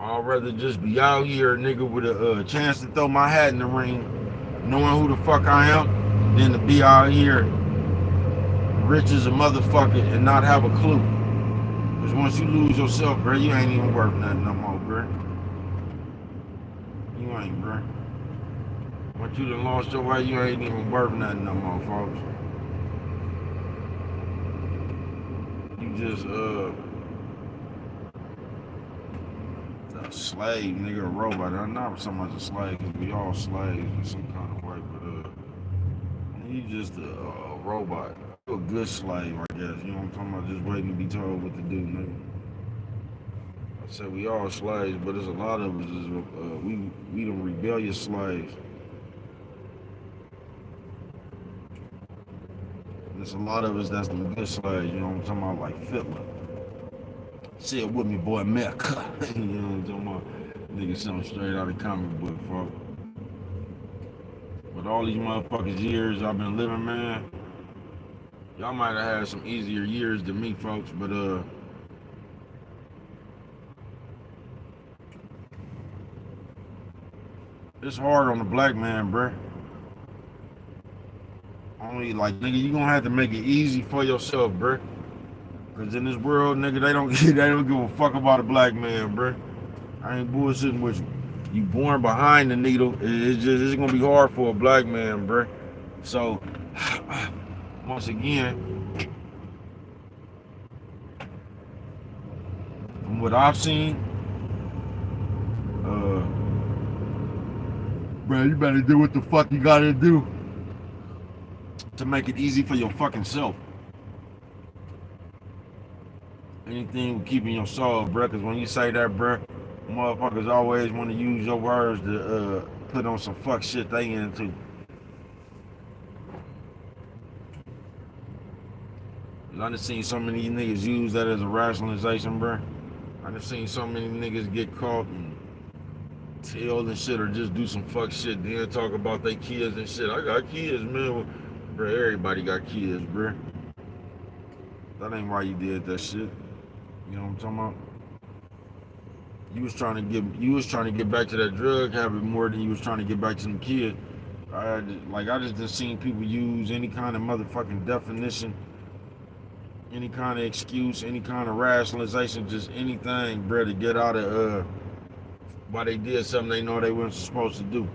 I'd rather just be out here, nigga, with a chance to throw my hat in the ring, knowing who the fuck I am, than to be out here rich as a motherfucker and not have a clue. Because once you lose yourself, bro, you ain't even worth nothing no more, bro. You ain't, bro. Once you done lost your way, you ain't even worth nothing no more, folks. You just, a slave, nigga, a robot. I'm not so much a slave, because we all slaves in some kind of way, but, you just a robot. You a good slave, I guess. You know what I'm talking about? Just waiting to be told what to do, nigga. I said we all slaves, but there's a lot of us is we them rebellious slaves. There's a lot of us that's them good slaves. You know what I'm talking about? Like Fitler. Say it with me, boy, Mecca. You know what I'm talking about? Nigga, something straight out of comic book, folks. But all these motherfuckers years I've been living, man, y'all might have had some easier years than me, folks. But it's hard on the black man, bruh. Only like nigga, you gonna have to make it easy for yourself, bruh. Cause in this world, nigga, they don't give a fuck about a black man, bruh. I ain't bullshitting with you. You born behind the needle. It's gonna be hard for a black man, bruh. So once again, from what I've seen, uh, bro, you better do what the fuck you gotta do to make it easy for your fucking self. Anything with keeping your soul, bruh. Cause when you say that, bruh, motherfuckers always want to use your words to put on some fuck shit they into. I done seen so many niggas use that as a rationalization, bruh. I done seen so many niggas get caught and tell and shit, or just do some fuck shit, then talk about their kids and shit. I got kids, man. Bruh, everybody got kids, bruh. That ain't why you did that shit. You know what I'm talking about? You was trying to get back to that drug habit more than you was trying to get back to them kids. I just done seen people use any kind of motherfucking definition, any kind of excuse, any kind of rationalization, just anything, bro, to get out of why they did something they know they weren't supposed to do.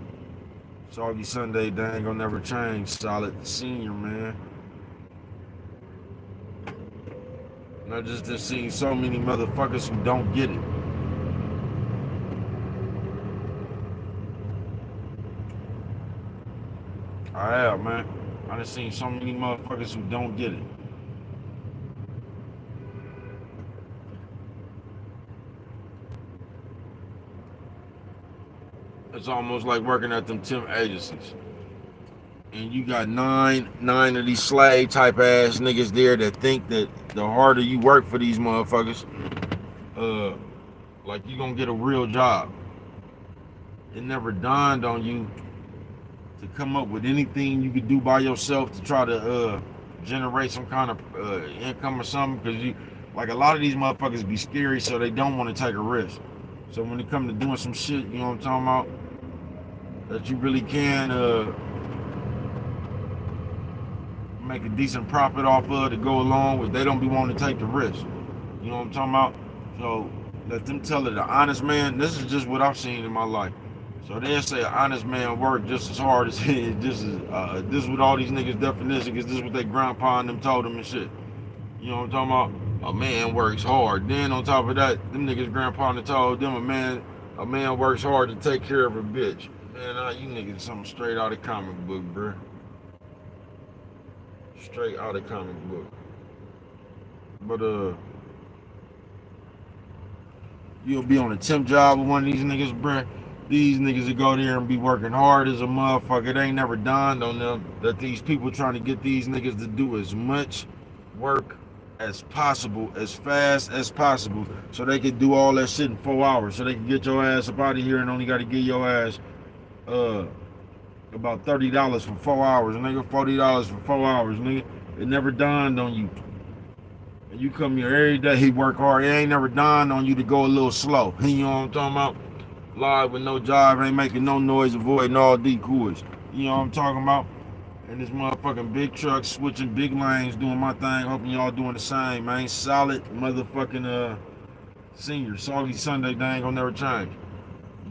Soggy Sunday, they ain't gonna never change. Solid senior, man. And I just seen so many motherfuckers who don't get it. I have, man. I done seen so many motherfuckers who don't get it. It's almost like working at them temp agencies. And you got nine of these slave type ass niggas there that think that the harder you work for these motherfuckers, uh, like you gonna get a real job. It never dawned on you to come up with anything you could do by yourself to try to generate some kind of income or something. Because you, like a lot of these motherfuckers be scary, so they don't want to take a risk. So when it come to doing some shit, you know what I'm talking about, that you really can make a decent profit off of to go along with, they don't be wanting to take the risk. You know what I'm talking about? So let them tell it. An honest man. This is just what I've seen in my life. So they'll say an honest man work just as hard as this is what all these niggas definition, because this is what they grandpa and them told them and shit. You know what I'm talking about? A man works hard. Then on top of that, them niggas grandpa and told them a man works hard to take care of a bitch. Man, you niggas something straight out of comic book, bruh. Straight out of comic book. But you'll be on a temp job with one of these niggas, bruh. These niggas that go there and be working hard as a motherfucker. It ain't never dawned on them that these people trying to get these niggas to do as much work as possible, as fast as possible, so they could do all that shit in 4 hours. So they can get your ass up out of here and only got to give your ass uh about $30 for 4 hours, nigga. $40 for 4 hours, nigga. It never dawned on you. And you come here every day, he work hard. It ain't never dawned on you to go a little slow. You know what I'm talking about? Live with no jive, ain't making no noise, avoiding all decoys. You know what I'm talking about? And this motherfucking big truck switching big lanes, doing my thing. Hoping y'all doing the same, man. Solid motherfucking senior. Soggy Sunday, they ain't gonna never change.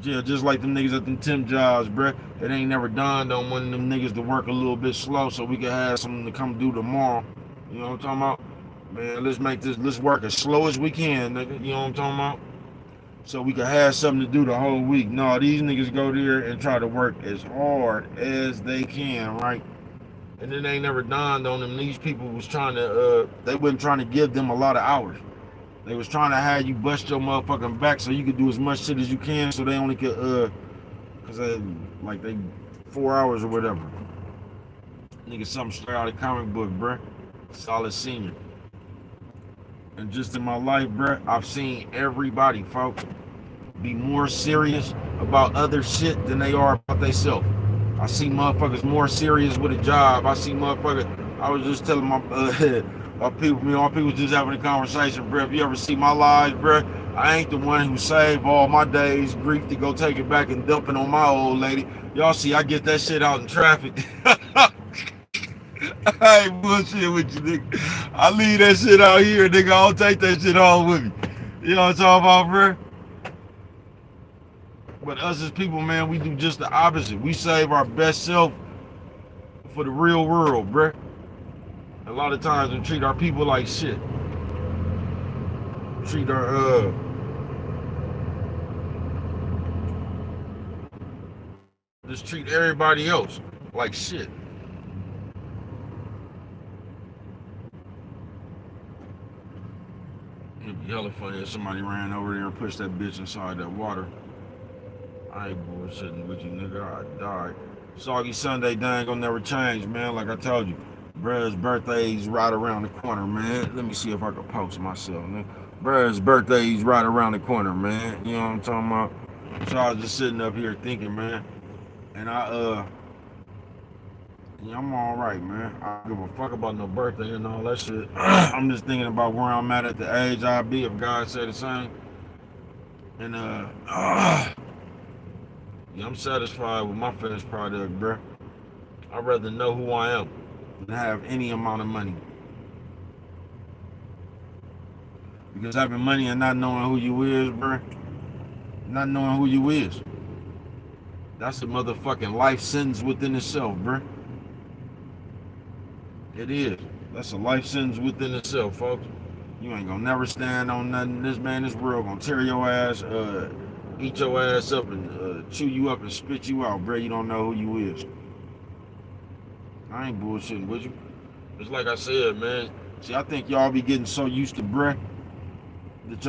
Yeah, just like them niggas at them temp jobs, bruh. It ain't never dawned on one of them niggas to work a little bit slow so we can have something to come do tomorrow. You know what I'm talking about? Man, let's work as slow as we can, nigga. You know what I'm talking about? So we can have something to do the whole week. No, these niggas go there and try to work as hard as they can, right? And then they never dawned on them. These people was trying to, they wasn't trying to give them a lot of hours. They was trying to have you bust your motherfucking back so you could do as much shit as you can so they only could, cause they 4 hours or whatever. Nigga, something straight out of comic book, bruh. Solid senior. And just in my life, bruh, I've seen everybody, folks, be more serious about other shit than they are about themselves. I see motherfuckers more serious with a job. I see motherfuckers. I was just telling my people just having a conversation, bruh. If you ever see my lives, bruh, I ain't the one who saved all my days grief to go take it back and dump it on my old lady. Y'all see, I get that shit out in traffic. I ain't bullshit with you, nigga. I leave that shit out here, nigga. I don't take that shit home with me. You know what I'm talking about, bruh? But us as people, man, we do just the opposite. We save our best self for the real world, bruh. A lot of times we treat our people like shit. Treat our just treat everybody else like shit. It'd be hella funny if somebody ran over there and pushed that bitch inside that water. I ain't bullshitting with you, nigga. I died. Soggy Sunday, they ain't gonna never change, man. Like I told you, bruh's birthday's right around the corner, man. Let me see if I can post myself, man. Bruh's birthday's right around the corner, man. You know what I'm talking about? So I was just sitting up here thinking, man. And yeah, I'm all right, man. I don't give a fuck about no birthday and all that shit. I'm just thinking about where I'm at the age I'll be if God said the same. And yeah, I'm satisfied with my finished product, bruh. I'd rather know who I am than have any amount of money. Because having money and not knowing who you is, bruh, not knowing who you is, that's a motherfucking life sentence within itself, bruh. It is. That's a life sentence within itself, folks. You ain't gonna never stand on nothing. This world gonna tear your ass, eat your ass up and chew you up and spit you out, bro. You don't know who you is. I ain't bullshitting with you. It's like I said, man. See, I think y'all be getting so used to bruh that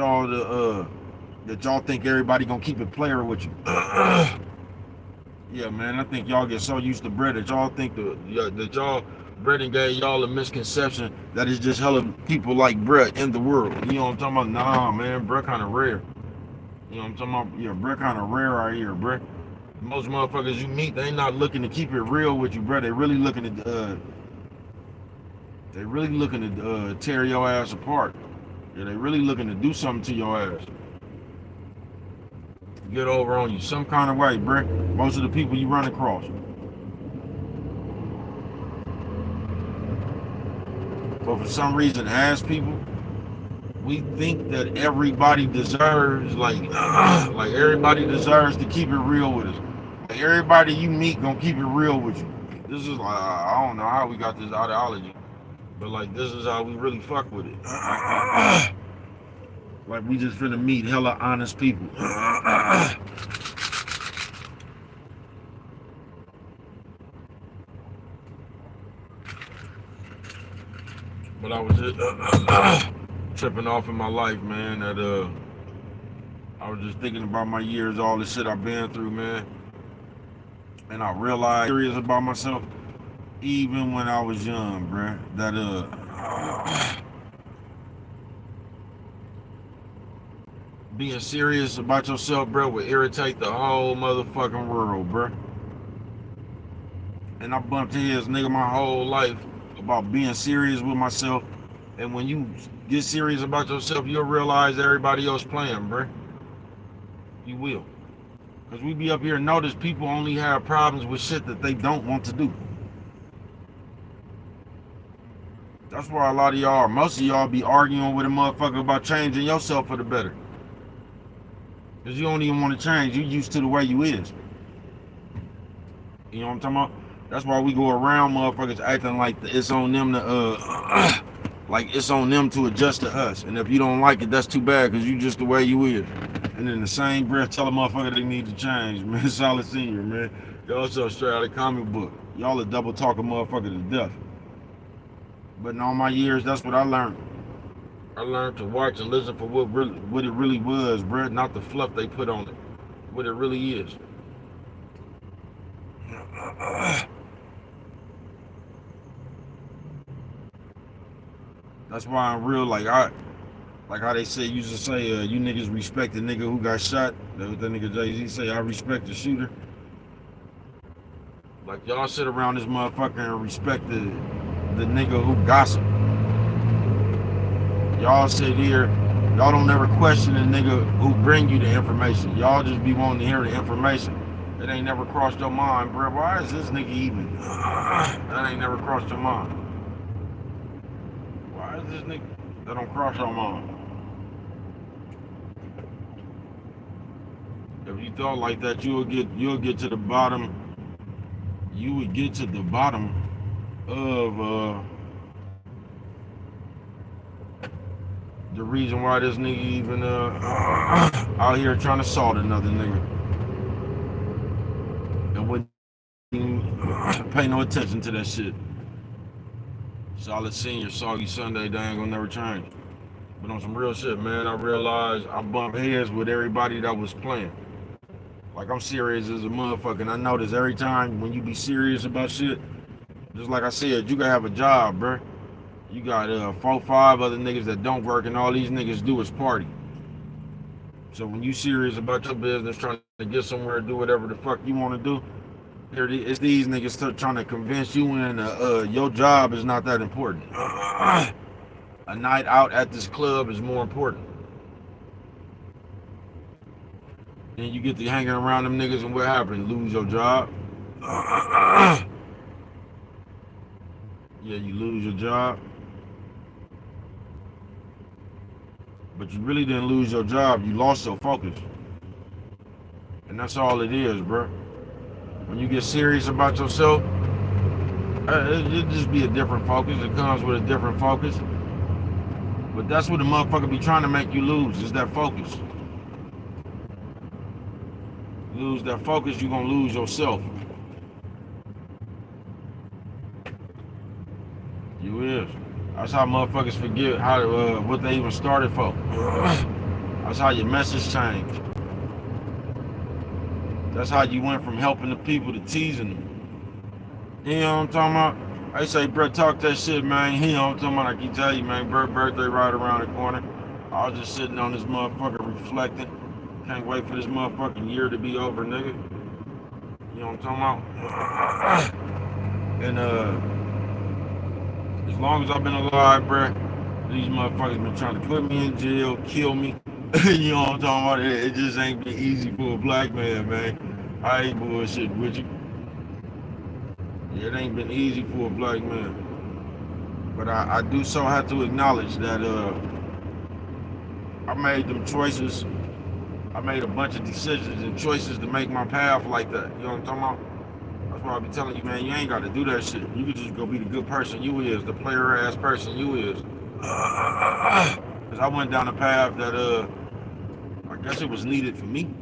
y'all think everybody gonna keep it player with you. Yeah, man. I think y'all get so used to bruh that y'all think that y'all Brendan gave y'all a misconception that it's just hella people like bruh in the world. You know what I'm talking about? Nah, man. Bruh kind of rare. You know what I'm talking about? Yeah, bruh kind of rare out here, bruh. Most motherfuckers you meet, they not looking to keep it real with you, bruh. They really looking to tear your ass apart. Yeah, they really looking to do something to your ass. Get over on you some kind of way, bruh. Most of the people you run across. But for some reason, as people, we think that everybody deserves, like everybody deserves to keep it real with us. Like everybody you meet gonna keep it real with you. This is like, I don't know how we got this ideology, but like this is how we really fuck with it. Like we just finna meet hella honest people. But I was just tripping off in my life, man. That I was just thinking about my years, all the shit I've been through, man. And I realized serious about myself, even when I was young, bruh. That being serious about yourself, bro, would irritate the whole motherfucking world, bruh. And I bumped heads, nigga, my whole life about being serious with myself. And when you get serious about yourself, you'll realize everybody else playing, bruh. You will. Because we be up here and notice people only have problems with shit that they don't want to do. That's why a lot of y'all, most of y'all be arguing with a motherfucker about changing yourself for the better. Because you don't even want to change. You used to the way you is. You know what I'm talking about? That's why we go around motherfuckers acting like it's on them to, like it's on them to adjust to us. And if you don't like it, that's too bad because you just the way you is. And in the same breath, tell a motherfucker they need to change, man. Solid Senior, man. Y'all so straight out of comic book. Y'all a double talk a motherfucker to death. But in all my years, that's what I learned. I learned to watch and listen for what it really was, bruh. Not the fluff they put on it. What it really is. That's why I'm real, like how they say, used to say, you niggas respect the nigga who got shot. That's what that nigga Jay-Z say, I respect the shooter. Like y'all sit around this motherfucker and respect the nigga who gossip. Y'all sit here, y'all don't never question the nigga who bring you the information. Y'all just be wanting to hear the information. It ain't never crossed your mind, bro. Why is this nigga even? That ain't never crossed your mind. Why is this nigga? That don't cross your mind. If you thought like that, you'll get to the bottom. You would get to the bottom of the reason why this nigga even out here trying to assault another nigga and wouldn't even pay no attention to that shit. Solid Senior, Soggy Sunday, they ain't gonna never change. But on some real shit, man, I realized I bumped heads with everybody that was playing. Like I'm serious as a motherfucker, and I notice every time when you be serious about shit, just like I said, you gotta have a job, bruh. You got 4, 5 other niggas that don't work, and all these niggas do is party. So when you serious about your business, trying to get somewhere, do whatever the fuck you want to do, it's these niggas trying to convince you in your job is not that important. A night out at this club is more important. Then you get to hanging around them niggas, and what happened? Lose your job. Yeah, you lose your job. But you really didn't lose your job. You lost your focus. And that's all it is, bro. When you get serious about yourself, it'll just be a different focus. It comes with a different focus. But that's what the motherfucker be trying to make you lose, is that focus. Lose that focus, you're gonna lose yourself. You is. That's how motherfuckers forget how what they even started for. That's how your message changed. That's how you went from helping the people to teasing them. You know what I'm talking about? I say, bro, talk that shit, man. You know what I'm talking about? I can tell you, man, birthday right around the corner. I was just sitting on this motherfucker reflecting. Can't wait for this motherfucking year to be over, nigga. You know what I'm talking about? And as long as I've been alive, bruh, these motherfuckers been trying to put me in jail, kill me. You know what I'm talking about? It just ain't been easy for a black man, man. I ain't bullshitting with you. It ain't been easy for a black man. But I do so have to acknowledge that I made them choices. I made a bunch of decisions and choices to make my path like that. You know what I'm talking about? That's why I be telling you, man, you ain't got to do that shit. You can just go be the good person you is, the player ass person you is. Because I went down a path that I guess it was needed for me.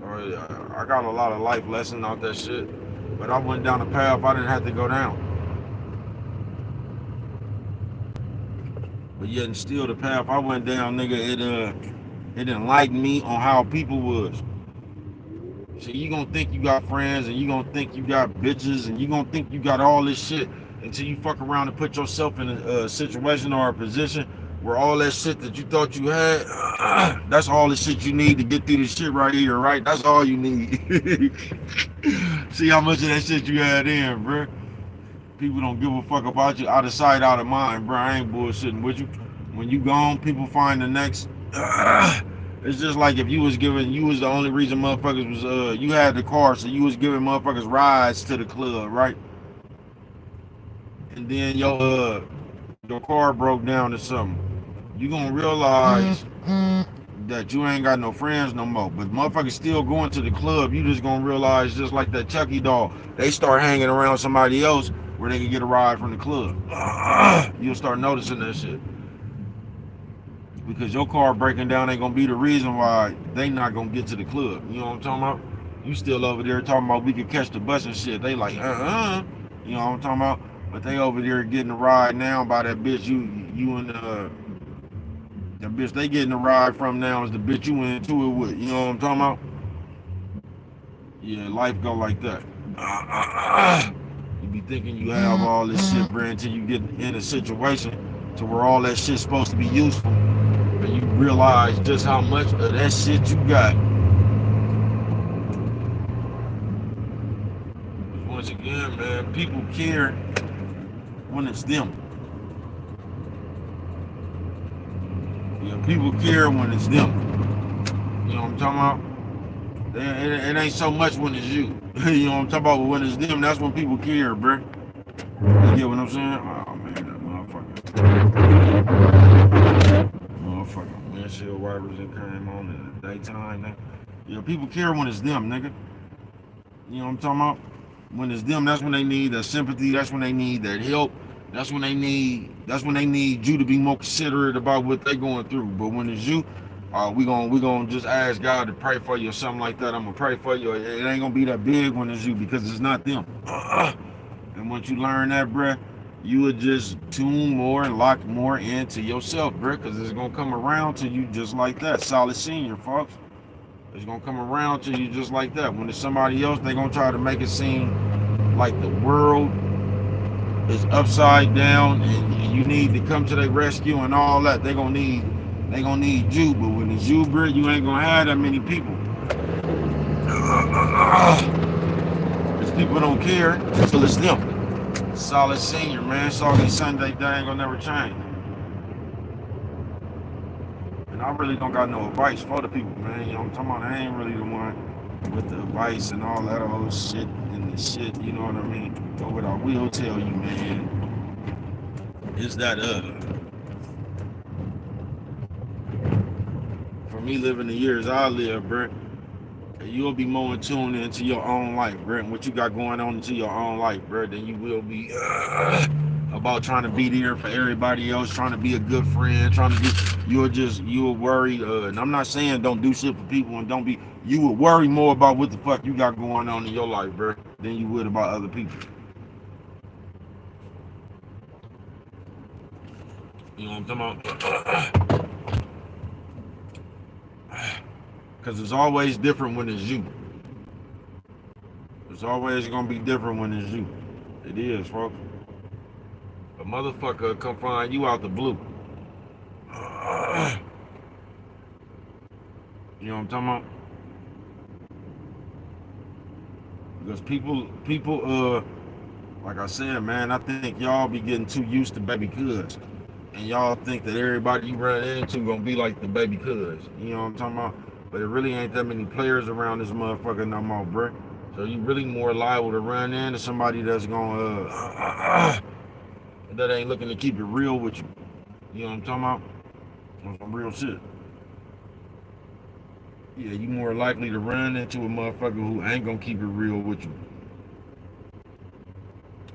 I got a lot of life lessons out that shit. But I went down a path I didn't have to go down. But yet and still the path I went down, nigga, it enlightened me on how people was. So you gonna think you got friends, and you gonna think you got bitches, and you gonna think you got all this shit until you fuck around and put yourself in a situation or a position where all that shit that you thought you had, that's all the shit you need to get through this shit right here, right? That's all you need. See how much of that shit you had in, bro. People don't give a fuck about you. Out of sight, out of mind, bro. I ain't bullshitting with you. When you gone, people find the next. It's just like if you was the only reason motherfuckers was, you had the car, so you was giving motherfuckers rides to the club, right? And then your car broke down or something. You gonna realize that you ain't got no friends no more. But motherfuckers still going to the club. You just gonna realize, just like that Chucky doll, they start hanging around somebody else where they can get a ride from the club. You'll start noticing that shit. Because your car breaking down ain't gonna be the reason why they not gonna get to the club. You know what I'm talking about? You still over there talking about we could catch the bus and shit. They like, You know what I'm talking about? But they over there getting a ride now by that bitch you and the bitch they getting a ride from now is the bitch you went into it with. You know what I'm talking about? Yeah, life go like that. You be thinking you have all this shit, bro, until you get in a situation to where all that shit's supposed to be useful. And you realize just how much of that shit you got. Once again, man, people care when it's them. Yeah, people care when it's them. You know what I'm talking about? It ain't so much when it's you. You know what I'm talking about? But when it's them, that's when people care, bro. You get what I'm saying? Oh, man, that motherfucker. Windshield wipers that came on in the daytime. Yeah, people care when it's them, nigga. You know what I'm talking about? When it's them, that's when they need that sympathy. That's when they need that help. That's when they need you to be more considerate about what they're going through. But when it's you, we gonna just ask God to pray for you or something like that. I'm gonna pray for you. It ain't gonna be that big when it's you because it's not them. And once you learn that, bruh, you would just tune more and lock more into yourself, bruh, because it's gonna come around to you just like that. Solid senior, folks. It's gonna come around to you just like that. When it's somebody else, they gonna try to make it seem like the world is upside down and you need to come to their rescue and all that. They gonna need you. But when it's you, bro, you ain't gonna have that many people. Because people don't care until it's them. Solid senior, man. Soggy Sunday, that ain't gonna never change. And I really don't got no advice for the people, man. You know what I'm talking about? I ain't really the one with the advice and all that old shit and the shit, you know what I mean? But what I will tell you, man, is that for me living the years I live, bro, you'll be more in tune into your own life, bro, and what you got going on into your own life, bro, than you will be about trying to be there for everybody else, trying to be a good friend, you'll worry, and I'm not saying don't do shit for people and you will worry more about what the fuck you got going on in your life, bro, than you would about other people. You know what I'm talking about? Because it's always different when it's you. It's always going to be different when it's you. It is, folks. A motherfucker come find you out the blue. You know what I'm talking about? Because people, like I said, man, I think y'all be getting too used to baby cuz. And y'all think that everybody you run into gonna be like the baby cuz. You know what I'm talking about? But it really ain't that many players around this motherfucker no more, bruh. So you really more liable to run into somebody that's gonna that ain't looking to keep it real with you. You know what I'm talking about? On some real shit. Yeah, you more likely to run into a motherfucker who ain't gonna keep it real with you.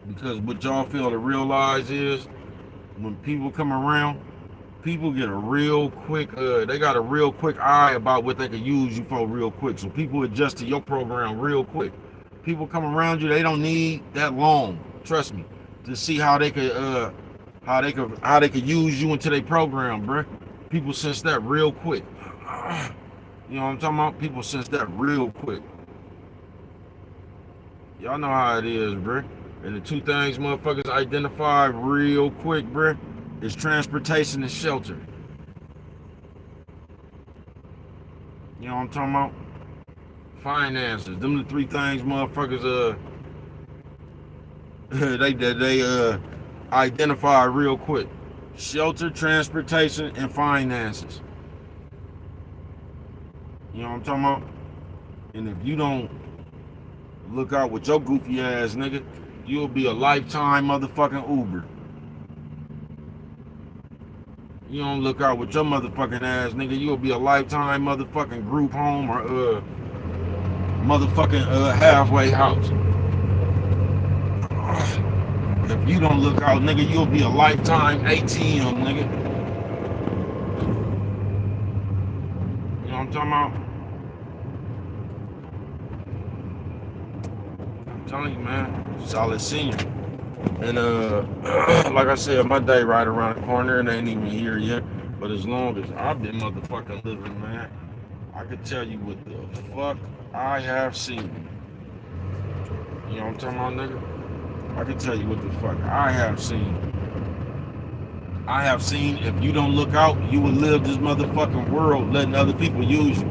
Because what y'all fail to realize is when people come around, people get a real quick, they got a real quick eye about what they could use you for real quick. So people adjust to your program real quick. People come around you, they don't need that long, trust me, to see how they could use you into their program, bruh. People sense that real quick. You know what I'm talking about? People sense that real quick. Y'all know how it is, bruh. And the two things motherfuckers identify real quick, bruh, is transportation and shelter. You know what I'm talking about? Finances. Them the three things motherfuckers They identify real quick. Shelter, transportation, and finances. You know what I'm talking about? And if you don't look out with your goofy ass nigga, you'll be a lifetime motherfucking Uber. You don't look out with your motherfucking ass nigga, you'll be a lifetime motherfucking group home or motherfucking halfway house. If you don't look out, nigga, you'll be a lifetime ATM, nigga. You know what I'm talking about? I'm telling you, man, solid senior. And like I said, my day right around the corner and ain't even here yet. But as long as I've been motherfucking living, man, I could tell you what the fuck I have seen. You know what I'm talking about, nigga? I can tell you what the fuck I have seen. I have seen if you don't look out, you will live this motherfucking world letting other people use you.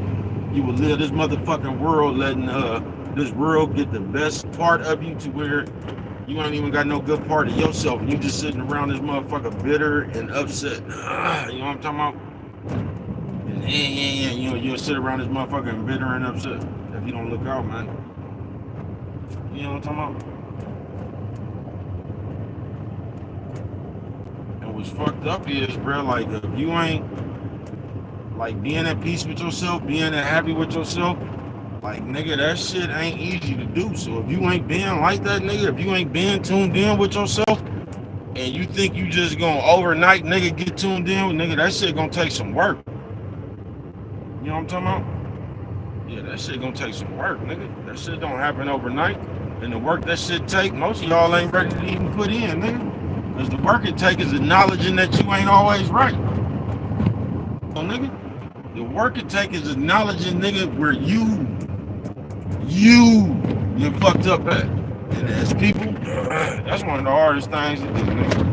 You will live this motherfucking world letting this world get the best part of you to where you ain't even got no good part of yourself. You just sitting around this motherfucker bitter and upset. You know what I'm talking about? And you know, you'll sit around this motherfucker bitter and upset if you don't look out, man. You know what I'm talking about? And what's fucked up is, bro, like if you ain't like being at peace with yourself, being happy with yourself, like nigga, that shit ain't easy to do. So if you ain't been like that, nigga, if you ain't been tuned in with yourself, and you think you just gonna overnight, nigga, get tuned in with nigga, that shit gonna take some work. You know what I'm talking about? Yeah, that shit gonna take some work, nigga. That shit don't happen overnight. And the work that shit take, most of y'all ain't ready to even put in, nigga. Because the work it take is acknowledging that you ain't always right. So, nigga, the work it take is acknowledging, nigga, where you fucked up at. And as people, that's one of the hardest things to do, nigga.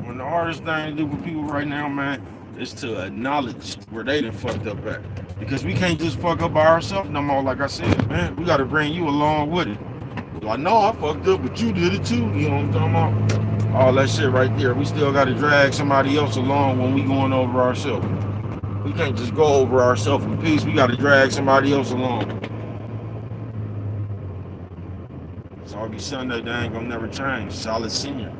One of the hardest things to do for people right now, man, is to acknowledge where they done fucked up at. Because we can't just fuck up by ourselves no more, like I said, man. We gotta bring you along with it. Well, I know I fucked up, but you did it too. You know what I'm talking about? All that shit right there. We still gotta drag somebody else along when we going over ourselves. We can't just go over ourselves in peace. We gotta drag somebody else along. Soggy Sunday, they ain't gonna never change. Solid senior.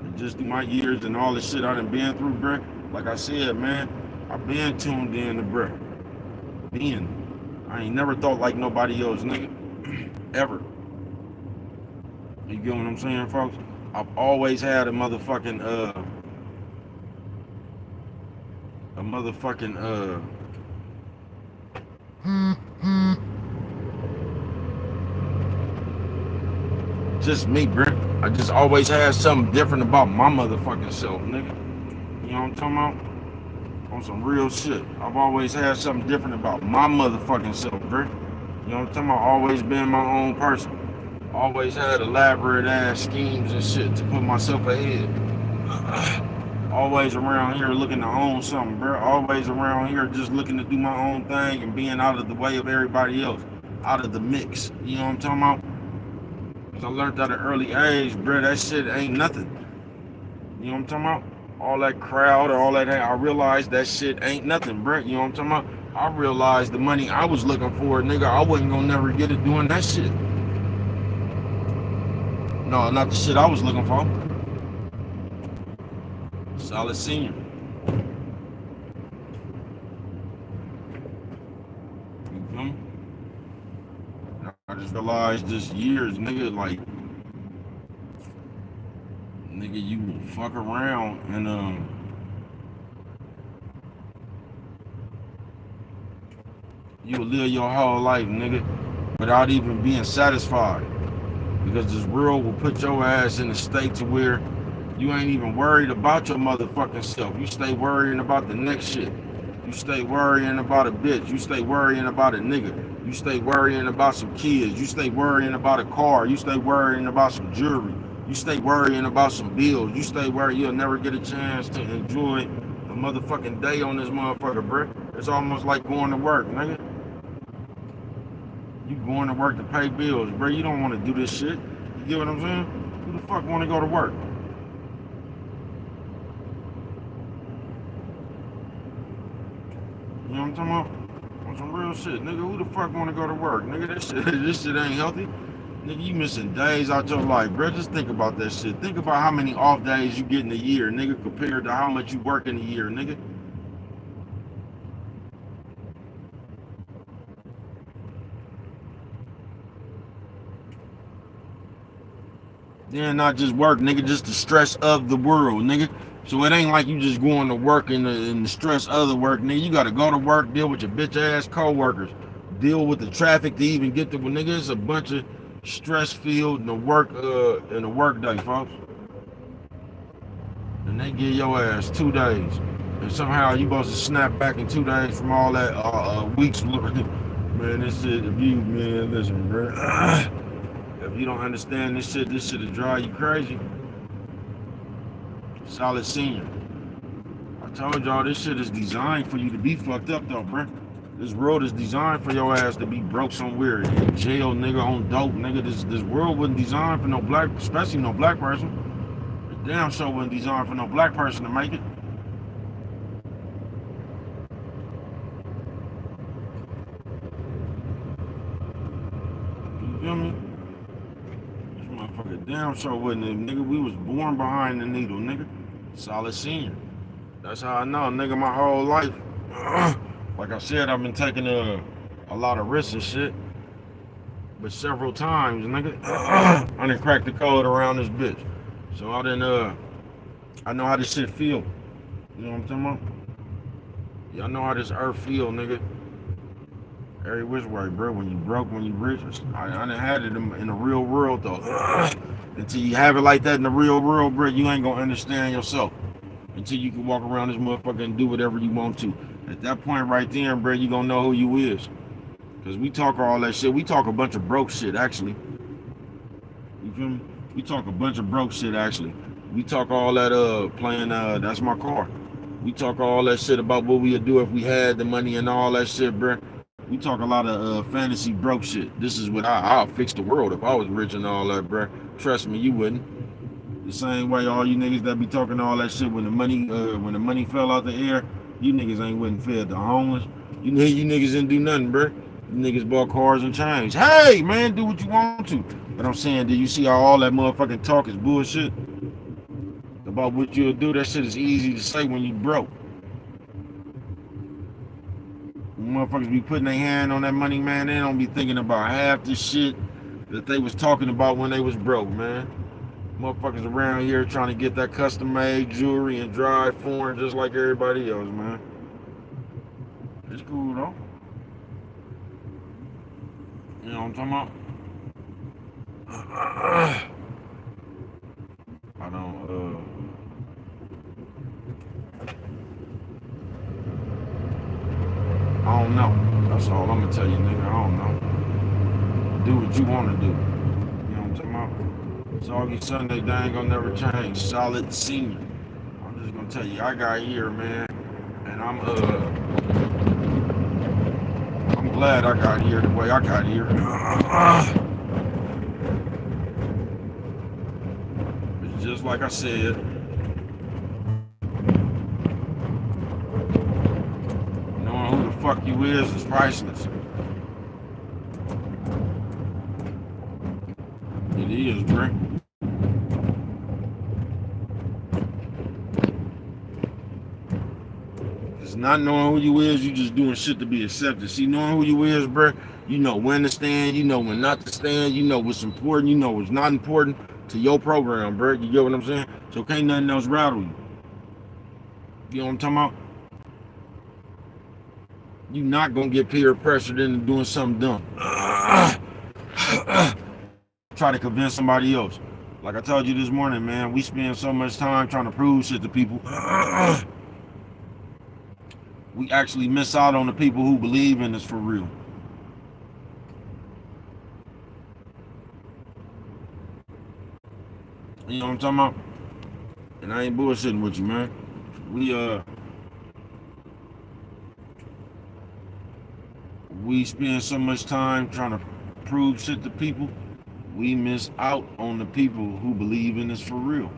And just through my years and all the shit I done been through, bruh. Like I said, man, I've been tuned in to bruh. I ain't never thought like nobody else, nigga. Ever. You get what I'm saying, folks? I've always had a motherfucking just me, bro. I just always had something different about my motherfucking self, nigga. You know what I'm talking about? On some real shit. I've always had something different about my motherfucking self, bro. You know what I'm talking about? Always been my own person. Always had elaborate ass schemes and shit to put myself ahead. Always around here looking to own something, bro. Always around here just looking to do my own thing and being out of the way of everybody else. Out of the mix. You know what I'm talking about? Cause I learned at an early age, bro, that shit ain't nothing. You know what I'm talking about? All that crowd or all that, I realized that shit ain't nothing, bro. You know what I'm talking about? I realized the money I was looking for, nigga, I wasn't gonna never get it doing that shit. No, not the shit I was looking for. Solid senior. You feel me? I just realized this years, nigga, like, nigga, you will fuck around and you will live your whole life, nigga, without even being satisfied. Because this world will put your ass in a state to where you ain't even worried about your motherfucking self. You stay worrying about the next shit. You stay worrying about a bitch. You stay worrying about a nigga. You stay worrying about some kids. You stay worrying about a car. You stay worrying about some jewelry. You stay worrying about some bills. You stay worrying you'll never get a chance to enjoy a motherfucking day on this motherfucker, bro. It's almost like going to work, nigga. You going to work to pay bills, bro. You don't want to do this shit. You get what I'm saying? Who the fuck want to go to work? You know what I'm talking about? On some real shit, nigga. Who the fuck want to go to work, nigga? This shit ain't healthy. Nigga, you missing days out your life, bro. Just think about that shit. Think about how many off days you get in a year, nigga, compared to how much you work in a year, nigga. Then not just work, nigga, just the stress of the world, nigga. So it ain't like you just going to work in the stress of the work, nigga. You gotta go to work, deal with your bitch ass co-workers, deal with the traffic to even get to, nigga. It's a bunch of stress filled in the work day, folks. And they give your ass 2 days, and somehow you supposed to snap back in 2 days from all that weeks. Man, this shit. If you, man, listen, bro. If you don't understand this shit will drive you crazy. Solid senior. I told y'all this shit is designed for you to be fucked up though, bro. This world is designed for your ass to be broke somewhere in jail, nigga, on dope, nigga. This world wasn't designed for no black, especially no black person. The damn show wasn't designed for no black person to make it. You feel me? This motherfucker damn show wasn't it, nigga. We was born behind the needle, nigga. Solid senior. That's how I know, nigga, my whole life. Like I said, I've been taking a lot of risks and shit. But several times, nigga, I done cracked the code around this bitch. So I know how this shit feel. You know what I'm talking about? Yeah, I know how this earth feel, nigga. Every which way, bro. When you broke, when you rich. I done had it in the real world, though. Until you have it like that in the real world, bro, you ain't gonna understand yourself. Until you can walk around this motherfucker and do whatever you want to. At that point right there, bro, you gonna know who you is. Cause we talk all that shit. We talk a bunch of broke shit, actually. You feel me? We talk a bunch of broke shit, actually. We talk all that playing that's my car. We talk all that shit about what we'd do if we had the money and all that shit, bro. We talk a lot of fantasy broke shit. This is what I'll fix the world if I was rich and all that, bro. Trust me, you wouldn't. The same way all you niggas that be talking all that shit when the money fell out the air, you niggas ain't wouldn't fed the homeless. You niggas didn't do nothing, bro. You niggas bought cars and chains. Hey, man, do what you want to. But I'm saying, do you see how all that motherfucking talk is bullshit? About what you'll do, that shit is easy to say when you broke. Motherfuckers be putting their hand on that money, man. They don't be thinking about half the shit that they was talking about when they was broke, man. Motherfuckers around here trying to get that custom-made jewelry and drive foreign just like everybody else, man. It's cool, though. You know what I'm talking about? I don't know. That's all I'm gonna tell you, nigga. I don't know. Do what you wanna do. You know what I'm talking about? Soggy Sunday, they ain't gonna never change. Solid senior. I'm just gonna tell you, I got here, man, and I'm glad I got here the way I got here. It's just like I said. Knowing who the fuck you is priceless. It is, bro. It's not knowing who you is, you just doing shit to be accepted. See, knowing who you is, bro, you know when to stand, you know when not to stand, you know what's important, you know what's not important to your program, bro. You get what I'm saying? So can't nothing else rattle you. You know what I'm talking about? You not gonna get peer pressured into doing something dumb. Try to convince somebody else. Like I told you this morning, man, we spend so much time trying to prove shit to people. We actually miss out on the people who believe in us for real. You know what I'm talking about? And I ain't bullshitting with you, man. We spend so much time trying to prove shit to people, we miss out on the people who believe in this for real.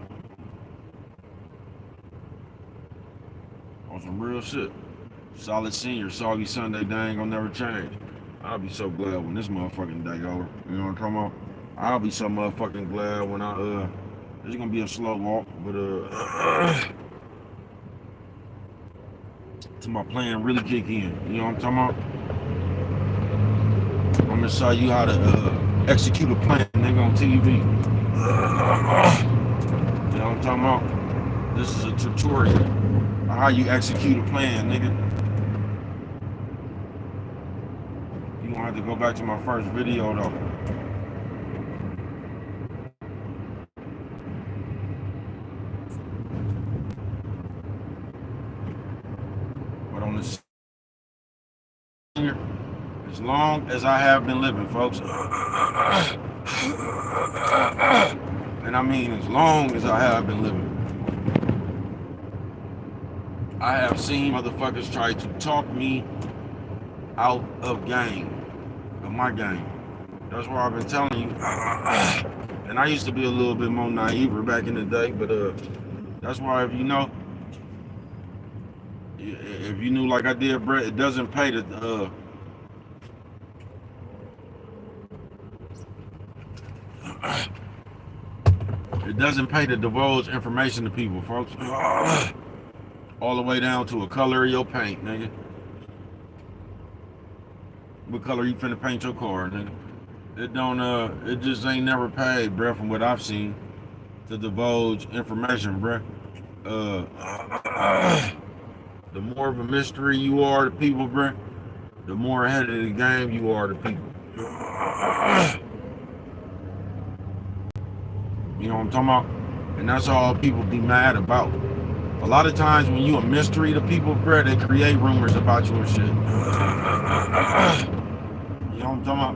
On some real shit. Solid senior, soggy Sunday, they ain't gonna never change. I'll be so glad when this motherfucking day over. You know what I'm talking about? I'll be so motherfucking glad when it's gonna be a slow walk, but till my plan really kick in. You know what I'm talking about? I'm gonna show you how to execute a plan, nigga, on TV. You know what I'm talking about? This is a tutorial on how you execute a plan, nigga. You gonna have to go back to my first video though. But on this, as long as I have been living, folks, and I mean as long as I have been living, I have seen motherfuckers try to talk me out of game, of my game. That's why I've been telling you. And I used to be a little bit more naive back in the day, but that's why if you knew like I did, Brett, it doesn't pay to it doesn't pay to divulge information to people, folks. All the way down to a color of your paint, nigga. What color you finna paint your car, nigga? It just ain't never paid, bruh, from what I've seen, to divulge information, bruh. The more of a mystery you are to people, bruh, the more ahead of the game you are to people. You know what I'm talking about? And that's all people be mad about. A lot of times when you a mystery to people, bruh, they create rumors about you and shit. You know what I'm talking about?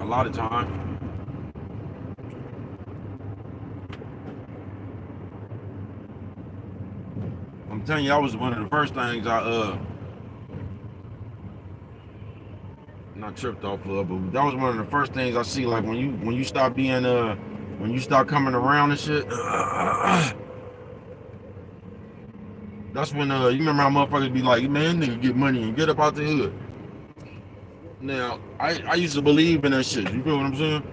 A lot of times. I'm telling you, that was one of the first things not tripped off of, but that was one of the first things I see, like when you stop being when you start coming around and shit. That's when you remember how motherfuckers be like, man, nigga get money and get up out the hood. Now, I used to believe in that shit. You feel what I'm saying?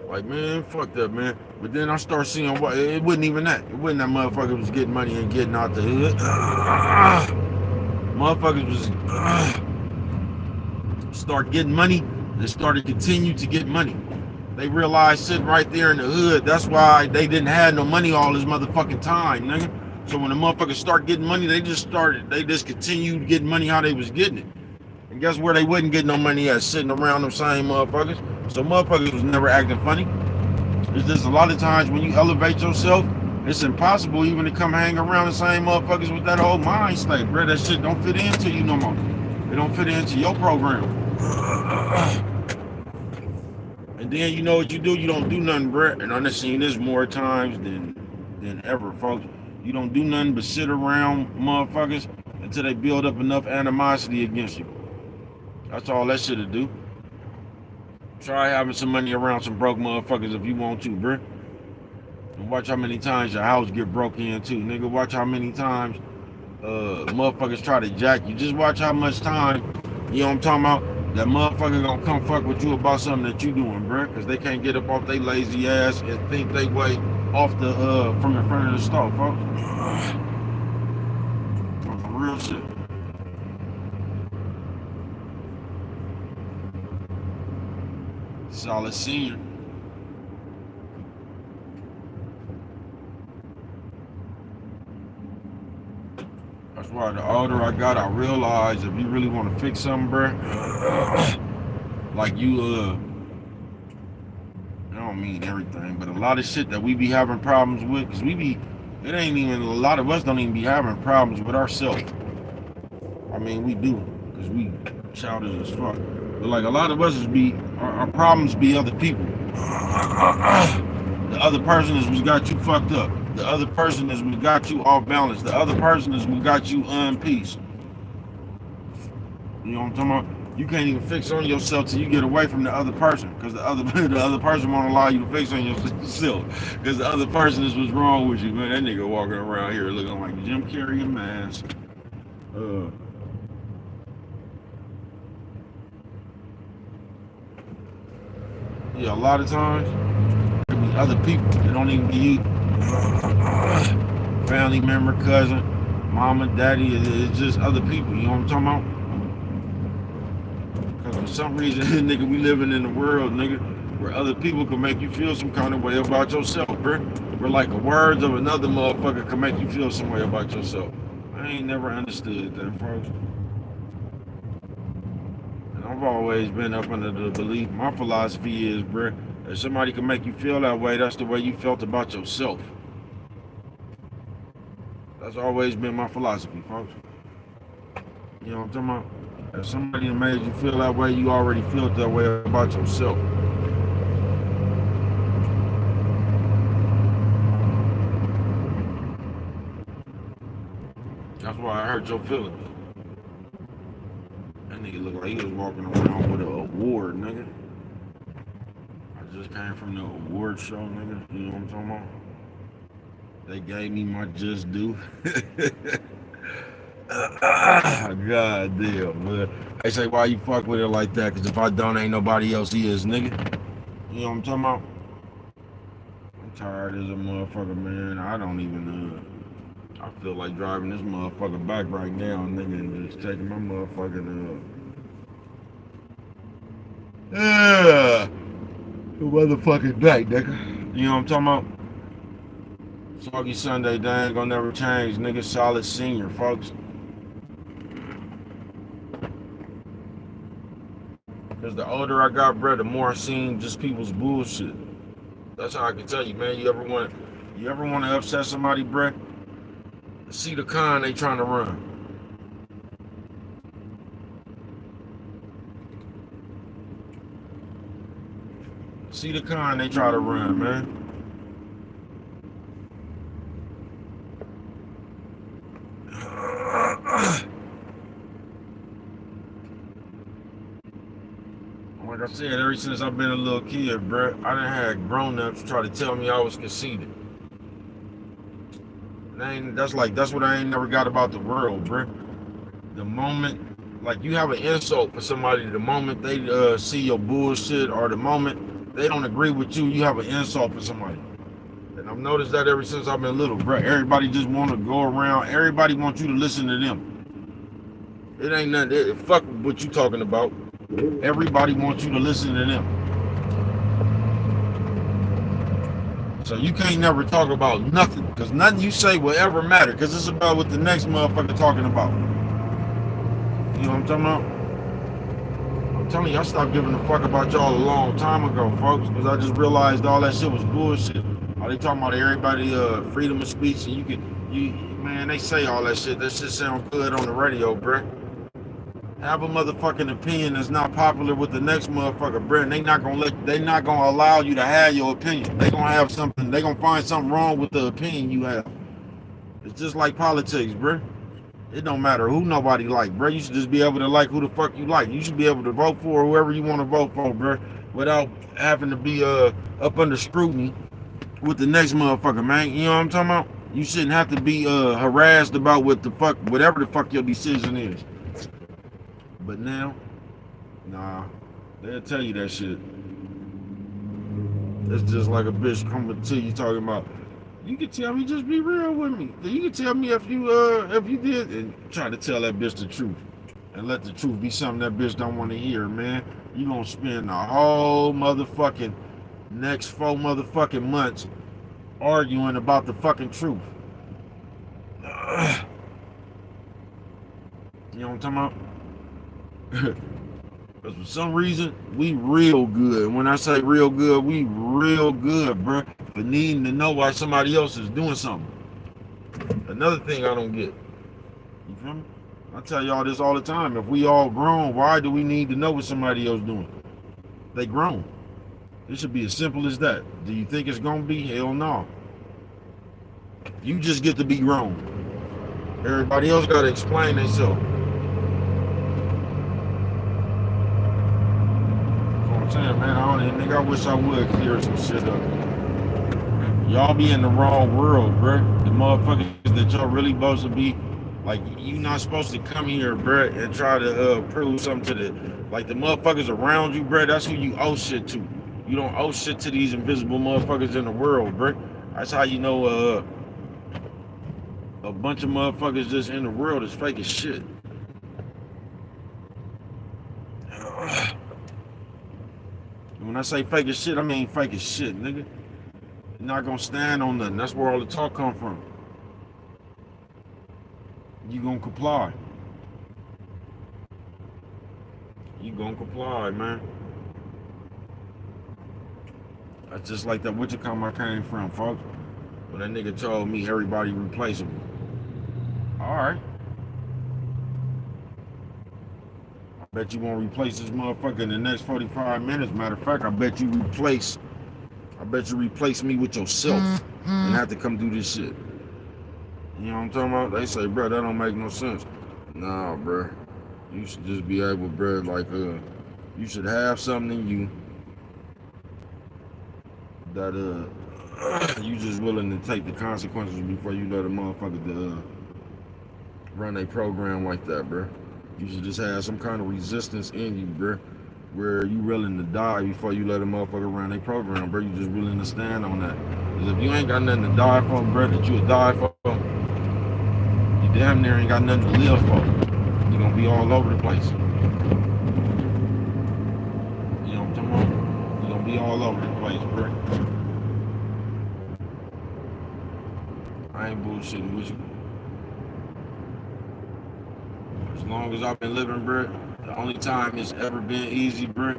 Like, man, fuck that, man. But then I start seeing what it wasn't even that. It wasn't that motherfuckers was getting money and getting out the hood. Motherfuckers was start getting money and started continue to get money. They realized sitting right there in the hood, that's why they didn't have no money all this motherfucking time, nigga. So when the motherfuckers start getting money, they just continued getting money how they was getting it. And guess where they wouldn't get no money at? Sitting around them same motherfuckers. So motherfuckers was never acting funny. It's just a lot of times when you elevate yourself, it's impossible even to come hang around the same motherfuckers with that old mind state, bro. That shit don't fit into you no more. It don't fit into your program. And then you know what you do? You don't do nothing, bro. And I've seen this more times than ever, folks. You don't do nothing but sit around motherfuckers until they build up enough animosity against you. That's all that shit'll do. Try having some money around some broke motherfuckers if you want to, bruh. And watch how many times your house get broke into, nigga. Watch how many times motherfuckers try to jack you. Just watch how much time, you know what I'm talking about, that motherfucker gonna come fuck with you about something that you doing, bruh. Because they can't get up off their lazy ass and think they way off the from in front of the store, folks. Real shit. Solid senior. That's why the older I got, I realized if you really want to fix something, bruh, like you, I don't mean everything, but a lot of shit that we be having problems with, because it ain't even, a lot of us don't even be having problems with ourselves. I mean, we do, because we childish as fuck. But like a lot of us our problems be other people. The other person is what got you fucked up. The other person is what got you off balance. The other person is what got you unpeace. You know what I'm talking about? You can't even fix on yourself till you get away from the other person, because the other the other person won't allow you to fix on yourself, because the other person is what's wrong with you, man. That nigga walking around here looking like Jim Carrey in mask. Yeah, a lot of times it be other people that don't even be you. Family member, cousin, mama, daddy. It's just other people. You know what I'm talking about? Because for some reason, nigga, we living in the world, nigga, where other people can make you feel some kind of way about yourself, bro. Where like the words of another motherfucker can make you feel some way about yourself. I ain't never understood that, bro. And I've always been up under the belief, my philosophy is, bro, if somebody can make you feel that way, that's the way you felt about yourself. That's always been my philosophy, folks. You know what I'm talking about? If somebody made you feel that way, you already felt that way about yourself. That's why I hurt your feelings. That nigga looked like he was walking around with an award, nigga. I just came from the award show, nigga. You know what I'm talking about? They gave me my just due. God damn, man. They say, why you fuck with it like that? Because if I don't, ain't nobody else is, nigga. You know what I'm talking about? I'm tired as a motherfucker, man. I don't even, I feel like driving this motherfucker back right now, nigga, and just taking my motherfucking, motherfucking day, nigga. You know what I'm talking about? Soggy Sunday, they ain't gonna never change, nigga. Solid senior, folks. Because the older I got, bro, the more I seen just people's bullshit. That's how I can tell you, man. You ever want to upset somebody, bro? See the con they trying to run. See the con they try to run, man. Like I said, ever since I've been a little kid, bro, I done had grown-ups try to tell me I was conceited. That's what I ain't never got about the world, bro. The moment, like you have an insult for somebody, the moment they see your bullshit, or the moment they don't agree with you, you have an insult for somebody. And I've noticed that ever since I've been little, bro. Everybody just want to go around. Everybody wants you to listen to them. It ain't nothing. Fuck what you talking about. Everybody wants you to listen to them. So you can't never talk about nothing, because nothing you say will ever matter, because it's about what the next motherfucker talking about. You know what I'm talking about? I'm telling you, I stopped giving a fuck about y'all a long time ago, folks, because I just realized all that shit was bullshit. All they talking about everybody freedom of speech, and man, they say all that shit. That shit sound good on the radio, bruh. Have a motherfucking opinion that's not popular with the next motherfucker, bro. And they not gonna allow you to have your opinion. They gonna find something wrong with the opinion you have. It's just like politics, bro. It don't matter who nobody like, bro. You should just be able to like who the fuck you like. You should be able to vote for whoever you want to vote for, bro, without having to be up under scrutiny with the next motherfucker, man. You know what I'm talking about? You shouldn't have to be harassed about whatever the fuck your decision is. But now, nah, they'll tell you that shit. It's just like a bitch coming to you talking about, you can tell me, just be real with me. You can tell me if you did, and try to tell that bitch the truth. And let the truth be something that bitch don't want to hear, man. You gonna spend the whole motherfucking next 4 motherfucking months arguing about the fucking truth. You know what I'm talking about? Because for some reason, we real good. When I say real good, we real good, bro, for needing to know why somebody else is doing something. Another thing I don't get. You feel me? I tell y'all this all the time. If we all grown, why do we need to know what somebody else doing? They grown. It should be as simple as that. Do you think it's gonna be? Hell no. You just get to be grown. Everybody else gotta explain themselves. I'm saying, man, nigga, I wish I would clear some shit up. Y'all be in the wrong world, bruh. The motherfuckers that y'all really supposed to be, like, you not supposed to come here, bruh, and try to prove something to the motherfuckers around you, bruh. That's who you owe shit to. You don't owe shit to these invisible motherfuckers in the world, bruh. That's how you know a bunch of motherfuckers just in the world is fake as shit. When I say fake as shit, I mean fake as shit, nigga. You're not gonna stand on nothing. That's where all the talk come from. You gonna comply. You gonna comply, man. That's just like that Wichita I came from, folks. When that nigga told me everybody replaceable. Alright. I bet you won't replace this motherfucker in the next 45 minutes. Matter of fact, I bet you replace me with yourself and have to come do this shit. You know what I'm talking about? They say, bro, that don't make no sense. Nah, bro. You should just be able, bro, like, you should have something in you that, you just willing to take the consequences before you let a motherfucker run a program like that, bro. You should just have some kind of resistance in you, bro, where you willing to die before you let a motherfucker run a program, bro. You just willing to stand on that. Because if you ain't got nothing to die for, bro, that you would die for, you damn near ain't got nothing to live for. You're gonna be all over the place. You know what I'm talking about? You're gonna be all over the place, bro. I ain't bullshitting with you. As long as I've been living, bro, the only time it's ever been easy, bro,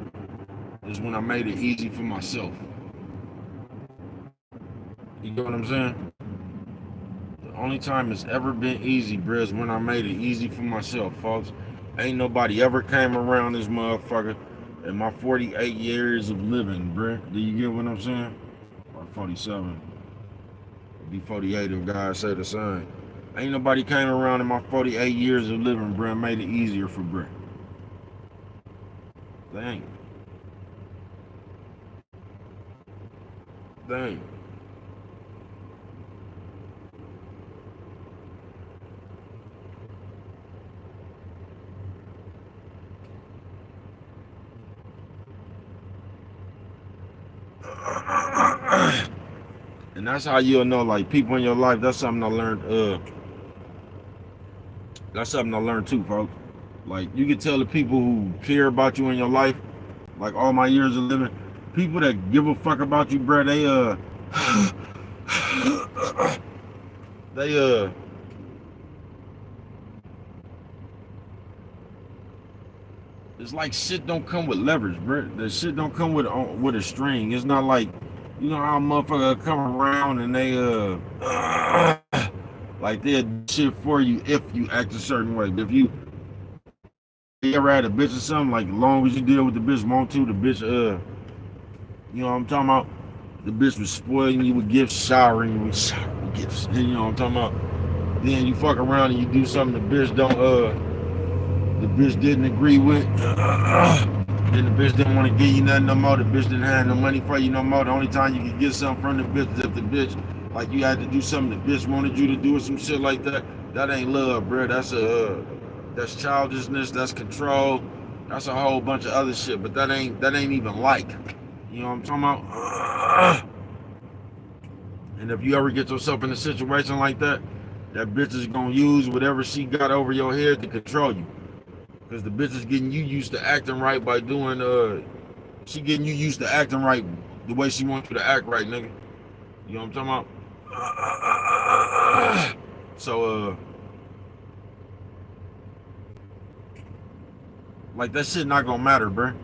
is when I made it easy for myself. You know what I'm saying? The only time it's ever been easy, bro, is when I made it easy for myself, folks. Ain't nobody ever came around this motherfucker in my 48 years of living, bro. Do you get what I'm saying? Or 47. It'll be 48 if God say the same. Ain't nobody came around in my 48 years of living, bro, and made it easier for bro. They ain't. They ain't. And that's how you'll know, like, people in your life. That's something I learned. That's something I learned too, folks. Like, you can tell the people who care about you in your life, like all my years of living, people that give a fuck about you, bro, it's like shit don't come with leverage, bro. The shit don't come with a string. It's not like, you know how a motherfucker come around and they like they'll do shit for you if you act a certain way. But if you ever had a bitch or something, like, as long as you deal with the bitch want to, the bitch you know what I'm talking about? The bitch was spoiling you with gifts, showering you with gifts. You know what I'm talking about? Then you fuck around and you do something the bitch didn't agree with. Then the bitch didn't want to give you nothing no more. The bitch didn't have no money for you no more. The only time you could get something from the bitch is if the bitch, like, you had to do something the bitch wanted you to do or some shit like that. That ain't love, bro. That's childishness. That's control. That's a whole bunch of other shit. But that ain't even like. You know what I'm talking about? And if you ever get yourself in a situation like that, that bitch is gonna use whatever she got over your head to control you. Because the bitch is getting you used to acting right by doing, she getting you used to acting right the way she wants you to act right, nigga. You know what I'm talking about? So, like, that shit not gonna matter, bruh.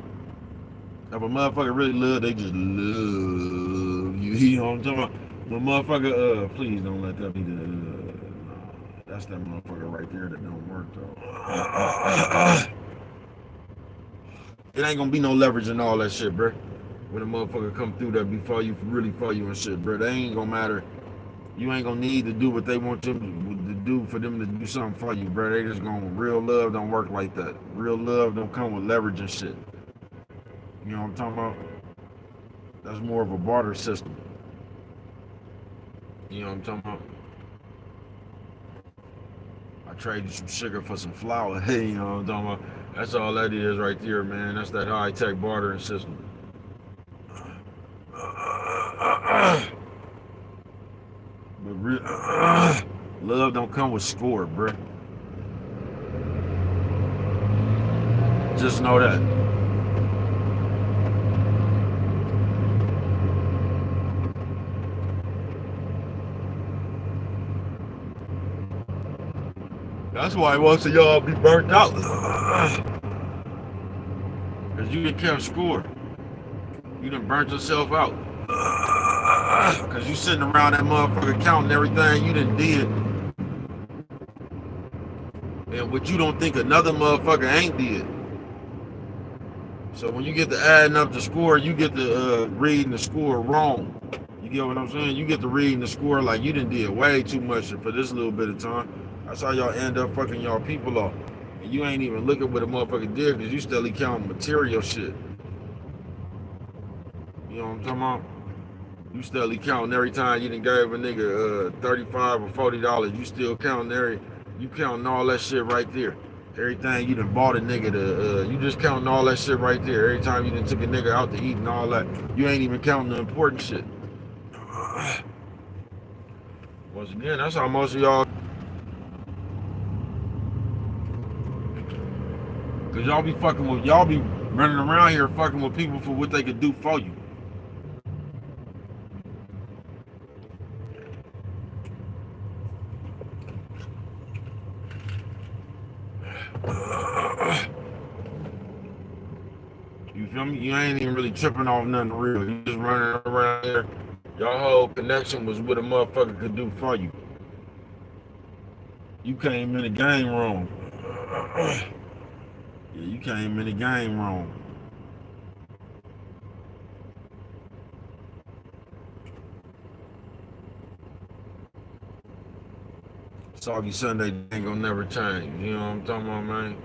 If a motherfucker really love, they just love you. You know what I'm talking about? The motherfucker, please don't let that be the, that's that motherfucker right there that don't work, though. It ain't gonna be no leverage in all that shit, bruh. When a motherfucker come through that before you, really for you and shit, bruh. They ain't gonna matter. You ain't gonna need to do what they want you to do for them to do something for you, bruh. They just gonna, real love don't work like that. Real love don't come with leverage and shit. You know what I'm talking about? That's more of a barter system. You know what I'm talking about? I trade you some sugar for some flour. Hey, you know what I'm talking about? That's all that is right there, man. That's that high tech bartering system. But love don't come with score, bruh. Just know that. That's why most of y'all be burnt out. Cause you done kept score. You done burnt yourself out. Cause you sitting around that motherfucker counting everything you done did. And what you don't think another motherfucker ain't did. So when you get to adding up the score, you get to reading the score wrong. You get what I'm saying? You get to reading the score like you done did way too much for this little bit of time. That's how y'all end up fucking y'all people off. And you ain't even looking what a motherfucker did because you still counting material shit. You know what I'm talking about? You still counting every time you done gave a nigga $35 or $40. You still counting you counting all that shit right there. Everything you done bought a nigga to, you just counting all that shit right there. Every time you done took a nigga out to eat and all that, you ain't even counting the important shit. Once again, that's how most of y'all, cause y'all be running around here fucking with people for what they could do for you. You feel me? You ain't even really tripping off nothing real. You just running around here. Your whole connection was what a motherfucker could do for you. You came in the game wrong. Yeah, you came in the game wrong. Soggy Sunday ain't gonna never change. You know what I'm talking about, man?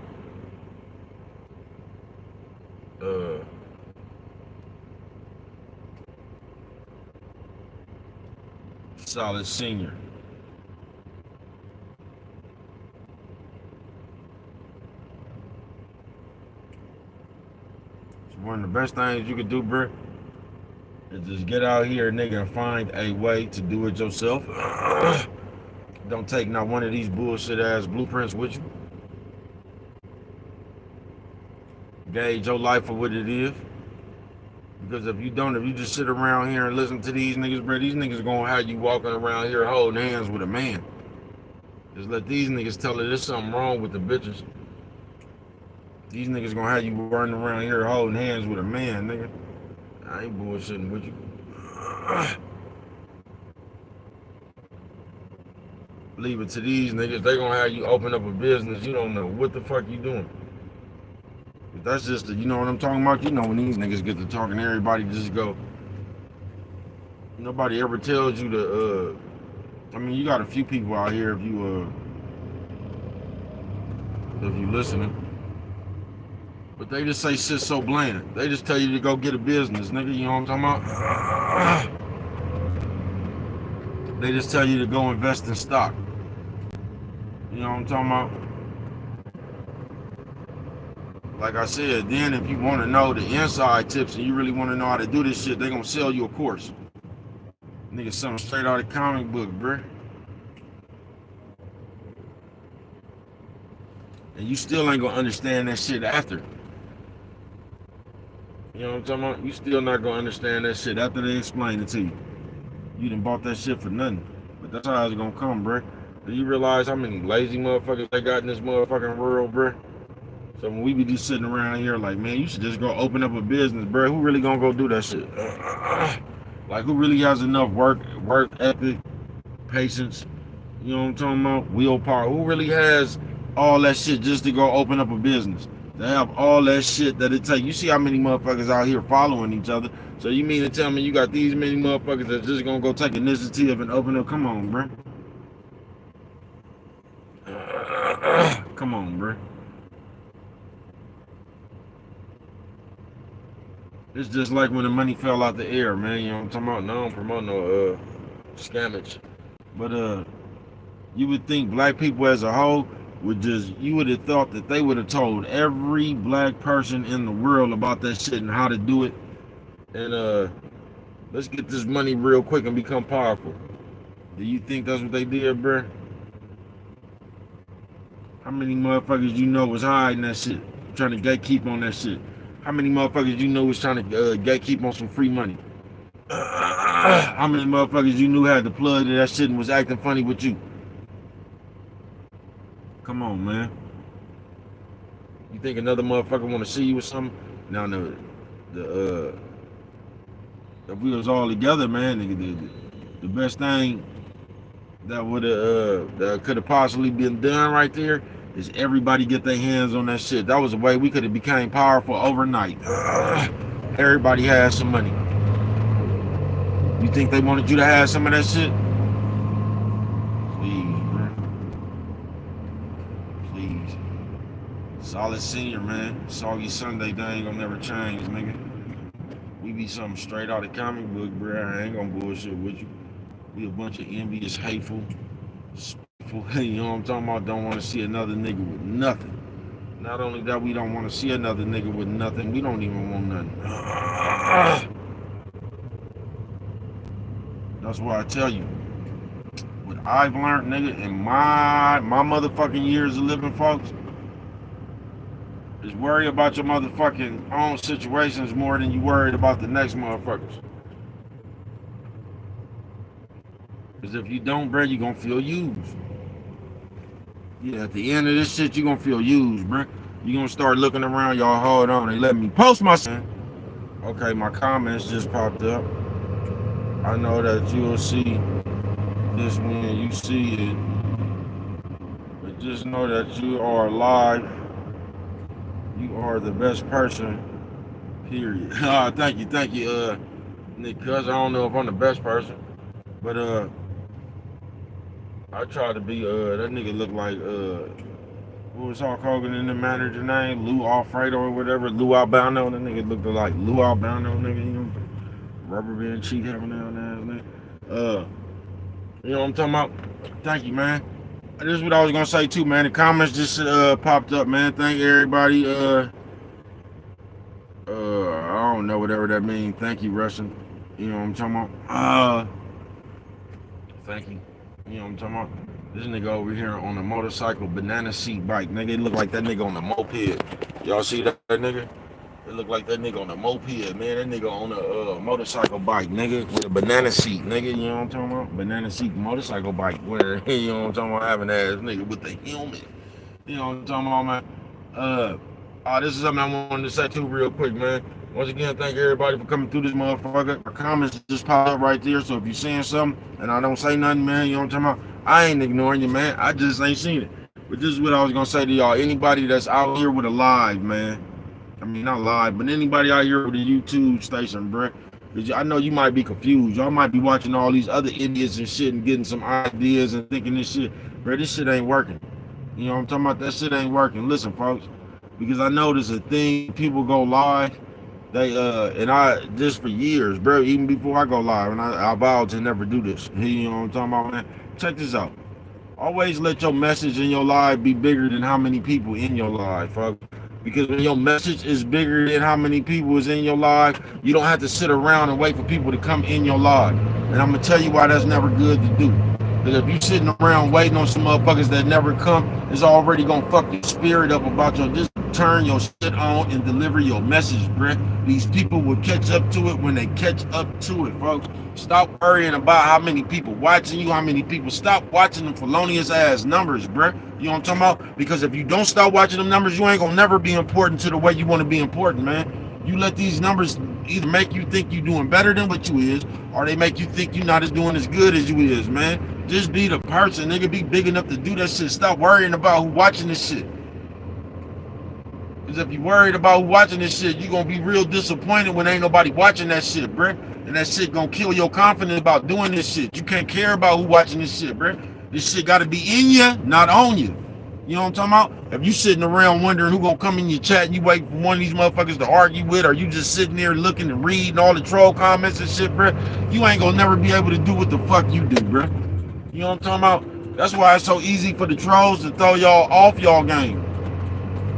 Solid senior. It's one of the best things you could do, bro. Is just get out here, nigga, and find a way to do it yourself. Don't take not one of these bullshit ass blueprints with you. Gauge your life for what it is. Because if you just sit around here and listen to these niggas, bro, these niggas gonna have you walking around here holding hands with a man. Just let these niggas tell you there's something wrong with the bitches. These niggas gonna have you running around here holding hands with a man, nigga. I ain't bullshitting with you. Leave it to these niggas. They gonna have you open up a business. You don't know what the fuck you doing. But that's just you know what I'm talking about? You know when these niggas get to talking, everybody just go. Nobody ever tells you to I mean you got a few people out here if you listening. But they just say shit so bland. They just tell you to go get a business, nigga. You know what I'm talking about? They just tell you to go invest in stock. You know what I'm talking about? Like I said, then if you want to know the inside tips and you really want to know how to do this shit, they gonna sell you a course. Nigga, something straight out of the comic book, bruh. And you still ain't gonna understand that shit after. You know what I'm talking about? You still not gonna understand that shit after they explain it to you. You done bought that shit for nothing. But that's how it's gonna come, bruh. Do you realize how many lazy motherfuckers they got in this motherfucking world, bruh? So when we be just sitting around here like, man, you should just go open up a business, bruh. Who really gonna go do that shit? Like, who really has enough work ethic, patience, you know what I'm talking about? Willpower. Who really has all that shit just to go open up a business? To have all that shit that it takes. You see how many motherfuckers out here following each other. So you mean to tell me you got these many motherfuckers that's just gonna go take initiative and open up? Come on, bruh. Come on, bruh. It's just like when the money fell out the air, man. You know what I'm talking about? No, I don't promote no scammage. But you would think black people as a whole would just, you would have thought that they would have told every black person in the world about that shit and how to do it. And let's get this money real quick and become powerful. Do you think that's what they did, bruh? How many motherfuckers you know was hiding that shit, trying to gatekeep on that shit? How many motherfuckers you know was trying to gatekeep on some free money? How many motherfuckers you knew had the plug to that shit and was acting funny with you? Come on, man. You think another motherfucker want to see you with something? Now, if we was all together, man, nigga, the best thing that would that could have possibly been done right there is everybody get their hands on that shit. That was a way we could have became powerful overnight. Everybody has some money. You think they wanted you to have some of that shit? Please, man. Please. Solid senior, man. Soggy Sunday, they ain't gonna never change, nigga. We be something straight out of comic book, bro. I ain't gonna bullshit with you. We a bunch of envious, hateful, spiteful, you know what I'm talking about? Don't want to see another nigga with nothing. Not only that, we don't want to see another nigga with nothing, we don't even want nothing. That's why I tell you, what I've learned, nigga, in my motherfucking years of living, folks, is worry about your motherfucking own situations more than you worried about the next motherfuckers. Because if you don't, bro, you gonna feel used. Yeah, at the end of this shit, you gonna feel used, bro. You gonna start looking around, y'all, hold on, they let me post my shit. Okay, my comments just popped up. I know that you'll see this when you see it. But just know that you are alive. You are the best person, period. Thank you, Nick, cuz I don't know if I'm the best person. But I try to be that nigga look like what was Hulk Hogan in the manager name? Lou Alfredo or whatever, Lou Albano. That nigga looked like Lou Albano, nigga, you know. Rubber band cheek having down there, you know what I'm talking about? Thank you, man. This is what I was gonna say too, man. The comments just popped up, man. Thank everybody. I don't know whatever that means. Thank you, Russian. You know what I'm talking about? Thank you. You know what I'm talking about? This nigga over here on a motorcycle, banana seat bike. Nigga, it look like that nigga on a moped. Y'all see that nigga? It look like that nigga on a moped, man. That nigga on a motorcycle bike, nigga, with a banana seat, nigga. You know what I'm talking about? Banana seat motorcycle bike. Where, you know what I'm talking about? Having ass nigga with the helmet. You know what I'm talking about, man? This is something I wanted to say too real quick, man. Once again, thank everybody for coming through this motherfucker. Our comments just pop up right there, so if you're seeing something and I don't say nothing, man, you know what I'm talking about? I ain't ignoring you, man. I just ain't seen it. But this is what I was gonna say to y'all. Anybody that's out here with a live, man. I mean, not live, but anybody out here with a YouTube station, bro. I know you might be confused. Y'all might be watching all these other idiots and shit and getting some ideas and thinking this shit. Bro, this shit ain't working. You know what I'm talking about? That shit ain't working. Listen, folks. Because I know there's a thing, people go live. They and I just for years, bro, even before I go live, and I vowed to never do this. You know what I'm talking about, man? Check this out. Always let your message in your live be bigger than how many people in your live, folks. Because when your message is bigger than how many people is in your live, you don't have to sit around and wait for people to come in your live. And I'm gonna tell you why that's never good to do. Because if you sitting around waiting on some motherfuckers that never come, it's already gonna fuck your spirit up about your just turn your shit on and deliver your message, bruh. These people will catch up to it when they catch up to it, folks. Stop worrying about how many people watching you, how many people. Stop watching them felonious ass numbers, bruh. You know what I'm talking about? Because if you don't stop watching them numbers, you ain't gonna never be important to the way you want to be important, man. You let these numbers either make you think you doing better than what you is, or they make you think you not as doing as good as you is, man. Just be the person, nigga. Be big enough to do that shit. Stop worrying about who watching this shit. Because if you worried about who watching this shit, you gonna be real disappointed when ain't nobody watching that shit, bruh. And that shit gonna kill your confidence about doing this shit. You can't care about who watching this shit, bruh. This shit gotta be in you, not on you. You know what I'm talking about? If you sitting around wondering who gonna come in your chat and you waiting for one of these motherfuckers to argue with, or you just sitting there looking and reading all the troll comments and shit, bro, you ain't gonna never be able to do what the fuck you do, bro. You know what I'm talking about? That's why it's so easy for the trolls to throw y'all off y'all game.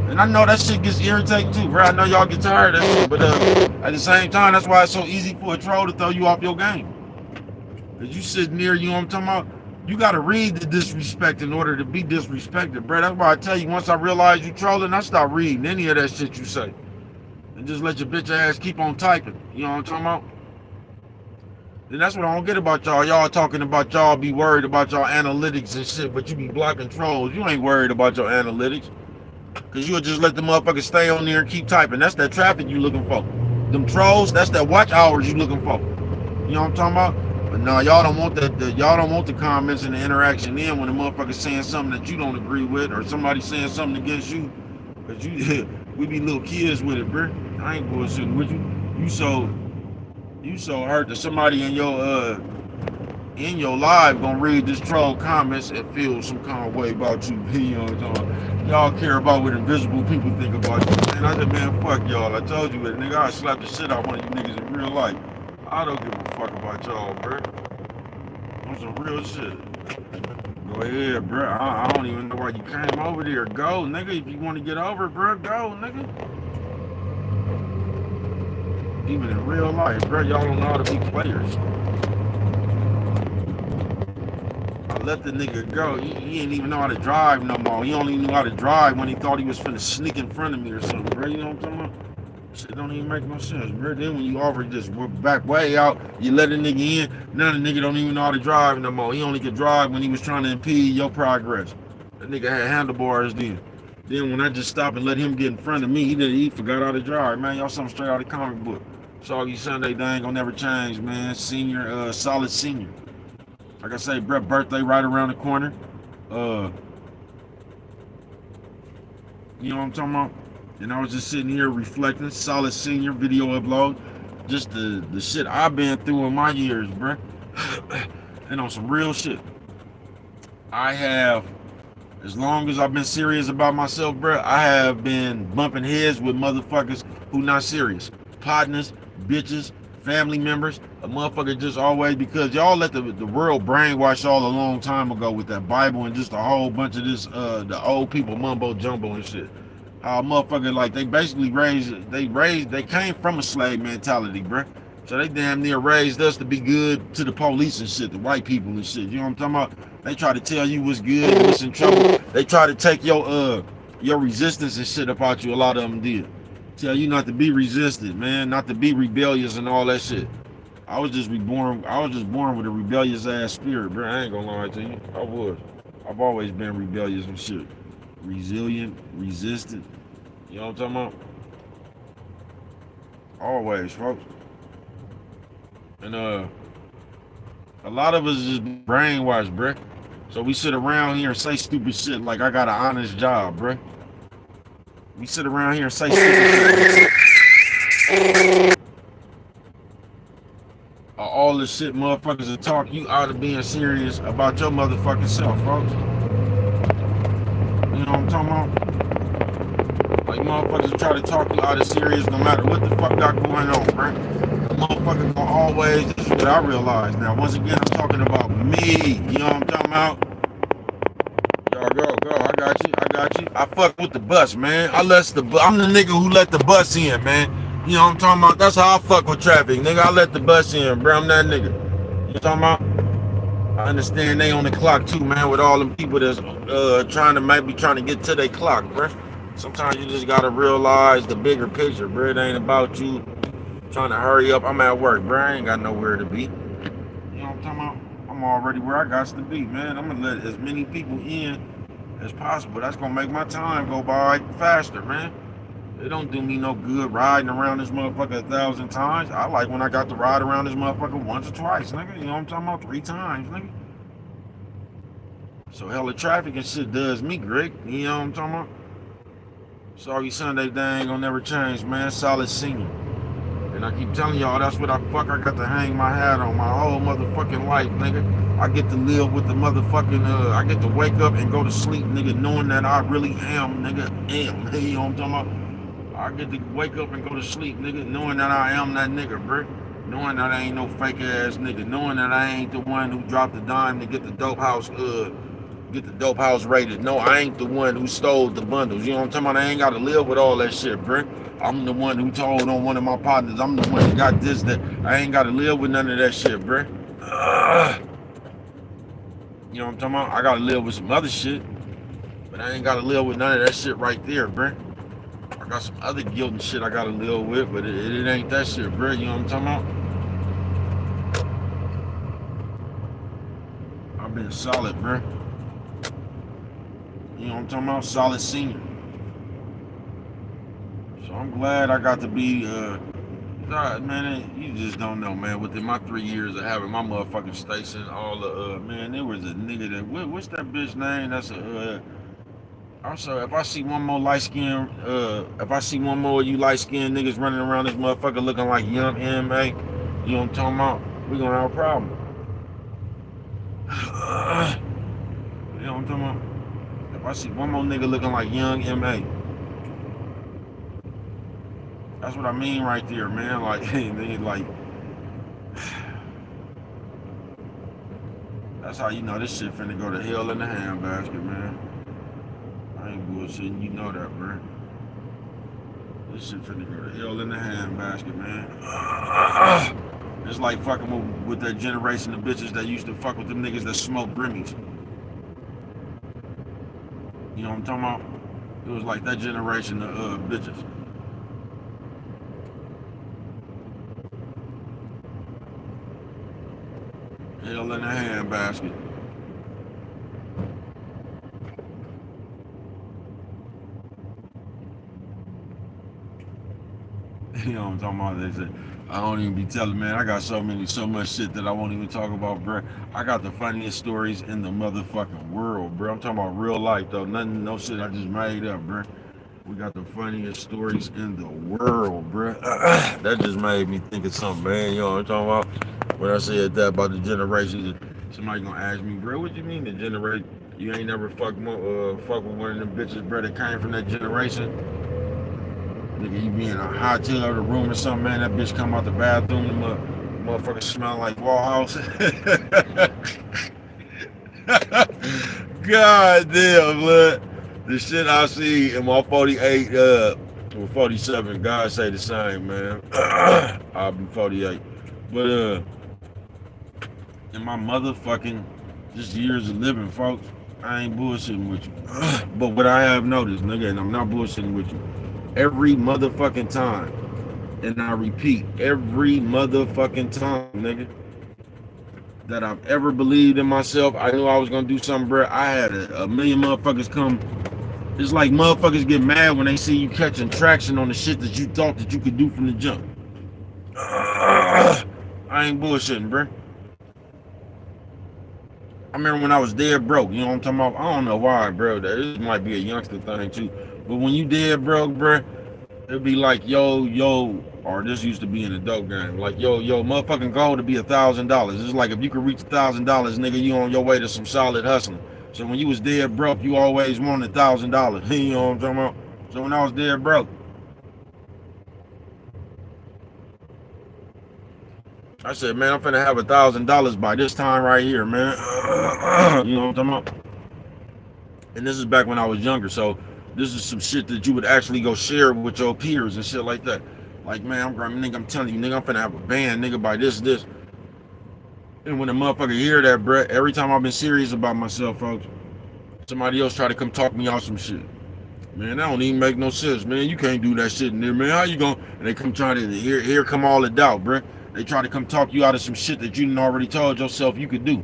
And I know that shit gets irritating too, bro. I know y'all get tired of that shit, but at the same time, that's why it's so easy for a troll to throw you off your game. Cause you sitting there, you know what I'm talking about? You gotta read the disrespect in order to be disrespected, bro. That's why I tell you, once I realize you trolling, I stop reading any of that shit you say. And just let your bitch ass keep on typing. You know what I'm talking about? And that's what I don't get about y'all. Y'all talking about y'all be worried about y'all analytics and shit, but you be blocking trolls. You ain't worried about your analytics. Cause you'll just let the motherfuckers stay on there and keep typing. That's that traffic you looking for. Them trolls, that's that watch hours you looking for. You know what I'm talking about? But no, y'all don't want y'all don't want the comments and the interaction in when the motherfucker's saying something that you don't agree with, or somebody saying something against you. Cause you we be little kids with it, bro. I ain't bullshitting with you. You so hurt that somebody in your live gonna read this troll comments and feel some kind of way about you. You know what I'm talking about? Y'all care about what invisible people think about you. Man, I said, man, fuck y'all. I told you that, nigga. I slap the shit out one of you niggas in real life. I don't give a fuck about y'all, bro. On some real shit. Go ahead, bro. I don't even know why you came over there. Go, nigga. If you want to get over, bro, go, nigga. Even in real life, bro, y'all don't know how to be players. I let the nigga go. He ain't even know how to drive no more. He only knew how to drive when he thought he was finna sneak in front of me or something, bro. You know what I'm talking about? Shit don't even make no sense, bro. Then when you already just back way out, you let a nigga in. Now the nigga don't even know how to drive no more. He only could drive when he was trying to impede your progress. That nigga had handlebars then. Then when I just stopped and let him get in front of me, he forgot how to drive, man. Y'all something straight out of the comic book. Soggy Sunday, they ain't gonna never change, man. Senior, solid senior. Like I say, Brett birthday right around the corner. You know what I'm talking about? And I was just sitting here reflecting, solid senior video upload. Just the shit I've been through in my years, bruh. And on some real shit. I have, as long as I've been serious about myself, bruh, I have been bumping heads with motherfuckers who not serious. Partners, bitches, family members, a motherfucker just always, because y'all let the world brainwash y'all a long time ago with that Bible and just a whole bunch of this the old people mumbo jumbo and shit. How a motherfucker, like, they basically they came from a slave mentality, bruh. So they damn near raised us to be good to the police and shit, the white people and shit. You know what I'm talking about? They try to tell you what's good, what's in trouble. They try to take your resistance and shit about you. A lot of them did. Tell you not to be resistant, man, not to be rebellious and all that shit. I was just born with a rebellious ass spirit, bro. I ain't gonna lie to you. I was. I've always been rebellious and shit. Resilient, resistant. You know what I'm talking about? Always, folks. And a lot of us just brainwashed, bruh. So we sit around here and say stupid shit like I got an honest job, bruh. We sit around here and say stupid shit. All this shit motherfuckers will talk you out of being serious about your motherfucking self, folks. You know what I'm talking about? Like, motherfuckers try to talk you out of serious no matter what the fuck got going on, bruh. Motherfuckers gonna always, this is what I realize now. Once again, I'm talking about me. You know what I'm talking about? Y'all go. I got you. I fuck with the bus, man. I'm the nigga who let the bus in, man. You know what I'm talking about? That's how I fuck with traffic, nigga. I let the bus in, bro. I'm that nigga. You know talking about? I understand they on the clock too, man, with all them people that's trying to get to their clock, bro. Sometimes you just gotta realize the bigger picture, bro. It ain't about you trying to hurry up. I'm at work, bro. I ain't got nowhere to be. You know what I'm talking about? I'm already where I got to be, man. I'm gonna let as many people in as possible. That's gonna make my time go by faster, man. It don't do me no good riding around this motherfucker 1,000 times. I like when I got to ride around this motherfucker once or twice, nigga. You know what I'm talking about? 3 times, nigga. So hella traffic and shit does me, Greg. You know what I'm talking about? Soggy Sunday, they ain't gonna never change, man. Solid senior. And I keep telling y'all, that's what I got to hang my hat on my whole motherfucking life, nigga. I get to live with the motherfucking, I get to wake up and go to sleep, nigga, knowing that I really am, nigga, am. You know what I'm talking about? I get to wake up and go to sleep, nigga, knowing that I am that nigga, bro. Knowing that I ain't no fake ass nigga. Knowing that I ain't the one who dropped the dime to get the dope house, rated. No, I ain't the one who stole the bundles. You know what I'm talking about? I ain't got to live with all that shit, bro. I'm the one who told on one of my partners. I'm the one that got this, that. I ain't got to live with none of that shit, bro. You know what I'm talking about? I got to live with some other shit, but I ain't got to live with none of that shit right there, bro. I got some other guilt and shit I got to live with, but it ain't that shit, bro. You know what I'm talking about? I've been solid, bro. You know what I'm talking about? Solid senior. So I'm glad I got to be, God, man, you just don't know, man. Within my 3 years of having my motherfucking station, all the, man, there was a nigga that, what's that bitch name? That's a, also, if I see one more light skin, if I see one more of you light skinned niggas running around this motherfucker looking like young MA, you know what I'm talking about? We gonna have a problem. You know what I'm talking about? If I see one more nigga looking like young MA, that's what I mean right there, man. Like, nigga, like, that's how you know this shit finna go to hell in the handbasket, man. I ain't bullshitting, you know that, bro. This shit finna go to hell in the handbasket, man. It's like fucking with that generation of bitches that used to fuck with them niggas that smoke Grimmies. You know what I'm talking about? It was like that generation of bitches. Hell in the handbasket. You know what I'm talking about? They said, I don't even be telling, man. I got so much shit that I won't even talk about, bro. I got the funniest stories in the motherfucking world, bro. I'm talking about real life, though. Nothing, no shit I just made up, bro. We got the funniest stories in the world, bro. That just made me think of something, man. You know what I'm talking about? When I said that about the generations, somebody gonna ask me, bro, what you mean the generation? You ain't never fuck with one of them bitches, bro, that came from that generation? Nigga, you be in a hot tub or the room or something, man, that bitch come out the bathroom, the motherfucker smell like Warehouse. God damn, blood. The shit I see in my 48, or 47, God say the same, man. I'll be 48. But, in my motherfucking, just years of living, folks, I ain't bullshitting with you. But what I have noticed, nigga, and I'm not bullshitting with you, every motherfucking time, and I repeat, every motherfucking time, nigga, that I've ever believed in myself, I knew I was gonna do something, bro. I had a million motherfuckers come. It's like motherfuckers get mad when they see you catching traction on the shit that you thought that you could do from the jump. I ain't bullshitting, bro. I remember when I was dead broke, you know what I'm talking about? I don't know why, bro. This might be a youngster thing too. But when you dead broke, bro, it'd be like, yo, or this used to be in the dope game. Like, yo, motherfucking goal to be $1,000. It's like if you could reach $1,000, nigga, you on your way to some solid hustling. So when you was dead broke, you always wanted $1,000. You know what I'm talking about? So when I was dead broke, I said, man, I'm finna have $1,000 by this time right here, man. You know what I'm talking about? And this is back when I was younger, so this is some shit that you would actually go share with your peers and shit like that. Like, man, I'm telling you, nigga, I'm finna have a band, nigga, by this. And when the motherfucker hear that, bruh, every time I've been serious about myself, folks, somebody else try to come talk me out some shit. Man, that don't even make no sense, man. You can't do that shit in there, man. How you gonna? And they come trying to, here come all the doubt, bruh. They try to come talk you out of some shit that you done already told yourself you could do.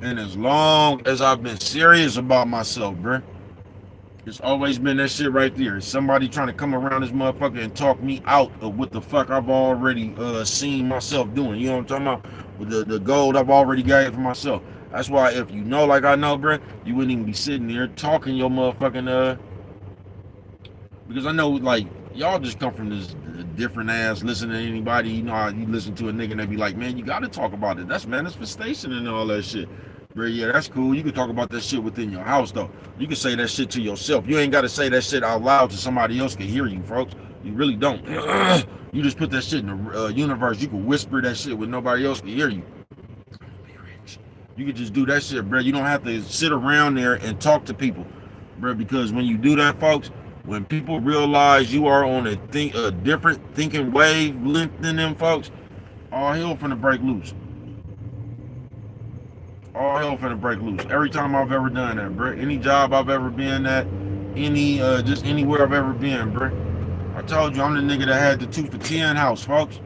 And as long as I've been serious about myself, bruh, it's always been that shit right there. Somebody trying to come around this motherfucker and talk me out of what the fuck I've already seen myself doing. You know what I'm talking about? With the gold I've already got for myself. That's why if you know like I know, bruh, you wouldn't even be sitting there talking your motherfucking because I know like y'all just come from this indifferent ass listen to anybody. You know how you listen to a nigga and they be like, man, you gotta talk about it. That's manifestation and all that shit. Bro, yeah, that's cool. You can talk about that shit within your house though. You can say that shit to yourself. You ain't gotta say that shit out loud so somebody else can hear you, folks. You really don't. You just put that shit in the universe. You can whisper that shit when nobody else can hear you. You can just do that shit, bro. You don't have to sit around there and talk to people, bro, because when you do that, folks, when people realize you are on a different thinking wavelength than them, folks, all hell finna break loose. All hell finna break loose. Every time I've ever done that, bro. Any job I've ever been at, just anywhere I've ever been, bro. I told you I'm the nigga that had the 2 for 10 house, folks.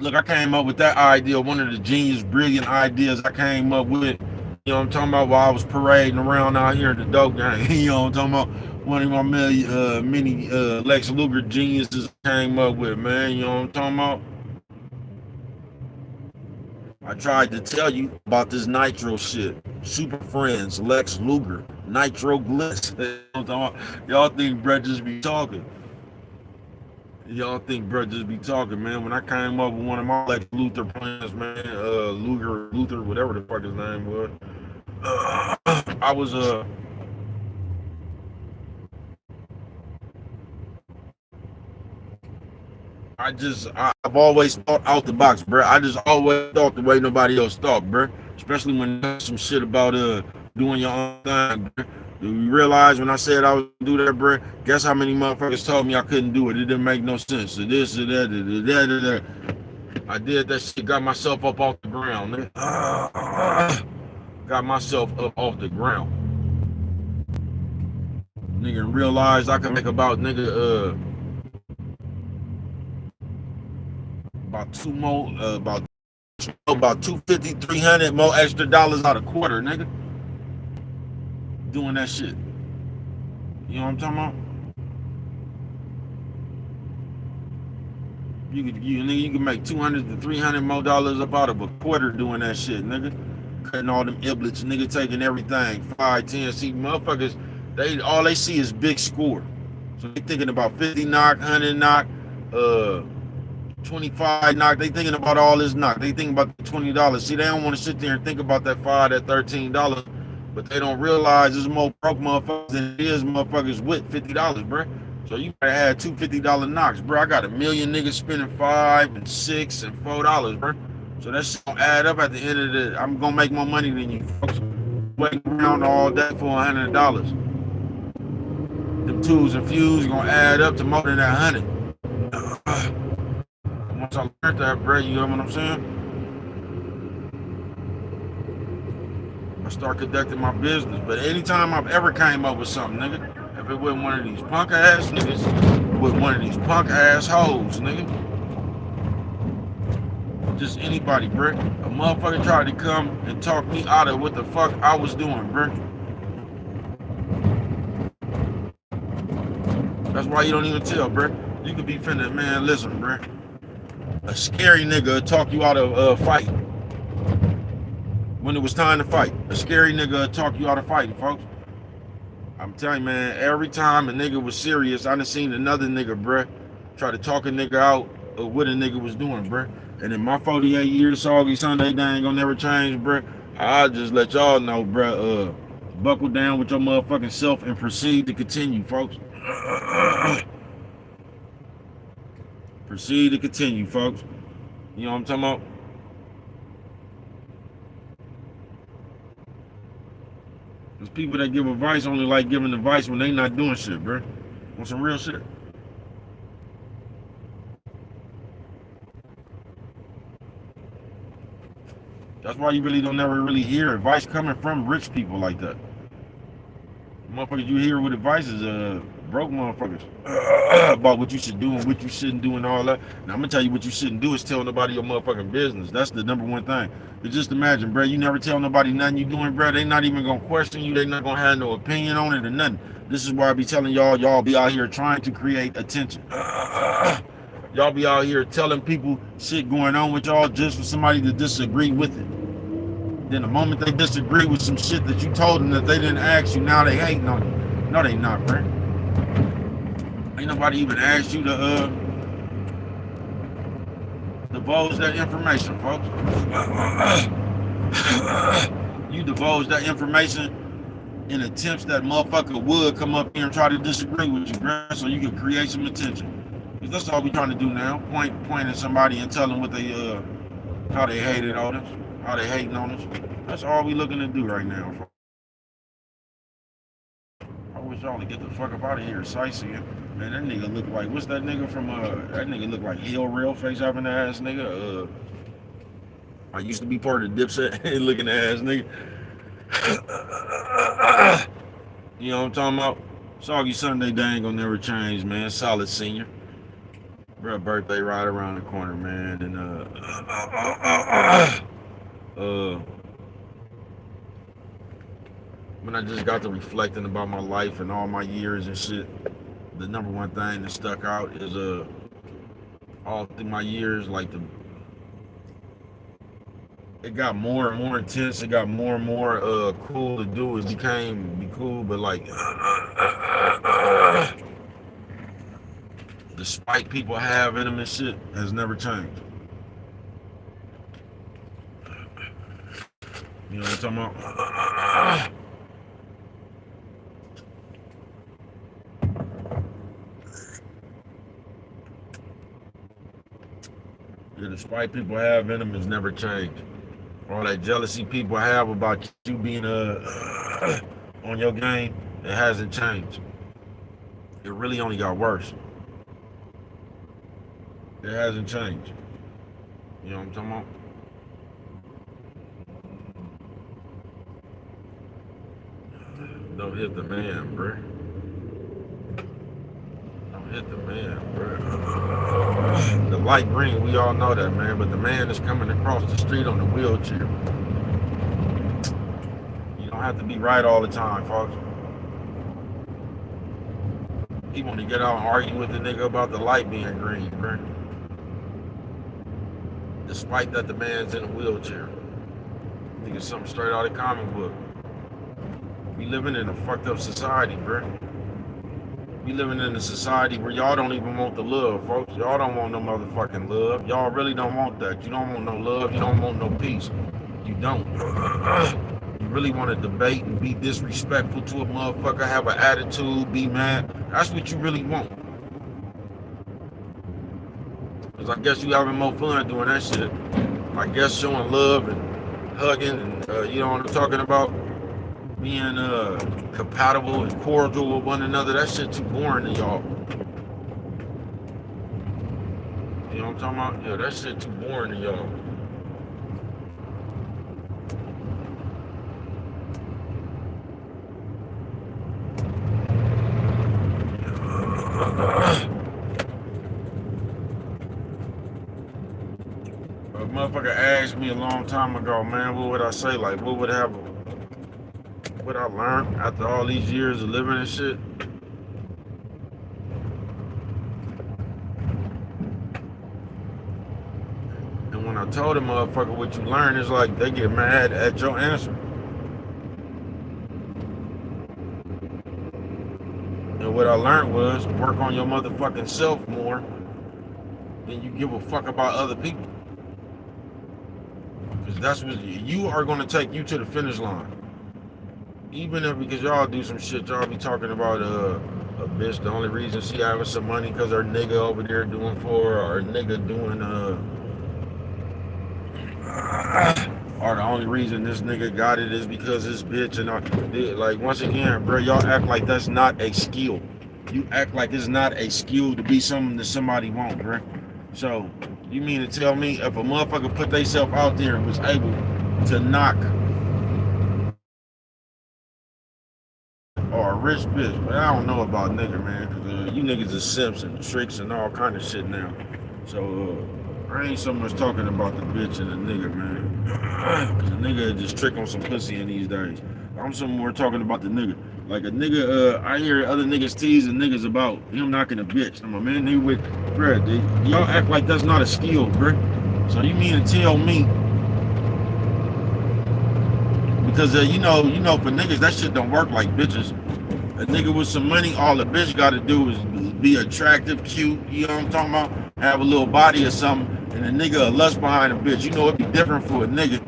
Look, I came up with that idea, one of the genius, brilliant ideas I came up with. You know what I'm talking about? While I was parading around out here in the dope gang. You know what I'm talking about? One of my many Lex Luger geniuses came up with, man. You know what I'm talking about? I tried to tell you about this Nitro shit. Super Friends, Lex Luger, Nitro Glitz. You know what I'm talking about? Y'all think Brett just be talking. Y'all think Brett just be talking, man. When I came up with one of my Lex Luthor plans, man, Luther, whatever the fuck his name was, I was I've always thought out the box, bro. I just always thought the way nobody else thought, bro. Especially when there's some shit about doing your own thing, bro. Do you realize when I said I would do that, bro? Guess how many motherfuckers told me I couldn't do it? It didn't make no sense. So this, or that, that. I did that shit, got myself up off the ground, nigga. Got myself up off the ground. Nigga, and realized I could make about about two more, about 250, 300 more extra dollars out a quarter, nigga. Doing that shit. You know what I'm talking about? You can make 200 to 300 more dollars up out of a quarter doing that shit, nigga. Cutting all them iblets, nigga, taking everything. 5, 10, see, motherfuckers, all they see is big score. So they thinking about 50 knock, 100 knock, 25 knock. They thinking about all this knock. They thinking about the $20. See, they don't want to sit there and think about that $5, that $13. But they don't realize there's more broke motherfuckers than it is motherfuckers with $50, bro. So you gotta have two $50 knocks, bro. I got a million niggas spending $5 and $6 and $4, bro. So that's gonna add up at the end of the. I'm gonna make more money than you folks. Waiting around all day for $100. Them twos and fews gonna add up to more than that 100. Once I learned that, bro, you know what I'm saying? I start conducting my business. But anytime I've ever came up with something, nigga, if it wasn't one of these punk ass niggas, with one of these punk ass hoes, nigga. Just anybody, bro. A motherfucker tried to come and talk me out of what the fuck I was doing, bro. That's why you don't even tell, bro. You could be finna, man, listen, bro. A scary nigga would talk you out of fighting. When it was time to fight, a scary nigga would talk you out of fighting, folks. I'm telling you, man, every time a nigga was serious, I done seen another nigga, bruh, try to talk a nigga out of what a nigga was doing, bruh. And in my 48 years, Soggy Sunday, they ain't gonna never change, bruh. I'll just let y'all know, bruh, buckle down with your motherfucking self and proceed to continue, folks. Proceed to continue, folks. You know what I'm talking about? There's people that give advice only like giving advice when they not doing shit, bro. On some real shit. That's why you really don't never really hear advice coming from rich people like that. Motherfuckers you hear with advice is broke motherfuckers about what you should do and what you shouldn't do and all that. Now I'm gonna tell you what you shouldn't do is tell nobody your motherfucking business. That's the number one thing. But just imagine, bro, you never tell nobody nothing you doing, bro. They not even gonna question you. They not gonna have no opinion on it or nothing. This is why I be telling y'all be out here trying to create attention. Y'all be out here telling people shit going on with y'all just for somebody to disagree with it. Then the moment they disagree with some shit that you told them that they didn't ask you, now they hating on you. No, they not, bro. Ain't nobody even asked you to divulge that information, folks. You divulge that information in attempts that motherfucker would come up here and try to disagree with you, bro, so you can create some attention. Because that's all we trying to do now. Point at somebody and tell them what they how they hated on us, how they hating on us. That's all we looking to do right now, folks. I wish y'all to get the fuck up out of here, sightseeing. Man, that nigga look like, what's that nigga from, that nigga look like Hill Rail face having ass nigga. I used to be part of the Dipset looking ass nigga. You know what I'm talking about? Soggy Sunday, they ain't gonna never change, man. Solid senior. Bro, birthday right around the corner, man. And, when I just got to reflecting about my life and all my years and shit, the number one thing that stuck out is all through my years, like it got more and more intense. It got more and more cool to do. It became cool, but like the spike people have in them and shit has never changed. You know what I'm talking about? Yeah, the spite people have in them has never changed. All that jealousy people have about you being on your game, it hasn't changed. It really only got worse. It hasn't changed. You know what I'm talking about? Don't hit the man, bruh. Don't hit the man, bruh. The light green, we all know that, man, but the man is coming across the street on the wheelchair. You don't have to be right all the time, folks. He want to get out and argue with the nigga about the light being green, bruh. Despite that the man's in a wheelchair. I think it's something straight out of comic book. We living in a fucked up society, bro. We living in a society where y'all don't even want the love, folks. Y'all don't want no motherfucking love. Y'all really don't want that. You don't want no love. You don't want no peace. You don't. You really want to debate and be disrespectful to a motherfucker, have an attitude, be mad. That's what you really want. Because I guess you having more fun doing that shit. I guess showing love and hugging and, you know what I'm talking about? Being compatible and cordial with one another, that shit too boring to y'all. You know what I'm talking about? Yeah, that shit too boring to y'all. A motherfucker asked me a long time ago, man, what would I say? Like, what would happen? What I learned after all these years of living and shit. And when I told a motherfucker what you learn, it's like they get mad at your answer. And what I learned was work on your motherfucking self more than you give a fuck about other people. Because that's what you are going to take you to the finish line. Even if, because y'all do some shit, y'all be talking about a bitch, the only reason she having some money because her nigga over there doing for her, or nigga doing or the only reason this nigga got it is because this bitch and all. Like, once again, bro, y'all act like that's not a skill. You act like it's not a skill to be something that somebody want, bro. So you mean to tell me if a motherfucker put theyself out there and was able to knock or a rich bitch, but I don't know about nigga, man, because you niggas are simps and tricks and all kind of shit now. So I ain't so much talking about the bitch and the nigga, man. Because the nigga just trick on some pussy in these days. I'm some more talking about the nigga. Like a nigga, I hear other niggas teasing niggas about him knocking a bitch. I'm a man, nigga with, bruh, y'all act like that's not a skill, bruh. So you mean to tell me, because you know, for niggas that shit don't work like bitches. A nigga with some money, all the bitch got to do is be attractive, cute, you know what I'm talking about? Have a little body or something, and a nigga will lust behind a bitch. You know it'd be different for a nigga.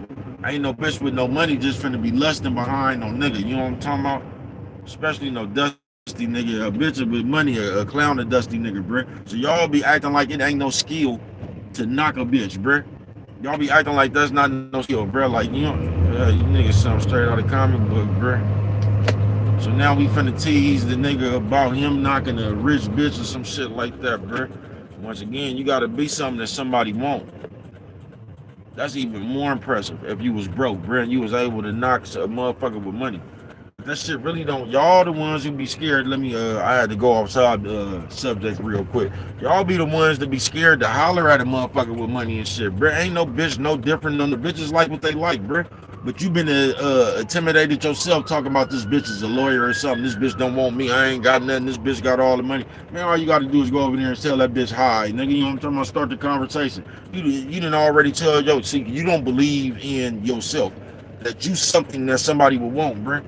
Ain't no bitch with no money just finna be lusting behind no nigga. You know what I'm talking about? Especially no dusty nigga. A bitch with money, a clown, a dusty nigga, bruh. So y'all be acting like it ain't no skill to knock a bitch, bruh. Y'all be acting like that's not no skill, bruh. Like, you know, you niggas something straight out of comic book, bruh. So now we finna tease the nigga about him knocking a rich bitch or some shit like that, bruh. Once again, you gotta be something that somebody won't. That's even more impressive if you was broke, bruh, and you was able to knock a motherfucker with money. That shit really don't. Y'all the ones who be scared. Let me. I had to go outside the subject real quick. Y'all be the ones that be scared to holler at a motherfucker with money and shit, bruh. Ain't no bitch no different than the bitches like what they like, bruh. But you been intimidated yourself talking about this bitch is a lawyer or something. This bitch don't want me. I ain't got nothing. This bitch got all the money. Man, all you got to do is go over there and tell that bitch hi, nigga. You know what I'm talking about? Start the conversation. You didn't already tell yo. See, you don't believe in yourself that you something that somebody would want, bruh.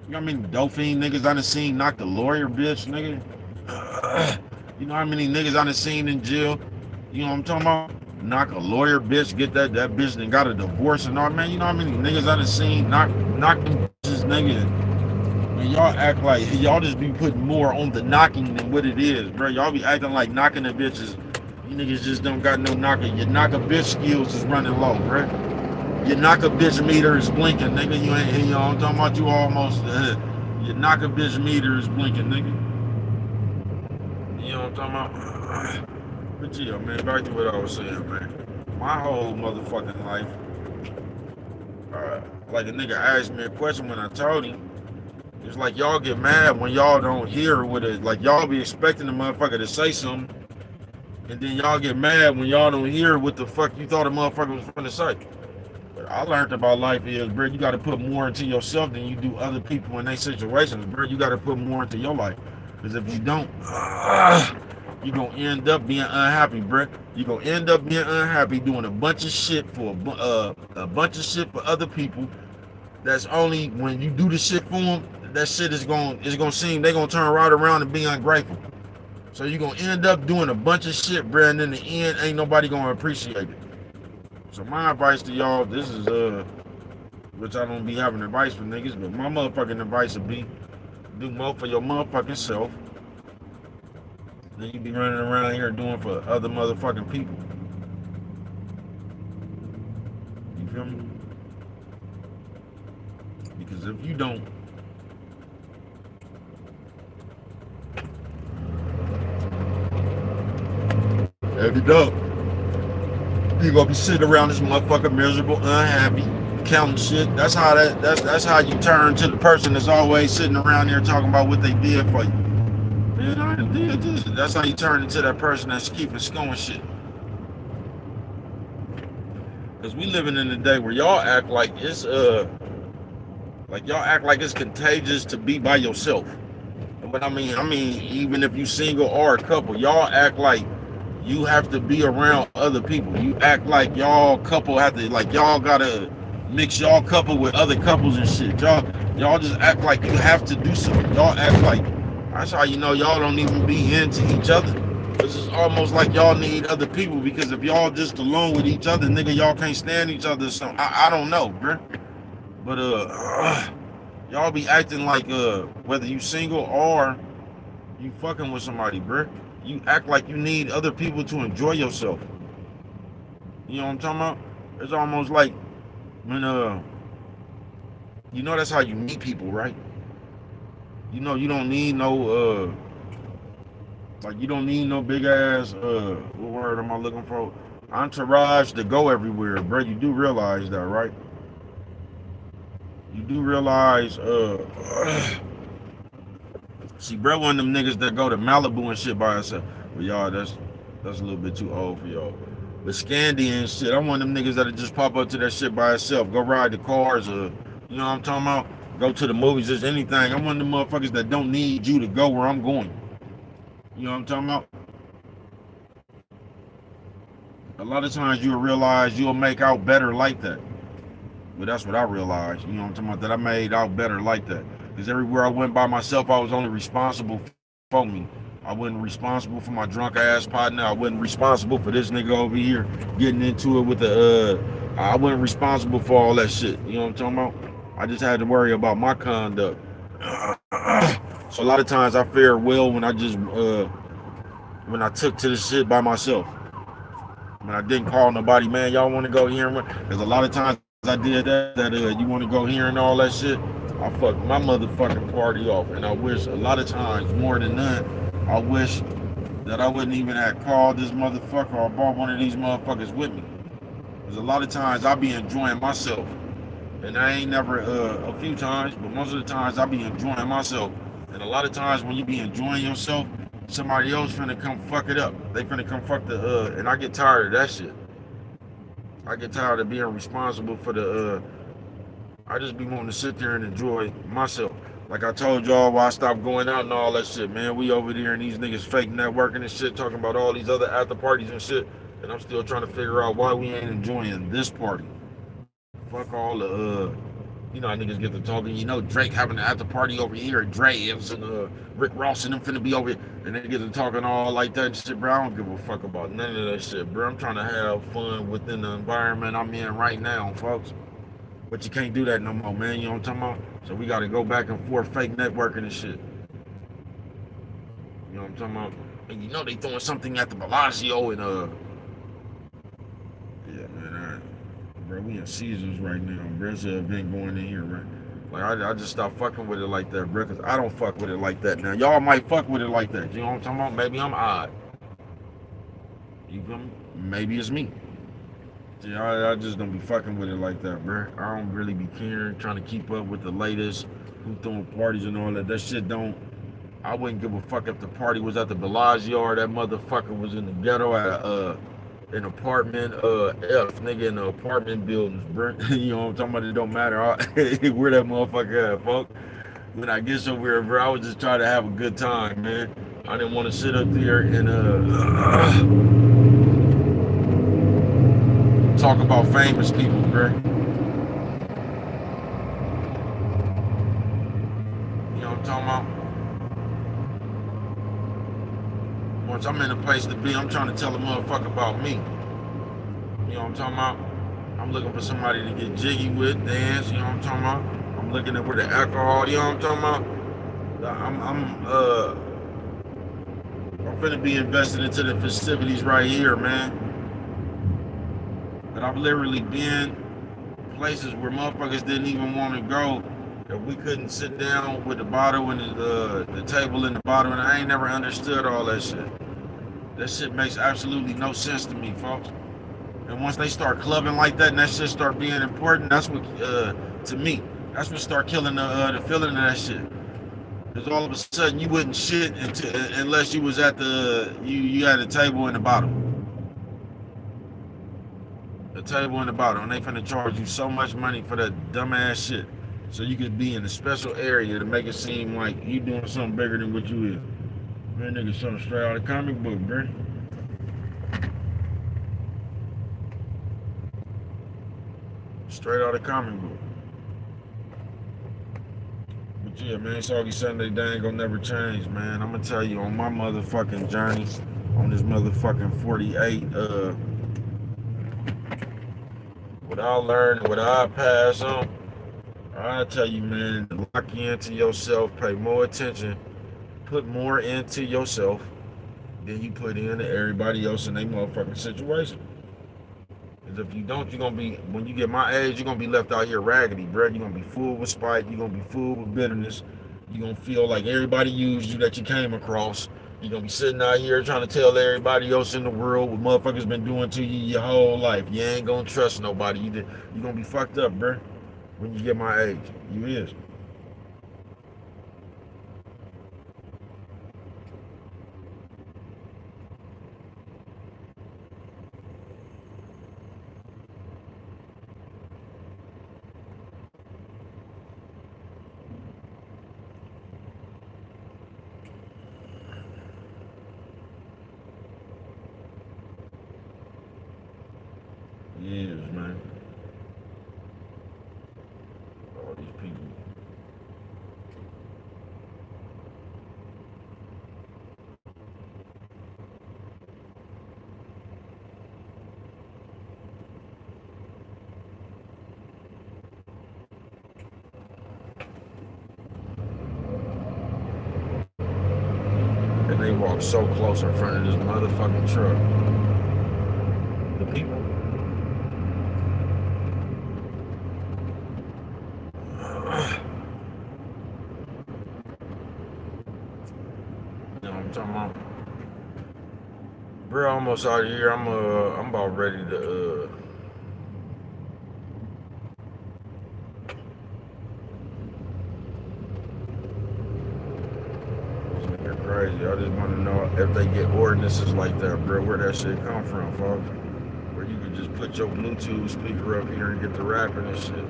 You know how many Dolphin niggas I done seen knock the lawyer bitch, nigga? You know how many niggas I done seen in jail? You know what I'm talking about? Knock a lawyer bitch, get that bitch and got a divorce and all, man. You know how many niggas I done seen knock them bitches, nigga? Man, y'all act like y'all just be putting more on the knocking than what it is, bro. Y'all be acting like knocking the bitches. You niggas just don't got no knocking. Your knock a bitch skills is running low, bro. Your knock a bitch meter is blinking, nigga. You ain't, you know, I'm talking about you almost. Your knock a bitch meter is blinking, nigga. You know what I'm talking about? But yeah, man, back to what I was saying, man. My whole motherfucking life, like a nigga asked me a question when I told him. It's like y'all get mad when y'all don't hear what it. Like y'all be expecting the motherfucker to say something, and then y'all get mad when y'all don't hear what the fuck you thought a motherfucker was gonna say. I learned about life is, bro, you got to put more into yourself than you do other people in their situations, bro. You got to put more into your life. Because if you don't, you're going to end up being unhappy, bro. You're going to end up being unhappy doing a bunch of shit for a bunch of shit for other people. That's only when you do the shit for them, that shit is going to seem they're going to turn right around and be ungrateful. So you're going to end up doing a bunch of shit, bro, and in the end, ain't nobody going to appreciate it. So my advice to y'all, this is which I don't be having advice for niggas, but my motherfucking advice would be do more for your motherfucking self than you be running around here doing for other motherfucking people. You feel me? Because if you don't, you're gonna be sitting around this motherfucker miserable, unhappy, counting shit. That's how you turn to the person that's always sitting around there talking about what they did for you. Man, I did this. That's how you turn into that person that's keeping scoring shit. Cause we living in a day where y'all act like it's contagious to be by yourself. But I mean even if you single or a couple, y'all act like you have to be around other people. You act like y'all couple have to, like y'all gotta mix y'all couple with other couples and shit. Y'all just act like you have to do something. Y'all act like, that's how you know y'all don't even be into each other. This is almost like y'all need other people, because if y'all just alone with each other, nigga, y'all can't stand each other or something. I don't know, bruh. But y'all be acting like whether you single or you fucking with somebody, bruh. You act like you need other people to enjoy yourself. You know what I'm talking about? It's almost like when you know that's how you meet people, right? You know you don't need no like you don't need no big ass what word am I looking for? Entourage to go everywhere, bro. You do realize that, right? You do realize see, bro, one of them niggas that go to Malibu and shit by himself. But y'all, that's a little bit too old for y'all. But Scandi and shit, I'm one of them niggas that'll just pop up to that shit by itself. Go ride the cars, you know what I'm talking about? Go to the movies, just anything. I'm one of them motherfuckers that don't need you to go where I'm going. You know what I'm talking about? A lot of times you'll realize you'll make out better like that. But that's what I realized. You know what I'm talking about? That I made out better like that. Because everywhere I went by myself, I was only responsible for me. I wasn't responsible for my drunk ass partner. I wasn't responsible for this nigga over here getting into it with the I wasn't responsible for all that shit. You know what I'm talking about? I just had to worry about my conduct. So a lot of times I fared well when I took to the shit by myself. When I didn't call nobody, man, y'all want to go here? Because a lot of times I did that you want to go here and all that shit. I fucked my motherfucking party off, and I wish a lot of times more than none, I wish that I wouldn't even have called this motherfucker or brought one of these motherfuckers with me. Because a lot of times I be enjoying myself, and I ain't never a few times, but most of the times I be enjoying myself. And a lot of times when you be enjoying yourself, somebody else finna come fuck it up. They finna come fuck the and I get tired of that shit. I get tired of being responsible for the I just be wanting to sit there and enjoy myself. Like I told y'all why I stopped going out and all that shit, man. We over there and these niggas fake networking and shit, talking about all these other after parties and shit. And I'm still trying to figure out why we ain't enjoying this party. Fuck all the you know how niggas get to talking. You know Drake having an after party over here, Dre and Rick Ross and them finna be over here, and they get to talking all like that shit, bro. I don't give a fuck about none of that shit, bro. I'm trying to have fun within the environment I'm in right now, folks. But you can't do that no more, man. You know what I'm talking about? So we got to go back and forth, fake networking and shit. You know what I'm talking about? And you know they throwing something at the Bellagio and yeah, man. Bro, we in Caesars right now. There's an event going in here, right? Like I just stopped fucking with it like that, bro. Cause I don't fuck with it like that now. Y'all might fuck with it like that. You know what I'm talking about? Maybe I'm odd. You feel me? Maybe it's me. See, I just don't be fucking with it like that, bro. I don't really be caring, trying to keep up with the latest, who throwing parties and all that. That shit don't. I wouldn't give a fuck if the party was at the Bellagio or that motherfucker was in the ghetto at an apartment F, nigga, in the apartment buildings, bro. You know what I'm talking about? It don't matter where that motherfucker at, fuck. When I get somewhere, bro, I was just trying to have a good time, man. I didn't want to sit up there and talk about famous people, bro. You know what I'm talking about? Once I'm in a place to be, I'm trying to tell a motherfucker about me. You know what I'm talking about? I'm looking for somebody to get jiggy with, dance, you know what I'm talking about? I'm looking at where the alcohol, you know what I'm talking about? I'm finna be invested into the festivities right here, man. But I've literally been places where motherfuckers didn't even want to go if we couldn't sit down with the bottle and the table and the bottle, and I ain't never understood all that shit. That shit makes absolutely no sense to me, folks. And once they start clubbing like that and that shit start being important, that's what, to me, that's what start killing the feeling of that shit. Because all of a sudden you wouldn't shit unless you was at you had a table and a bottle. A table and a bottle, and they finna charge you so much money for that dumbass shit. So you could be in a special area to make it seem like you doing something bigger than what you is. Man, nigga, something straight out of the comic book, bro. Straight out of the comic book. But yeah, man, Soggy Sunday, they ain't gonna never change, man. I'm gonna tell you on my motherfucking journey, on this motherfucking 48, what I learned, what I pass on, I tell you, man, lock into yourself, pay more attention, put more into yourself than you put into everybody else in their motherfucking situation. Because if you don't, you're gonna be, when you get my age, you're gonna be left out here raggedy, bro. You're gonna be full with spite, you're gonna be full with bitterness, you're gonna feel like everybody used you that you came across. You're gonna be sitting out here trying to tell everybody else in the world what motherfuckers been doing to you your whole life. You ain't gonna trust nobody. You're gonna be fucked up, bro. When you get my age, you is. You is, man. All these people. And they walk so close in front of this motherfucking truck. The people. You know what I'm talking about? Bro, almost out of here. I'm about ready to They're crazy. I just want to know if they get ordinances like that, bro. Where that shit come from, folks? Where you can just put your Bluetooth speaker up here and get the rapping and shit.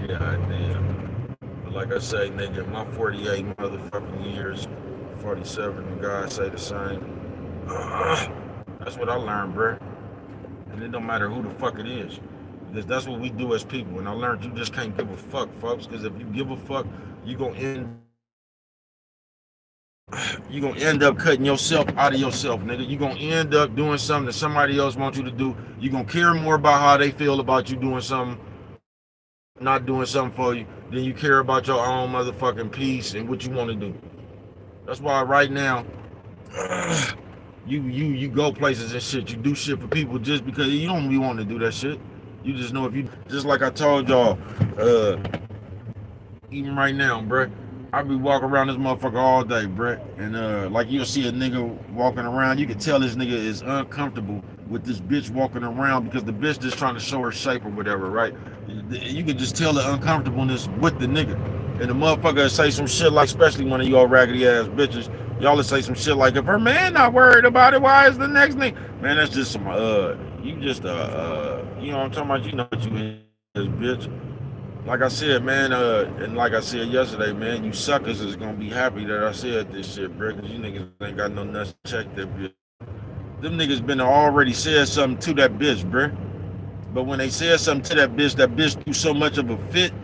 Yeah, damn. But like I say, nigga, my 48 motherfucking years, 47, the guys say the same. That's what I learned, bro. And it don't matter who the fuck it is. Because that's what we do as people. And I learned you just can't give a fuck, folks. Because if you give a fuck, you gonna end up cutting yourself out of yourself, nigga. You gonna end up doing something that somebody else wants you to do. You gonna care more about how they feel about you doing something, not doing something for you, than you care about your own motherfucking peace and what you want to do. That's why right now, you go places and shit. You do shit for people just because you don't be wanting to do that shit. You just know if you, just like I told y'all, even right now, bruh, I be walking around this motherfucker all day, bruh. And like you'll see a nigga walking around, you can tell this nigga is uncomfortable with this bitch walking around because the bitch just trying to show her shape or whatever, right? You can just tell the uncomfortableness with the nigga. And the motherfucker say some shit like, especially one of y'all raggedy ass bitches, y'all will say some shit like, if her man not worried about it, why is the next nigga? Man, that's just some, you just, you know what I'm talking about? You know what you is, bitch. Like I said, man, and like I said yesterday, man, you suckers is gonna be happy that I said this shit, bro, because you niggas ain't got no nuts to check that bitch. Them niggas been already said something to that bitch, bro. But when they said something to that bitch threw so much of a fit,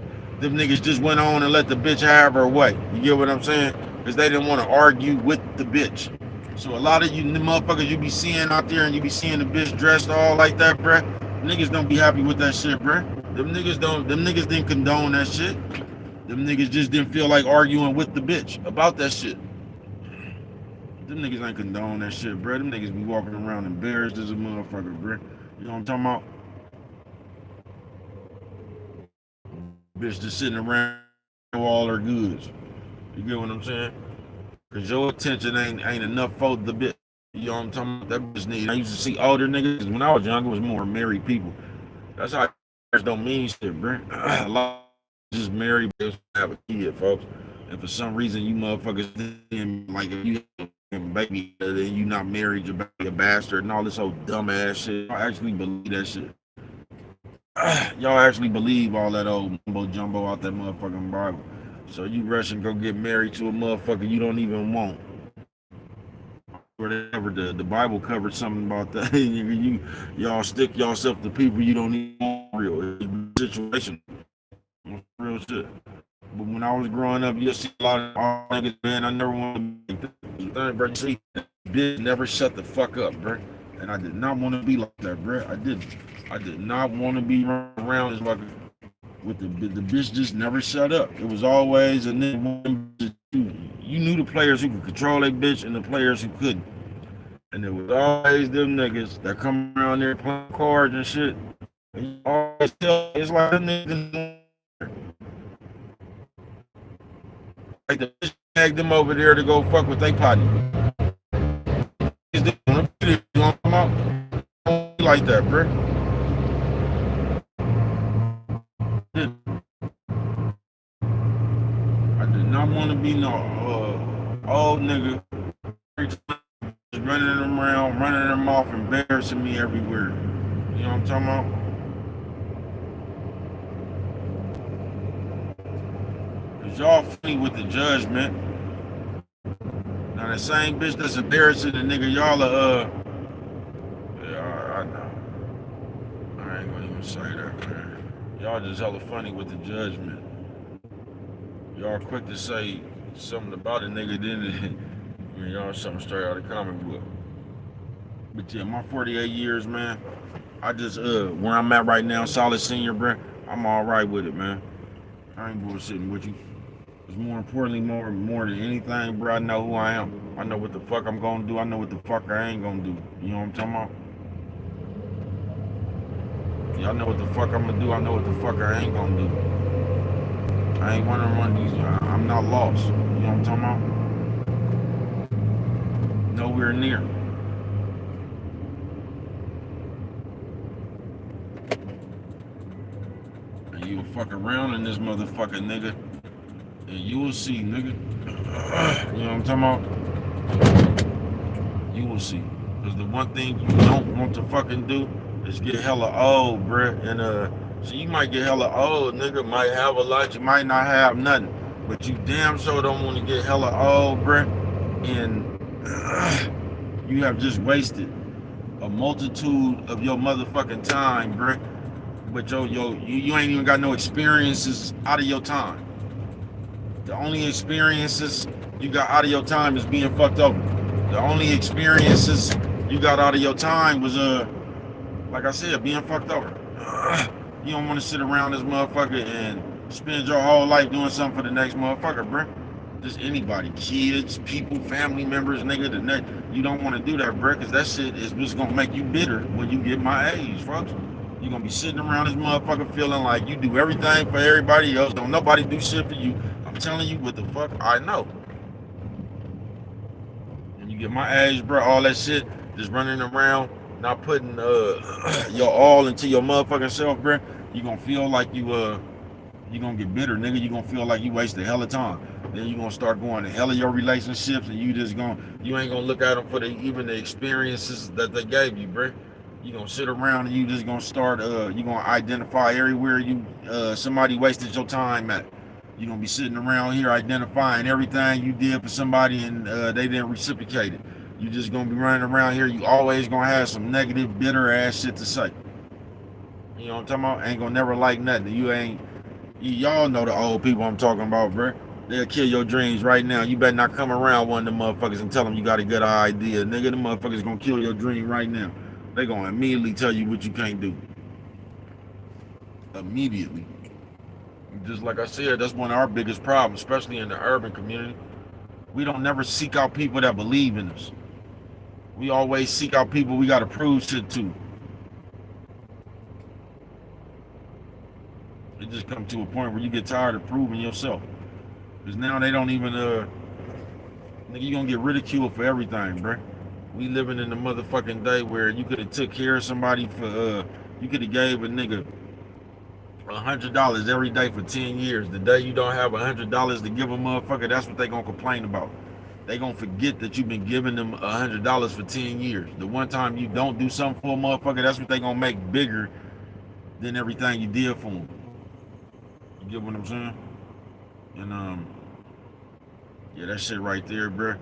them niggas just went on and let the bitch have her way. You get what I'm saying? Because they didn't want to argue with the bitch. So a lot of you motherfuckers you be seeing out there and you be seeing the bitch dressed all like that, bruh. Niggas don't be happy with that shit, bruh. Them niggas didn't condone that shit. Them niggas just didn't feel like arguing with the bitch about that shit. Them niggas ain't condone that shit, bruh. Them niggas be walking around embarrassed as a motherfucker, bruh. You know what I'm talking about? Bitch just sitting around with all her goods. You get what I'm saying? Cause your attention ain't enough for the bitch. You know what I'm talking about? That bitch need. I used to see older niggas when I was young. It was more married people. That's how don't mean shit, bro. A lot of just married bitches have a kid, folks. And for some reason, you motherfuckers didn't like if you have a baby, then you not married, you're a bastard, and all this whole dumb ass shit. I actually believe that shit. Y'all actually believe all that old mumbo jumbo out that motherfucking Bible. So you rush and go get married to a motherfucker you don't even want. Whatever the Bible covered something about that. Y'all stick yourself to people you don't even want. Real situation. Real shit. But when I was growing up, you see a lot of niggas, man. I never wanted to be like bro. See, bitch never shut the fuck up, bro. And I did not want to be like that, bro. I did not want to be around this fucker with the bitch just never shut up. It was always a nigga. You knew the players who could control that bitch and the players who couldn't. And it was always them niggas that come around there playing cards and shit. And you always tell it's like them niggas like the bitch tagged them over there to go fuck with their partner. Like that, bro. I did not want to be no old nigga running them around, running them off, embarrassing me everywhere. You know what I'm talking about? Cause y'all funny with the judgment. Now the same bitch that's embarrassing the nigga, y'all are yeah, I know. I ain't gonna even say that, man. Y'all just hella funny with the judgment. Y'all quick to say something about a nigga, then y'all something straight out of the comic book. But yeah, my 48 years, man, I just where I'm at right now, solid senior, bro. I'm all right with it, man. I ain't bullshitting with you. It's more importantly, more than anything, bro. I know who I am. I know what the fuck I'm gonna do. I know what the fuck I ain't gonna do. You know what I'm talking about? Yeah, I know what the fuck I'm gonna do. I know what the fuck I ain't gonna do. I ain't wanna run these. I'm not lost. You know what I'm talking about? Nowhere near. And you'll fuck around in this motherfucker, nigga. And you will see, nigga. You know what I'm talking about? You will see. Because the one thing you don't want to fucking do is get hella old, bruh. And so you might get hella old, nigga. Might have a lot, you might not have nothing. But you damn sure don't want to get hella old, bruh. And you have just wasted a multitude of your motherfucking time, bruh. But you ain't even got no experiences out of your time. The only experiences you got out of your time is being fucked over. The only experiences you got out of your time was like I said, being fucked over. You don't want to sit around this motherfucker and spend your whole life doing something for the next motherfucker, bruh. Just anybody, kids, people, family members, nigga. You don't want to do that, bruh, because that shit is what's gonna make you bitter when you get my age, folks. You're gonna be sitting around this motherfucker feeling like you do everything for everybody else. Don't nobody do shit for you. I'm telling you what the fuck I know. When you get my age, bro, all that shit, just running around, not putting your all into your motherfucking self, bro, you gonna feel like you gonna get bitter, nigga. You gonna feel like you wasted hell of time. Then you gonna start going to hell of your relationships, and you ain't gonna look at them for even the experiences that they gave you, bro. You gonna sit around and you just gonna start you gonna identify everywhere you somebody wasted your time at. You gonna be sitting around here identifying everything you did for somebody and they didn't reciprocate it. You just gonna be running around here. You always gonna have some negative, bitter ass shit to say. You know what I'm talking about? Ain't gonna never like nothing. Y'all know the old people I'm talking about, bro. They'll kill your dreams right now. You better not come around one of them motherfuckers and tell them you got a good idea. Nigga, the motherfuckers gonna kill your dream right now. They gonna immediately tell you what you can't do. Immediately. Just like I said, that's one of our biggest problems, especially in the urban community. We don't never seek out people that believe in us. We always seek out people we gotta prove shit to. It just comes to a point where you get tired of proving yourself. Because now they don't even, nigga, you gonna get ridiculed for everything, bruh. We living in the motherfucking day where you could have took care of somebody for, you could have gave a nigga $100 every day for 10 years. The day you don't have $100 to give a motherfucker, that's what they gonna complain about. They gonna forget that you've been giving them $100 for 10 years. The one time you don't do something for a motherfucker, that's what they gonna make bigger than everything you did for them. You get what I'm saying? And yeah, that shit right there, bruh.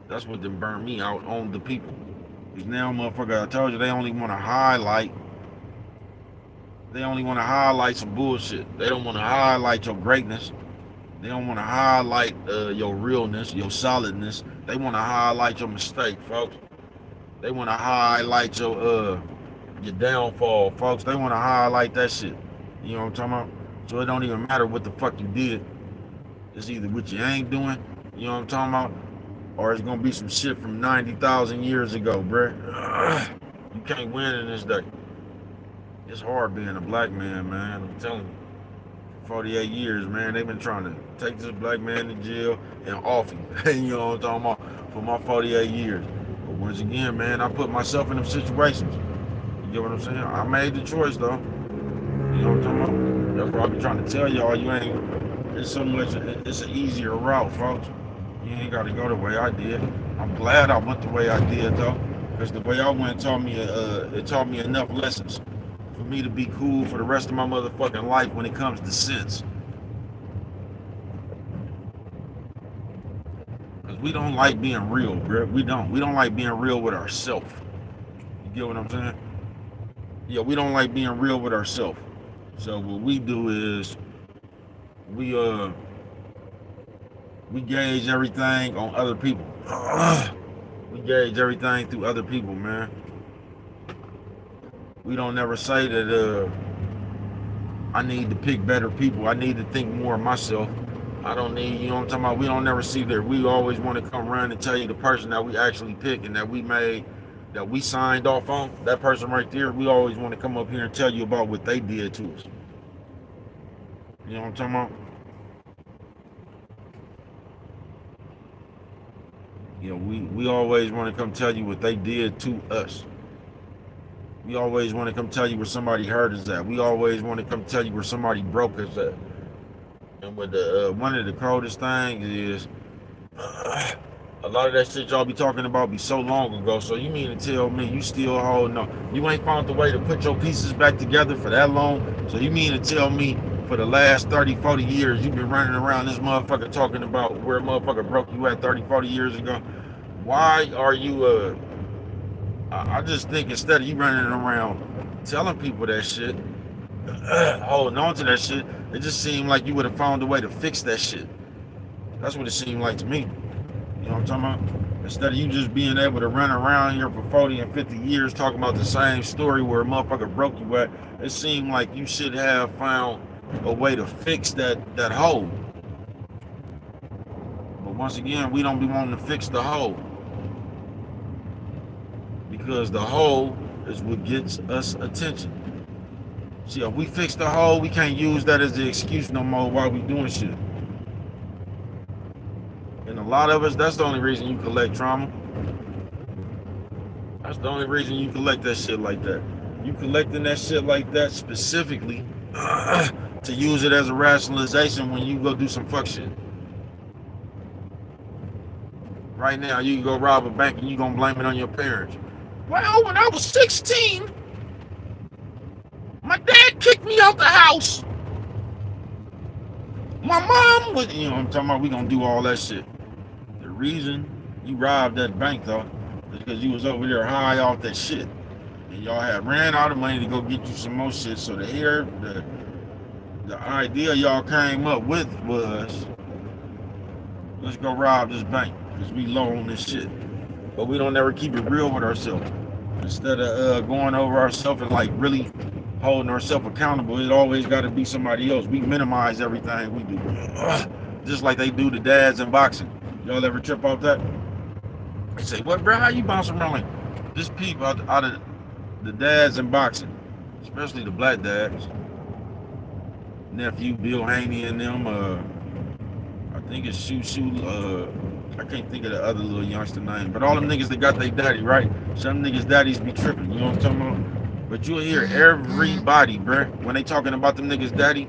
That's what done burned me out on the people. Because now, motherfucker, I told you they only want to highlight. They only want to highlight some bullshit. They don't want to highlight your greatness. They don't want to highlight your realness, your solidness. They want to highlight your mistake, folks. They want to highlight your downfall, folks. They want to highlight that shit. You know what I'm talking about? So it don't even matter what the fuck you did. It's either what you ain't doing, you know what I'm talking about, or it's gonna be some shit from 90,000 years ago, bruh. You can't win in this day. It's hard being a black man, man. I'm telling you. 48 years, man. They've been trying to take this black man to jail and off him. You know what I'm talking about? For my 48 years. But once again, man, I put myself in them situations. You get what I'm saying? I made the choice, though. You know what I'm talking about? That's what I be trying to tell y'all. It's so much, it's an easier route, folks. You ain't got to go the way I did. I'm glad I went the way I did, though. Because the way I went taught me enough lessons for me to be cool for the rest of my motherfucking life when it comes to sense. Because we don't like being real, bro. We don't like being real with ourselves. You get what I'm saying? Yeah, we don't like being real with ourselves. So what we do is we gauge everything on other people. We gauge everything through other people, man. We don't never say that I need to pick better people. I need to think more of myself. I don't need, you know what I'm talking about? We don't never see that. We always want to come around and tell you the person that we actually picked and that we made, that we signed off on. That person right there, we always want to come up here and tell you about what they did to us. You know what I'm talking about? You know, we always want to come tell you what they did to us. We always want to come tell you where somebody hurt us at. We always want to come tell you where somebody broke us at. And with the one of the coldest things is a lot of that shit y'all be talking about be so long ago. So you mean to tell me you still holding on? You ain't found a way to put your pieces back together for that long? So you mean to tell me for the last 30, 40 years you've been running around this motherfucker talking about where a motherfucker broke you at 30, 40 years ago? Why are you I just think instead of you running around telling people that shit, holding on to that shit, it just seemed like you would have found a way to fix that shit. That's what it seemed like to me. You know what I'm talking about? Instead of you just being able to run around here for 40 and 50 years talking about the same story where a motherfucker broke you at, it seemed like you should have found a way to fix that hole. But once again, we don't be wanting to fix the hole. Because the hole is what gets us attention. See, if we fix the hole, we can't use that as the excuse no more while we doing shit. And a lot of us, that's the only reason you collect trauma. That's the only reason you collect that shit like that. You collecting that shit like that specifically to use it as a rationalization when you go do some fuck shit. Right now, you can go rob a bank and you gonna blame it on your parents. Well, when I was 16, my dad kicked me out the house. My mom was, you know what I'm talking about? We gonna do all that shit. The reason you robbed that bank, though, is because you was over there high off that shit. And y'all had ran out of money to go get you some more shit. So the idea y'all came up with was, let's go rob this bank because we low on this shit. But we don't ever keep it real with ourselves. Instead of going over ourselves and like really holding ourselves accountable, it always got to be somebody else. We minimize everything we do, just like they do the dads in boxing. Y'all ever trip off that? They say, "What, bro? How you bouncing around like this?" People out of the dads in boxing, especially the black dads, nephew Bill Haney and them. I think it's Shoo. I can't think of the other little youngster name, but all them niggas that got their daddy, right? Some niggas daddies be tripping, you know what I'm talking about? But you'll hear everybody, bruh, when they talking about them niggas daddy,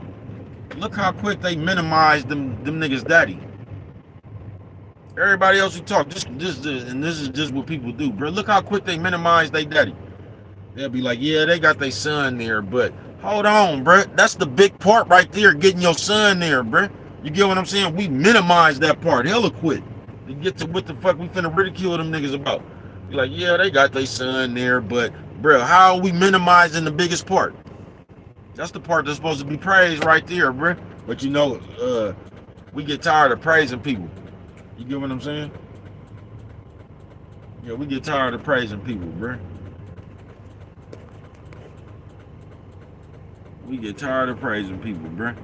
look how quick they minimize them niggas daddy. Everybody else who talk, and this is just what people do, bruh. Look how quick they minimize their daddy. They'll be like, yeah, they got their son there, but hold on, bruh. That's the big part right there, getting your son there, bruh. You get what I'm saying? We minimize that part hella quick. To get to what the fuck we finna ridicule them niggas about. Be like, yeah, they got their son there, but bro, how are we minimizing the biggest part? That's the part that's supposed to be praised right there, bro. But you know, we get tired of praising people. You get what I'm saying? Yeah, we get tired of praising people, bro. We get tired of praising people, bro.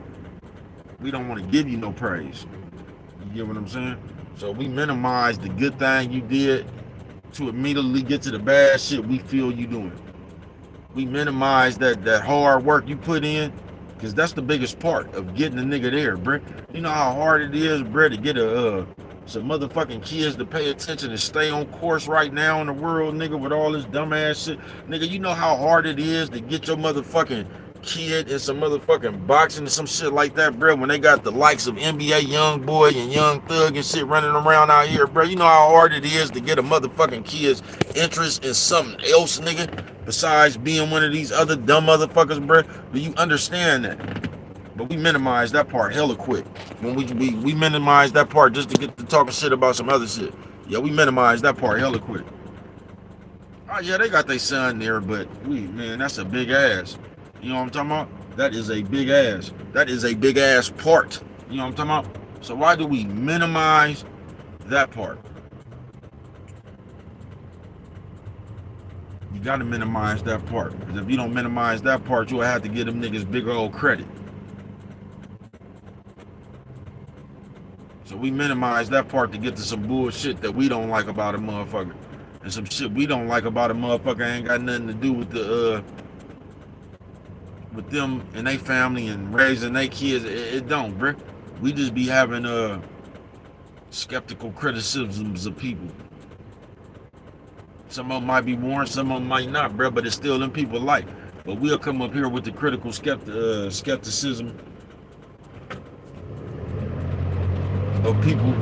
We don't want to give you no praise. You get what I'm saying? So we minimize the good thing you did to immediately get to the bad shit we feel you doing. We minimize that hard work you put in, because that's the biggest part of getting a nigga there, bruh. You know how hard it is, bruh, to get some motherfucking kids to pay attention and stay on course right now in the world, nigga, with all this dumbass shit. Nigga, you know how hard it is to get your motherfucking kid in some motherfucking boxing and some shit like that, bro, when they got the likes of NBA YoungBoy and Young Thug and shit running around out here, bro. You know how hard it is to get a motherfucking kid's interest in something else, nigga, besides being one of these other dumb motherfuckers, bro. Do you understand that? But we minimize that part hella quick. When we minimize that part just to get to talking shit about some other shit. Yeah, we minimize that part hella quick. Oh yeah, they got their son there, but man, that's a big ass. You know what I'm talking about? That is a big ass. That is a big ass part. You know what I'm talking about? So why do we minimize that part? You gotta minimize that part. Because if you don't minimize that part, you'll have to give them niggas big old credit. So we minimize that part to get to some bullshit that we don't like about a motherfucker. And some shit we don't like about a motherfucker ain't got nothing to do with them and their family and raising their kids. It don't, bruh. We just be having skeptical criticisms of people. Some of them might be warranted, some of them might not, bruh, but it's still them people like. But we'll come up here with the critical skepticism of people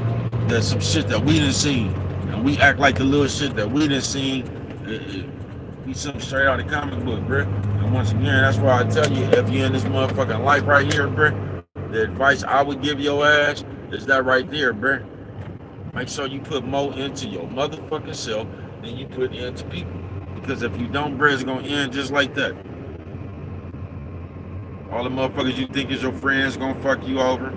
that some shit that we didn't see, and we act like the little shit that we didn't see. Be something straight out of the comic book, bruh. And once again, that's why I tell you, if you're in this motherfucking life right here, bruh, the advice I would give your ass is that right there, bruh. Make sure you put more into your motherfucking self than you put into people. Because if you don't, bruh, it's gonna end just like that. All the motherfuckers you think is your friends gonna fuck you over.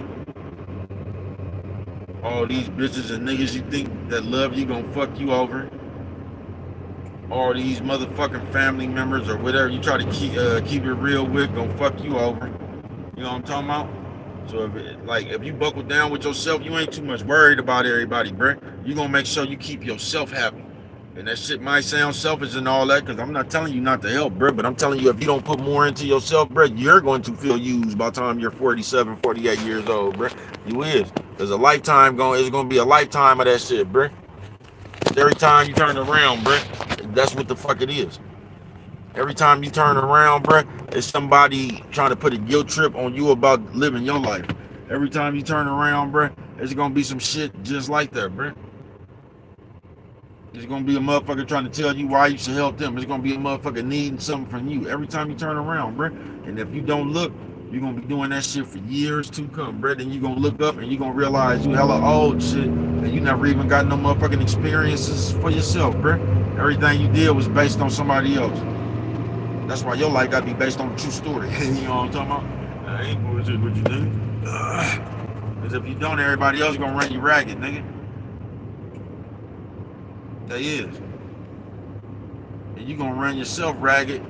All these bitches and niggas you think that love you gonna fuck you over. All these motherfucking family members or whatever you try to keep it real with gonna fuck you over. You know what I'm talking about? So if you buckle down with yourself, you ain't too much worried about everybody, bruh. You gonna make sure you keep yourself happy. And that shit might sound selfish and all that, because I'm not telling you not to help, bruh, but I'm telling you, if you don't put more into yourself, bruh, you're going to feel used by the time you're 47, 48 years old, bruh. You is. There's a lifetime it's going to be a lifetime of that shit, bruh. Every time you turn around, bruh, that's what the fuck it is. Every time you turn around, bruh, it's somebody trying to put a guilt trip on you about living your life. Every time you turn around, bruh, there's going to be some shit just like that, bruh. There's gonna be a motherfucker trying to tell you why you should help them. There's gonna be a motherfucker needing something from you every time you turn around, bruh. And if you don't look, you're gonna be doing that shit for years to come, bruh. Then you're gonna look up and you're gonna realize you hella old shit and you never even got no motherfucking experiences for yourself, bruh. Everything you did was based on somebody else. That's why your life gotta be based on a true story. You know what I'm talking about? I ain't bullshit what you do. Because if you don't, everybody else gonna run you ragged, nigga. They is. And you gonna run yourself ragged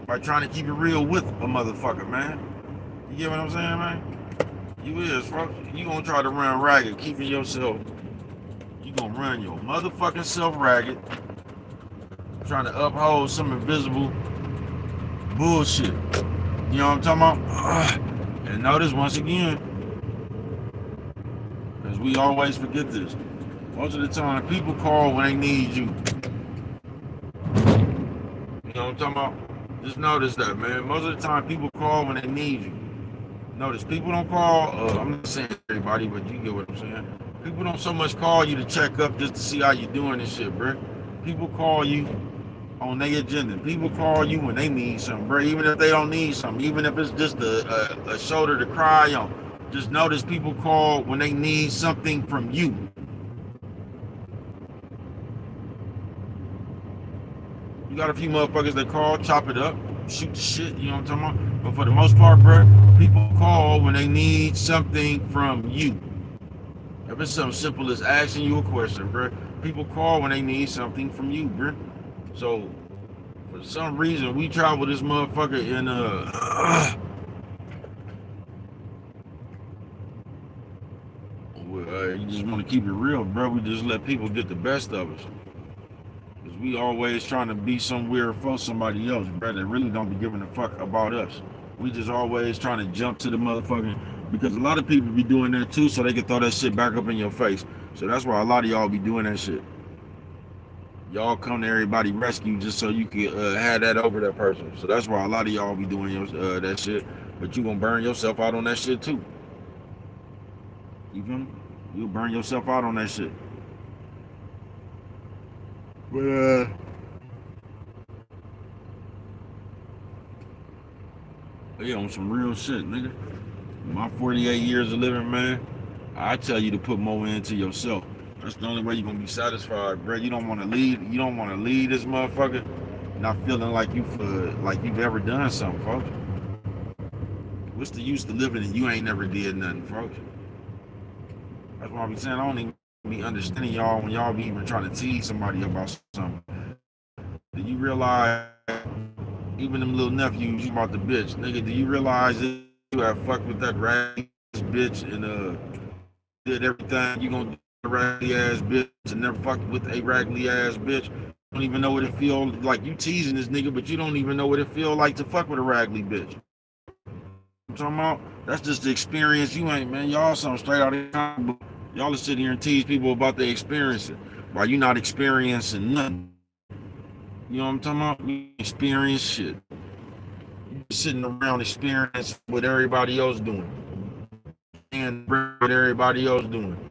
by trying to keep it real with a motherfucker, man. You get what I'm saying, man? You is, folks. You gonna try to run ragged, keeping yourself. You gonna run your motherfucking self ragged, trying to uphold some invisible bullshit. You know what I'm talking about? And notice once again, because we always forget this. Most of the time, people call when they need you. You know what I'm talking about? Just notice that, man. Most of the time, people call when they need you. Notice, people don't call, I'm not saying everybody, but you get what I'm saying. People don't so much call you to check up just to see how you doing and shit, bro. People call you on their agenda. People call you when they need something, bro. Even if they don't need something, even if it's just a shoulder to cry on. Just notice people call when they need something from you. You got a few motherfuckers that call, chop it up, shoot the shit, you know what I'm talking about? But for the most part, bro, people call when they need something from you. If it's something simple as asking you a question, bro, people call when they need something from you, bro. So, for some reason, we travel this motherfucker in you just want to keep it real, bro. We just let people get the best of us. We always trying to be somewhere for somebody else, bro, that really don't be giving a fuck about us. We just always trying to jump to the motherfucking, because a lot of people be doing that too, so they can throw that shit back up in your face. So that's why a lot of y'all be doing that shit. Y'all come to everybody rescue just so you can have that over that person. So that's why a lot of y'all be doing that shit. But you gonna burn yourself out on that shit too. You feel me? You'll burn yourself out on that shit. But yeah, on some real shit, nigga. My 48 years of living, man, I tell you to put more into yourself. That's the only way you're gonna be satisfied, bro. You don't want to leave. You don't want to leave this motherfucker not feeling like you've ever done something, folks. What's the use to living and you ain't never did nothing, folks? That's why I be saying I don't even be understanding y'all when y'all be even trying to tease somebody about something. Do you realize, even them little nephews, you about the bitch, nigga? Do you realize that you have fucked with that raggedy bitch and did everything you gonna do with a raggedy ass bitch and never fucked with a raggedy ass bitch? Don't even know what it feel like. You teasing this nigga, but you don't even know what it feel like to fuck with a raggedy bitch. I'm talking about that's just the experience you ain't, man. Y'all some straight out of the comic book. Y'all are sitting here and tease people about their experience while you not experiencing nothing. You know what I'm talking about? You experience shit. You sitting around experiencing what everybody else doing and what everybody else doing.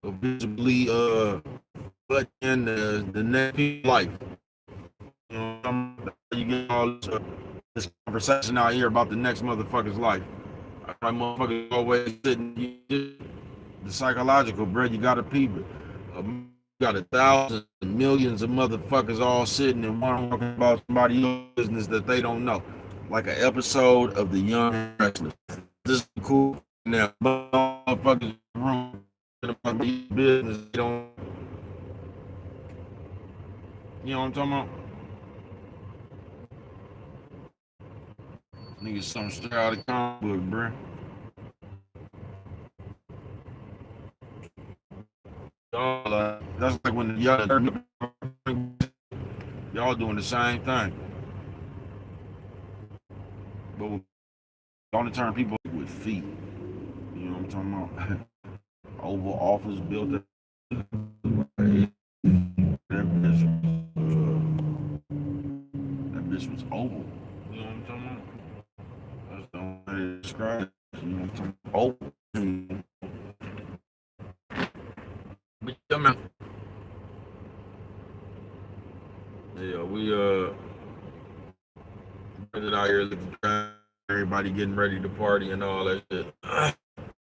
So visibly, but in the next life. You know what I'm talking about? You get all this conversation out here about the next motherfucker's life. Right, motherfuckers always sitting. The psychological, bro. You gotta peep it. You got a thousands, millions of motherfuckers all sitting and one talking about somebody else's business that they don't know, like an episode of The Young Restless. This is cool. Now, motherfuckers in the room about these business. They don't. You know what I'm talking about? Niggas, something straight out of the comic book, bro. That's like when y'all doing the same thing, but only turn people with feet. You know what I'm talking about? Oval Office built that bitch. That bitch was oval. You know what I'm talking about? That's the only way to describe it. You know what I'm talking about? Oval. But yeah, man. Yeah, we out here looking at everybody getting ready to party and all that shit.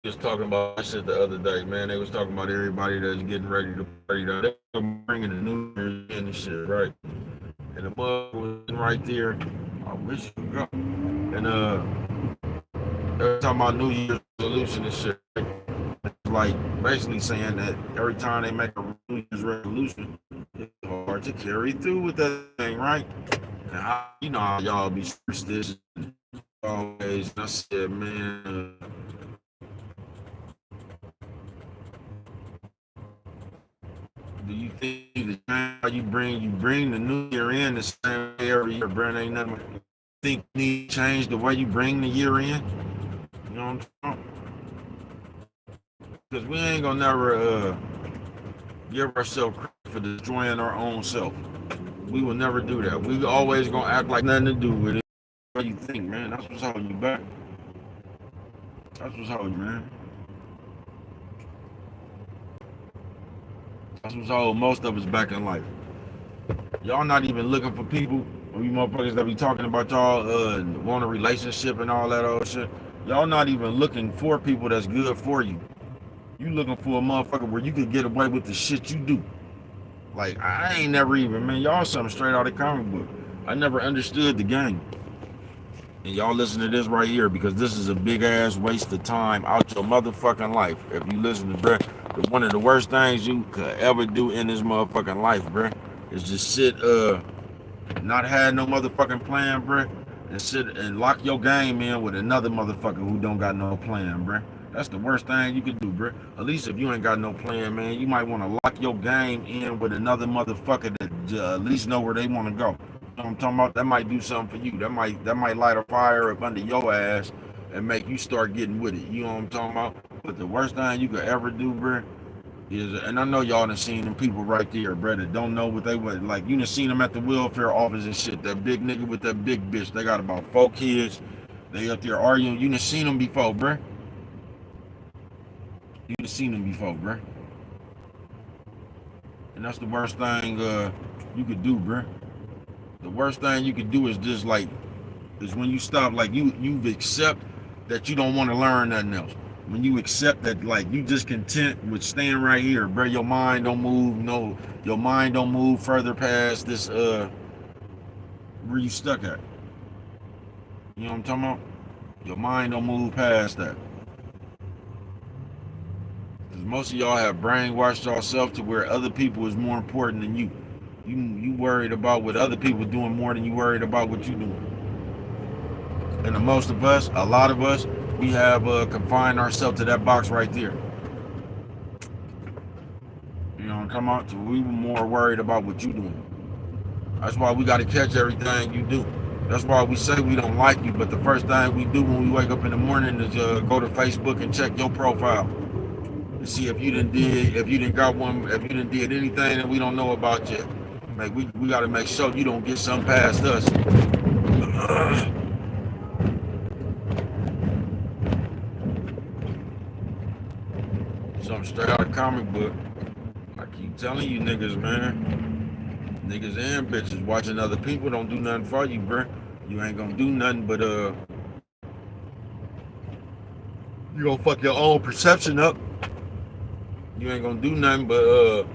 Just talking about that shit the other day, man. They was talking about everybody that's getting ready to party. They were bringing the New Year's in and shit, right? And the mug was right there. I wish you could go. And they were talking about New Year's resolution and shit. Right? It's like basically saying that every time they make a New Year's resolution, it's hard to carry through with that thing, right? And you know how y'all be superstitious always. And I said, man. Do you think the you bring the new year in the same way every year, bro? Ain't nothing. Think need to change the way you bring the year in. You know what I'm talking? Because we ain't gonna never give ourselves credit for destroying our own self. We will never do that. We always gonna act like nothing to do with it. What you think, man? That's what's holding you back. That's what's holding you, man. That's what's holding most of us back in life. Y'all not even looking for people. You motherfuckers that be talking about y'all want a relationship and all that old shit. Y'all not even looking for people that's good for you. You looking for a motherfucker where you could get away with the shit you do. Like I ain't never even, man. Y'all something straight out of the comic book. I never understood the game. And y'all listen to this right here because this is a big ass waste of time out your motherfucking life. If you listen to bruh, one of the worst things you could ever do in this motherfucking life, bruh, is just sit not had no motherfucking plan, bruh, and sit and lock your game in with another motherfucker who don't got no plan, bruh. That's the worst thing you could do, bruh. At least if you ain't got no plan, man, you might want to lock your game in with another motherfucker that at least know where they want to go. You know what I'm talking about? That might do something for you. That might light a fire up under your ass and make you start getting with it. You know what I'm talking about? But the worst thing you could ever do, bruh, is, and I know y'all done seen them people right there, bro, that don't know what they want. Like, you done seen them at the welfare office and shit. That big nigga with that big bitch. They got about 4 kids. They up there arguing. You done seen them before, bro. You done seen them before, bro. And that's the worst thing you could do, bro. The worst thing you could do is just like, is when you stop, like you've accept that you don't want to learn nothing else. When you accept that, like, you just content with staying right here, bro. Your mind don't move. No, your mind don't move further past this where you stuck at. You know what I'm talking about? Your mind don't move past that. Because most of y'all have brainwashed yourself to where other people is more important than you. You worried about what other people doing more than you worried about what you doing. And the most of us, a lot of us, we have confined ourselves to that box right there. You know, come out to we were more worried about what you doing. That's why we got to catch everything you do. That's why we say we don't like you, but the first thing we do when we wake up in the morning is go to Facebook and check your profile to see if you didn't got one, if you didn't did anything that we don't know about yet. Like we got to make sure you don't get something past us. Something straight out of comic book. I keep telling you niggas, man. Niggas and bitches watching other people don't do nothing for you, bruh. You ain't gonna do nothing but you gonna fuck your own perception up. You ain't gonna do nothing but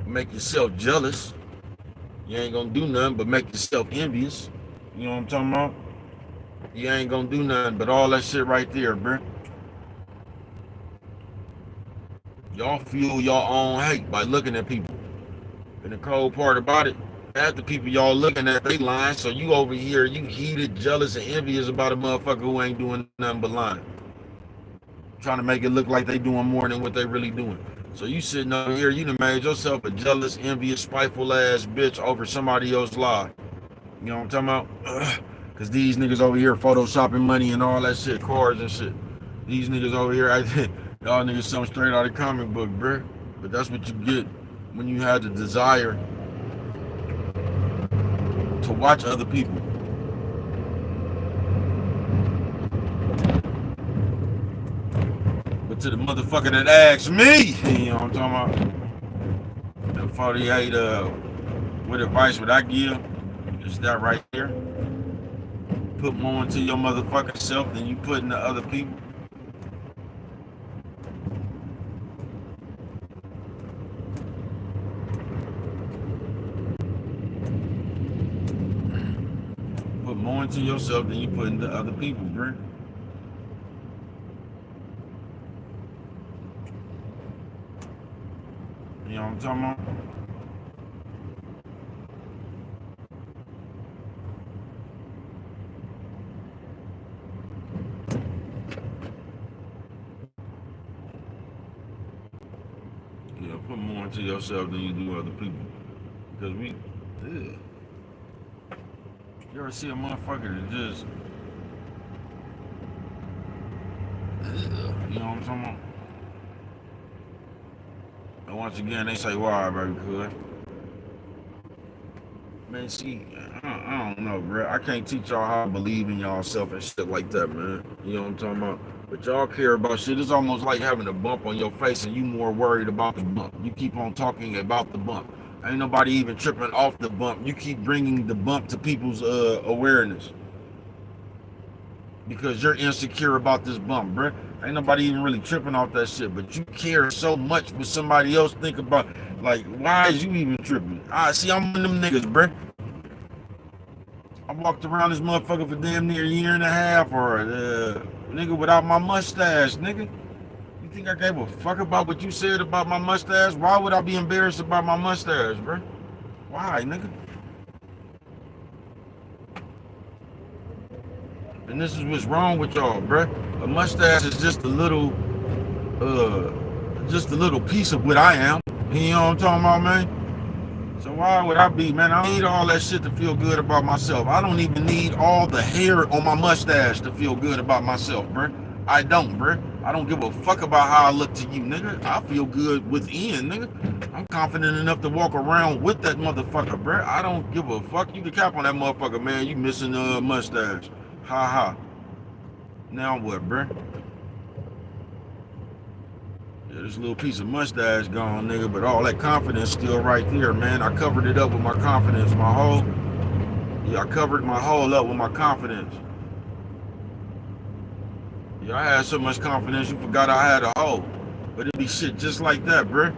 make yourself jealous. You ain't gonna do nothing but make yourself envious. You know what I'm talking about? You ain't gonna do nothing but all that shit right there, bruh. Y'all fuel your own hate by looking at people. And the cold part about it, half the people y'all looking at, they lying. So you over here, you heated, jealous, and envious about a motherfucker who ain't doing nothing but lying. Trying to make it look like they doing more than what they really doing. So you sitting over here, you done made yourself a jealous, envious, spiteful ass bitch over somebody else's lie. You know what I'm talking about? Cause these niggas over here photoshopping money and all that shit, cars and shit. These niggas over here, y'all niggas something straight out of comic book, bruh. But that's what you get when you have the desire to watch other people. But to the motherfucker that asks me, you know what I'm talking about? The 48, what advice would I give? Is that right there? Put more into your motherfucking self than you put into other people. Put more into yourself than you put into other people, bro. You know what I'm talking about? Yeah, put more into yourself than you do other people. Because you ever see a motherfucker that just, you know what I'm talking about? And once again, they say, why, baby, cuz? Man, see, I don't know, bro. I can't teach y'all how to believe in y'allself and shit like that, man. You know what I'm talking about? But y'all care about shit. It's almost like having a bump on your face and you more worried about the bump. You keep on talking about the bump. Ain't nobody even tripping off the bump. You keep bringing the bump to people's awareness because you're insecure about this bump, bro. Ain't nobody even really tripping off that shit, but you care so much what somebody else think about. Like, why is you even tripping? See, I'm one of them niggas, bro. I walked around this motherfucker for damn near a year and a half, or nigga without my mustache, nigga. You think I gave a fuck about what you said about my mustache? Why would I be embarrassed about my mustache, bro? Why, nigga? And this is what's wrong with y'all, bro. A mustache is just a little piece of what I am. You know what I'm talking about, man? So why would I be, man? I don't need all that shit to feel good about myself. I don't even need all the hair on my mustache to feel good about myself, bro. I don't, bro. I don't give a fuck about how I look to you, nigga. I feel good within, nigga. I'm confident enough to walk around with that motherfucker, bro. I don't give a fuck. You can cap on that motherfucker, man. You missing a mustache. Ha ha. Now what, bro? Yeah, this little piece of mustache gone, nigga, but all that confidence still right there, man. I covered it up with my confidence. I covered my whole up with my confidence. Yeah, I had so much confidence, you forgot I had a hole. But it be shit just like that, bruh.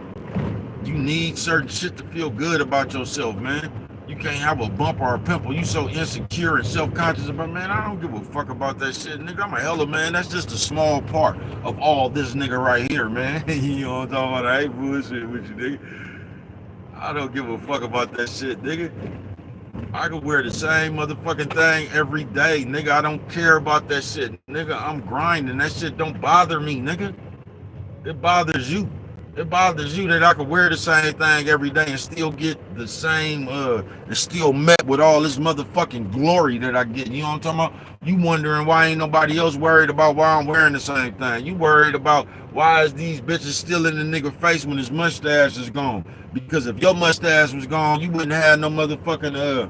You need certain shit to feel good about yourself, man. You can't have a bump or a pimple. You so insecure and self-conscious about, man, I don't give a fuck about that shit, nigga. I'm a hella man. That's just a small part of all this nigga right here, man. You know what I'm talking about? I ain't bullshit with you, nigga. I don't give a fuck about that shit, nigga. I can wear the same motherfucking thing every day, nigga. I don't care about that shit, nigga. I'm grinding. That shit don't bother me, nigga. It bothers you. It bothers you that I can wear the same thing every day and still get the same, and still met with all this motherfucking glory that I get. You know what I'm talking about? You wondering why ain't nobody else worried about why I'm wearing the same thing. You worried about why is these bitches still in the nigga face when his mustache is gone. Because if your mustache was gone, you wouldn't have no motherfucking,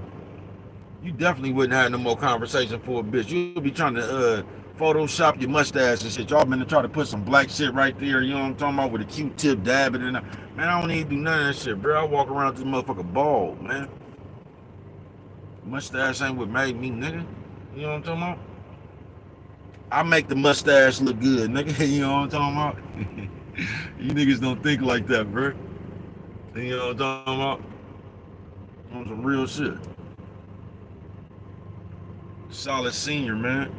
you definitely wouldn't have no more conversation for a bitch. You'll be trying to, Photoshop your mustache and shit. Y'all been to try to put some black shit right there, you know what I'm talking about, with a Q-tip dab it in there. Man, I don't need to do none of that shit, bro. I walk around with this motherfucker bald, man. Mustache ain't what made me, nigga. You know what I'm talking about? I make the mustache look good, nigga. You know what I'm talking about? You niggas don't think like that, bro. You know what I'm talking about? On some real shit. Solid senior, man.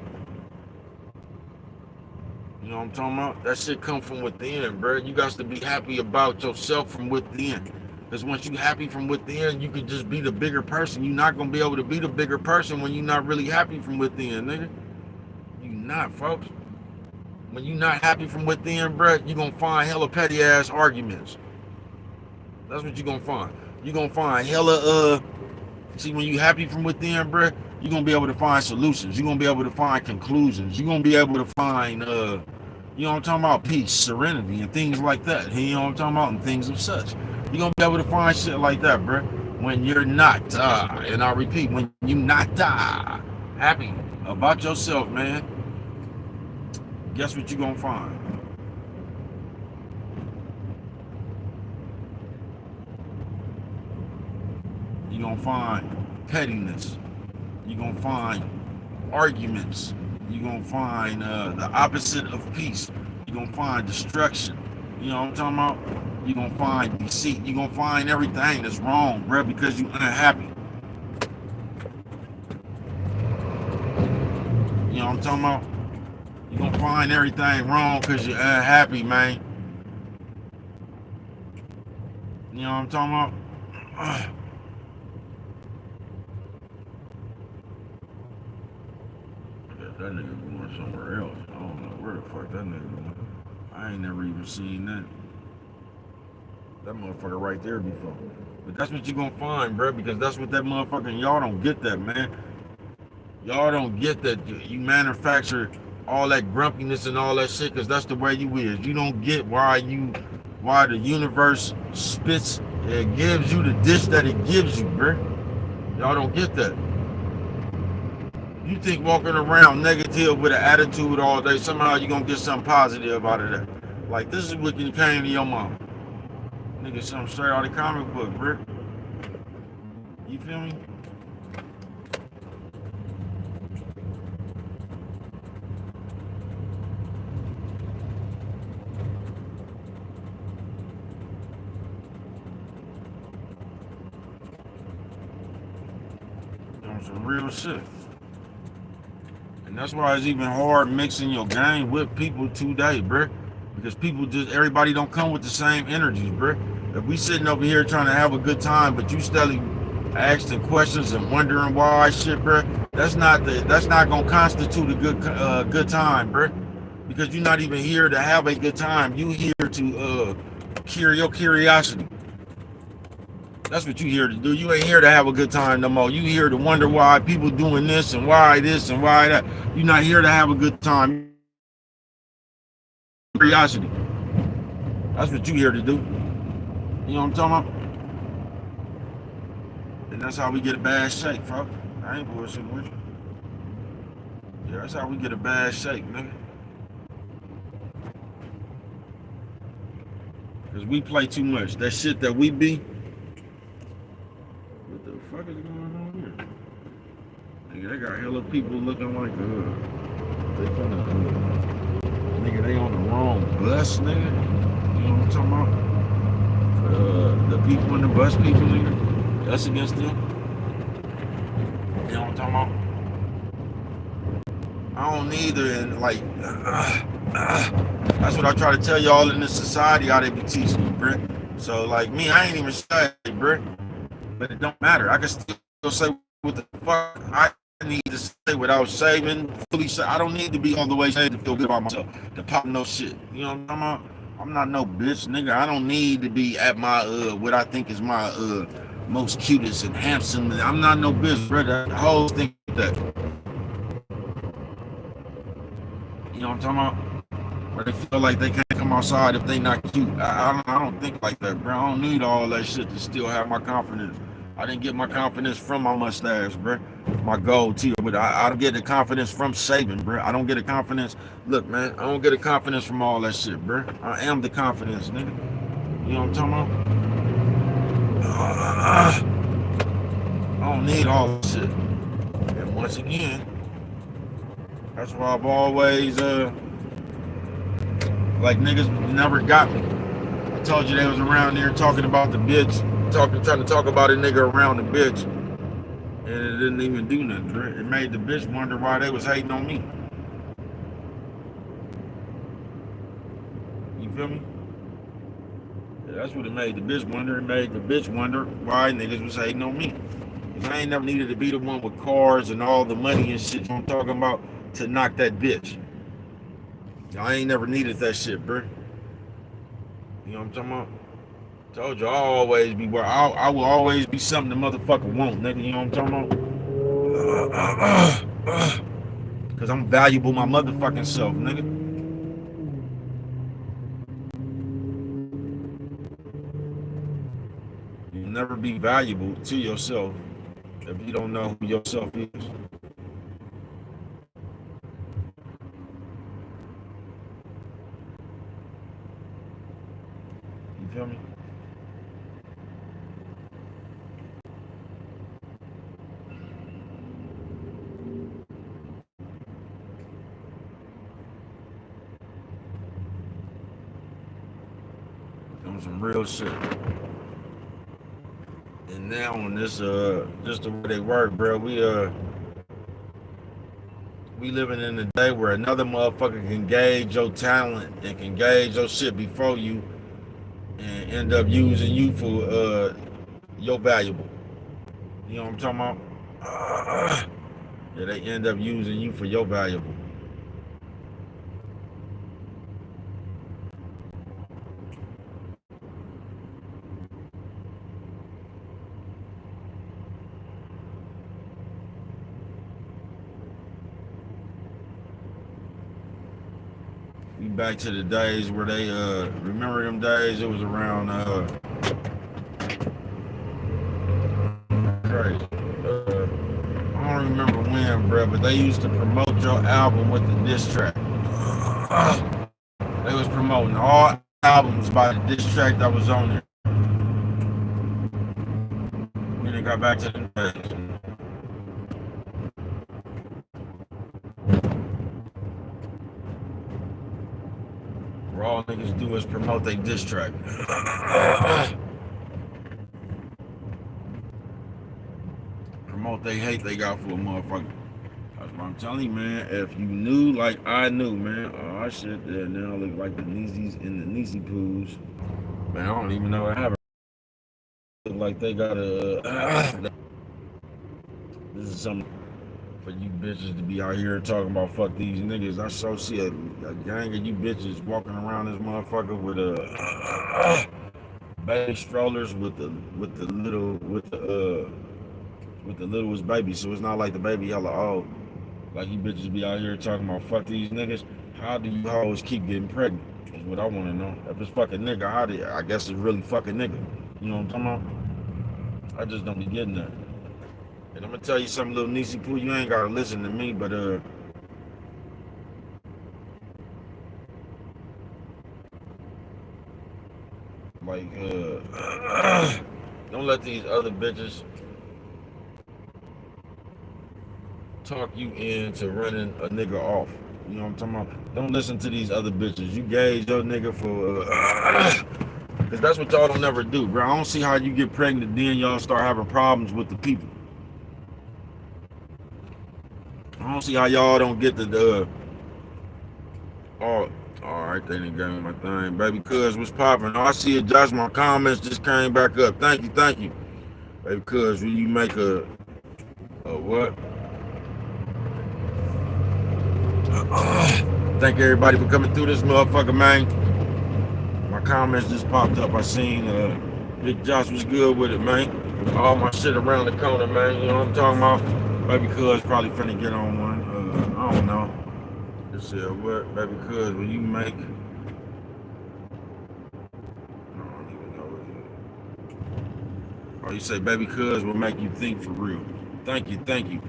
You know what I'm talking about? That shit come from within, bro. You got to be happy about yourself from within. Because once you happy from within, you can just be the bigger person. You're not going to be able to be the bigger person when you're not really happy from within, nigga. You not, folks. When you're not happy from within, bro, you're going to find hella petty ass arguments. That's what you're going to find. You're going to find hella, see, when you happy from within, bro, you're going to be able to find solutions. You're going to be able to find conclusions. You're going to be able to find, you know what I'm talking about, peace, serenity, and things like that. You know what I'm talking about, and things of such. You're going to be able to find shit like that, bro, when you're not, and I repeat, when you're not happy about yourself, man, guess what you're going to find? You're going to find pettiness. You're going to find arguments. You're going to find the opposite of peace. You're going to find destruction. You know what I'm talking about? You're going to find deceit. You're going to find everything that's wrong, bro, because you're unhappy. You know what I'm talking about? You're going to find everything wrong because you're unhappy, man. You know what I'm talking about? That nigga going somewhere else. I don't know where the fuck that nigga going. I ain't never even seen that. That motherfucker right there before. But that's what you gonna find, bro, because that's what that motherfucking, y'all don't get that, man. Y'all don't get that. You manufacture all that grumpiness and all that shit because that's the way you is. You don't get why the universe spits and gives you the dish that it gives you, bro. Y'all don't get that. You think walking around negative with an attitude all day, somehow you're going to get something positive out of that. Like, this is what came to your mom. Nigga, something straight out of the comic book, bro. You feel me? On some real shit. And that's why it's even hard mixing your game with people today, bro. Because people just, everybody don't come with the same energies, bro. If we sitting over here trying to have a good time, but you still asking questions and wondering why shit, bro, that's not gonna constitute a good time, bro. Because you're not even here to have a good time. You here to cure your curiosity. That's what you here to do. You ain't here to have a good time no more. You here to wonder why people doing this and why this and why that. You're not here to have a good time. Curiosity. That's what you here to do. You know what I'm talking about? And that's how we get a bad shake, folks. I ain't bullshitting with you. Yeah, that's how we get a bad shake, nigga. Because we play too much. That shit that we be. What the fuck is going on here? Nigga, they got hella people looking like they finna nigga, they on the wrong bus, nigga. You know what I'm talking about? The people in the bus, people, nigga. That's against them. You know what I'm talking about? I don't need it, and like, that's what I try to tell y'all in this society how they be teaching you, Brick. So like me, I ain't even say, Brick, but it don't matter. I can still say what the fuck I need to say without shaving, fully. I don't need to be all the way shaved to feel good about myself. To pop no shit. You know what I'm talking about? I'm not no bitch, nigga. I don't need to be at my what I think is my most cutest and handsome. I'm not no bitch, brother. The whole thing that. You know what I'm talking about? Where they feel like they can't come outside if they not cute. I don't think like that, bro. I don't need all that shit to still have my confidence. I didn't get my confidence from my mustache, bro. My gold teeth, but I don't get the confidence from shaving, bro. I don't get the confidence. Look, man, I don't get the confidence from all that shit, bro. I am the confidence, nigga. You know what I'm talking about? I don't need all that shit. And once again, that's why I've always like niggas never got me. I told you they was around there talking about the bitch, trying to talk about a nigga around the bitch, and it didn't even do nothing. It made the bitch wonder why they was hating on me. You feel me? Yeah, that's what it made the bitch wonder. It made the bitch wonder why niggas was hating on me. Cause I ain't never needed to be the one with cars and all the money and shit I'm talking about to knock that bitch. I ain't never needed that shit, bro. You know what I'm talking about? Told you I'll always be where I will always be something the motherfucker won't, nigga. You know what I'm talking about? Cause I'm valuable my motherfucking self, nigga. You'll never be valuable to yourself if you don't know who yourself is. You feel me? Doing some real shit. And now on this just the way they work, bro, we living in a day where another motherfucker can gauge your talent and can gauge your shit before you and end up using you for your valuable. You know what I'm talking about? Yeah, they end up using you for your valuable. We back to the days where they remember them days. It was around crazy. I don't remember when, bro, but they used to promote your album with the diss track. They was promoting all albums by the diss track that was on there. When they got back to the days. Where all niggas do is promote their diss track. Promote they hate they got for a motherfucker. That's what I'm telling you, man. If you knew like I knew, man, oh shit, that now look like the Neesies and the Neesy Poos. Man, I don't even know what happened. Look like they got a. This is something for you bitches to be out here talking about fuck these niggas. I so see a gang of you bitches walking around this motherfucker with a baby strollers with the littlest baby. So it's not like the baby hella old. Like you bitches be out here talking about fuck these niggas. How do you always keep getting pregnant? Is what I want to know. If it's fucking nigga, how do you, I guess it's really fucking nigga. You know what I'm talking about? I just don't be getting that. And I'm gonna tell you something, little Niecy Poo. You ain't gotta listen to me, but like don't let these other bitches talk you into running a nigga off. You know what I'm talking about? Don't listen to these other bitches. You gauge your nigga for cause that's what y'all don't never do, bro. I don't see how you get pregnant, then y'all start having problems with the people. don't see how y'all don't get the oh, all right, they didn't give me my thing. Baby Cuz, what's popping? Oh, I see it, Josh. My comments just came back up. Thank you. Baby Cuz, will you make a what? Thank everybody for coming through this motherfucker, man. My comments just popped up. I seen Big Josh was good with it, man. All my shit around the corner, man. You know what I'm talking about? Baby Cuz probably finna get on one. I don't know. Just said what? Baby Cuz, will you make? I don't even know what it is. Oh, you say Baby Cuz will make you think for real. Thank you. Thank you.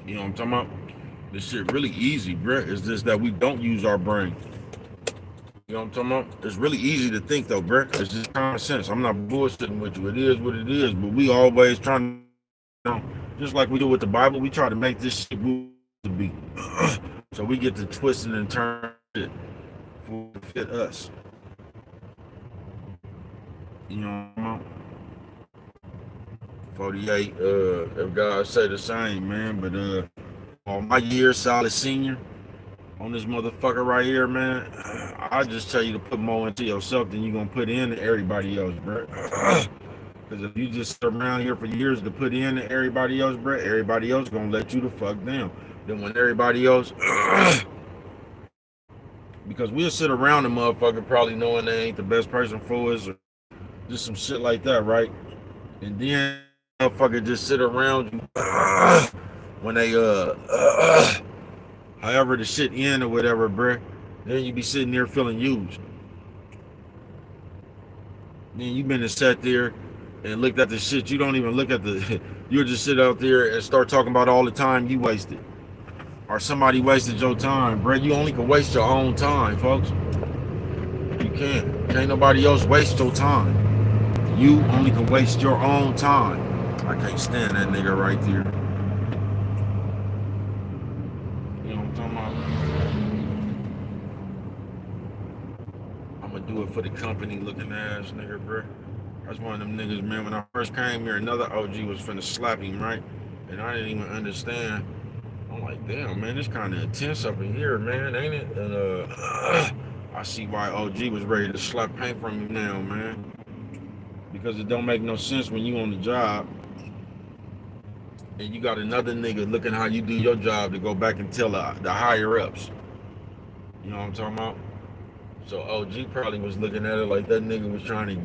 You know what I'm talking about? This shit really easy, bruh. It's just that we don't use our brain. You know what I'm talking about? It's really easy to think though, bruh. It's just common sense. I'm not bullshitting with you. It is what it is, but we always trying to, just like we do with the Bible, we try to make this shit to be. So we get to twist it and turn it to fit us. You know what I'm talking about? 48, if God say the same, man. But all my years, solid senior on this motherfucker right here, man. I just tell you to put more into yourself than you gonna put into everybody else, bro. Because if you just sit around here for years to put into everybody else, bro, everybody else gonna let you the fuck down. Then when everybody else, because we'll sit around the motherfucker probably knowing they ain't the best person for us, or just some shit like that, right? And then motherfucker just sit around you when they however the shit end or whatever, bruh. Then you be sitting there feeling used. Then you been to sat there and looked at the shit. You don't even look at the. You'll just sit out there and start talking about all the time you wasted, or somebody wasted your time, bruh. You only can waste your own time, folks. You can't. Can't nobody else waste your time. You only can waste your own time. I can't stand that nigga right there. You know what I'm talking about? I'm gonna do it for the company looking ass nigga, bro. That's one of them niggas, man. When I first came here, another OG was finna slap him, right? And I didn't even understand. I'm like, damn, man, it's kind of intense up in here, man, ain't it? And I see why OG was ready to slap paint from him now, man. Because it don't make no sense when you on the job and you got another nigga looking how you do your job to go back and tell the higher ups. You know what I'm talking about? So OG probably was looking at it like that nigga was trying to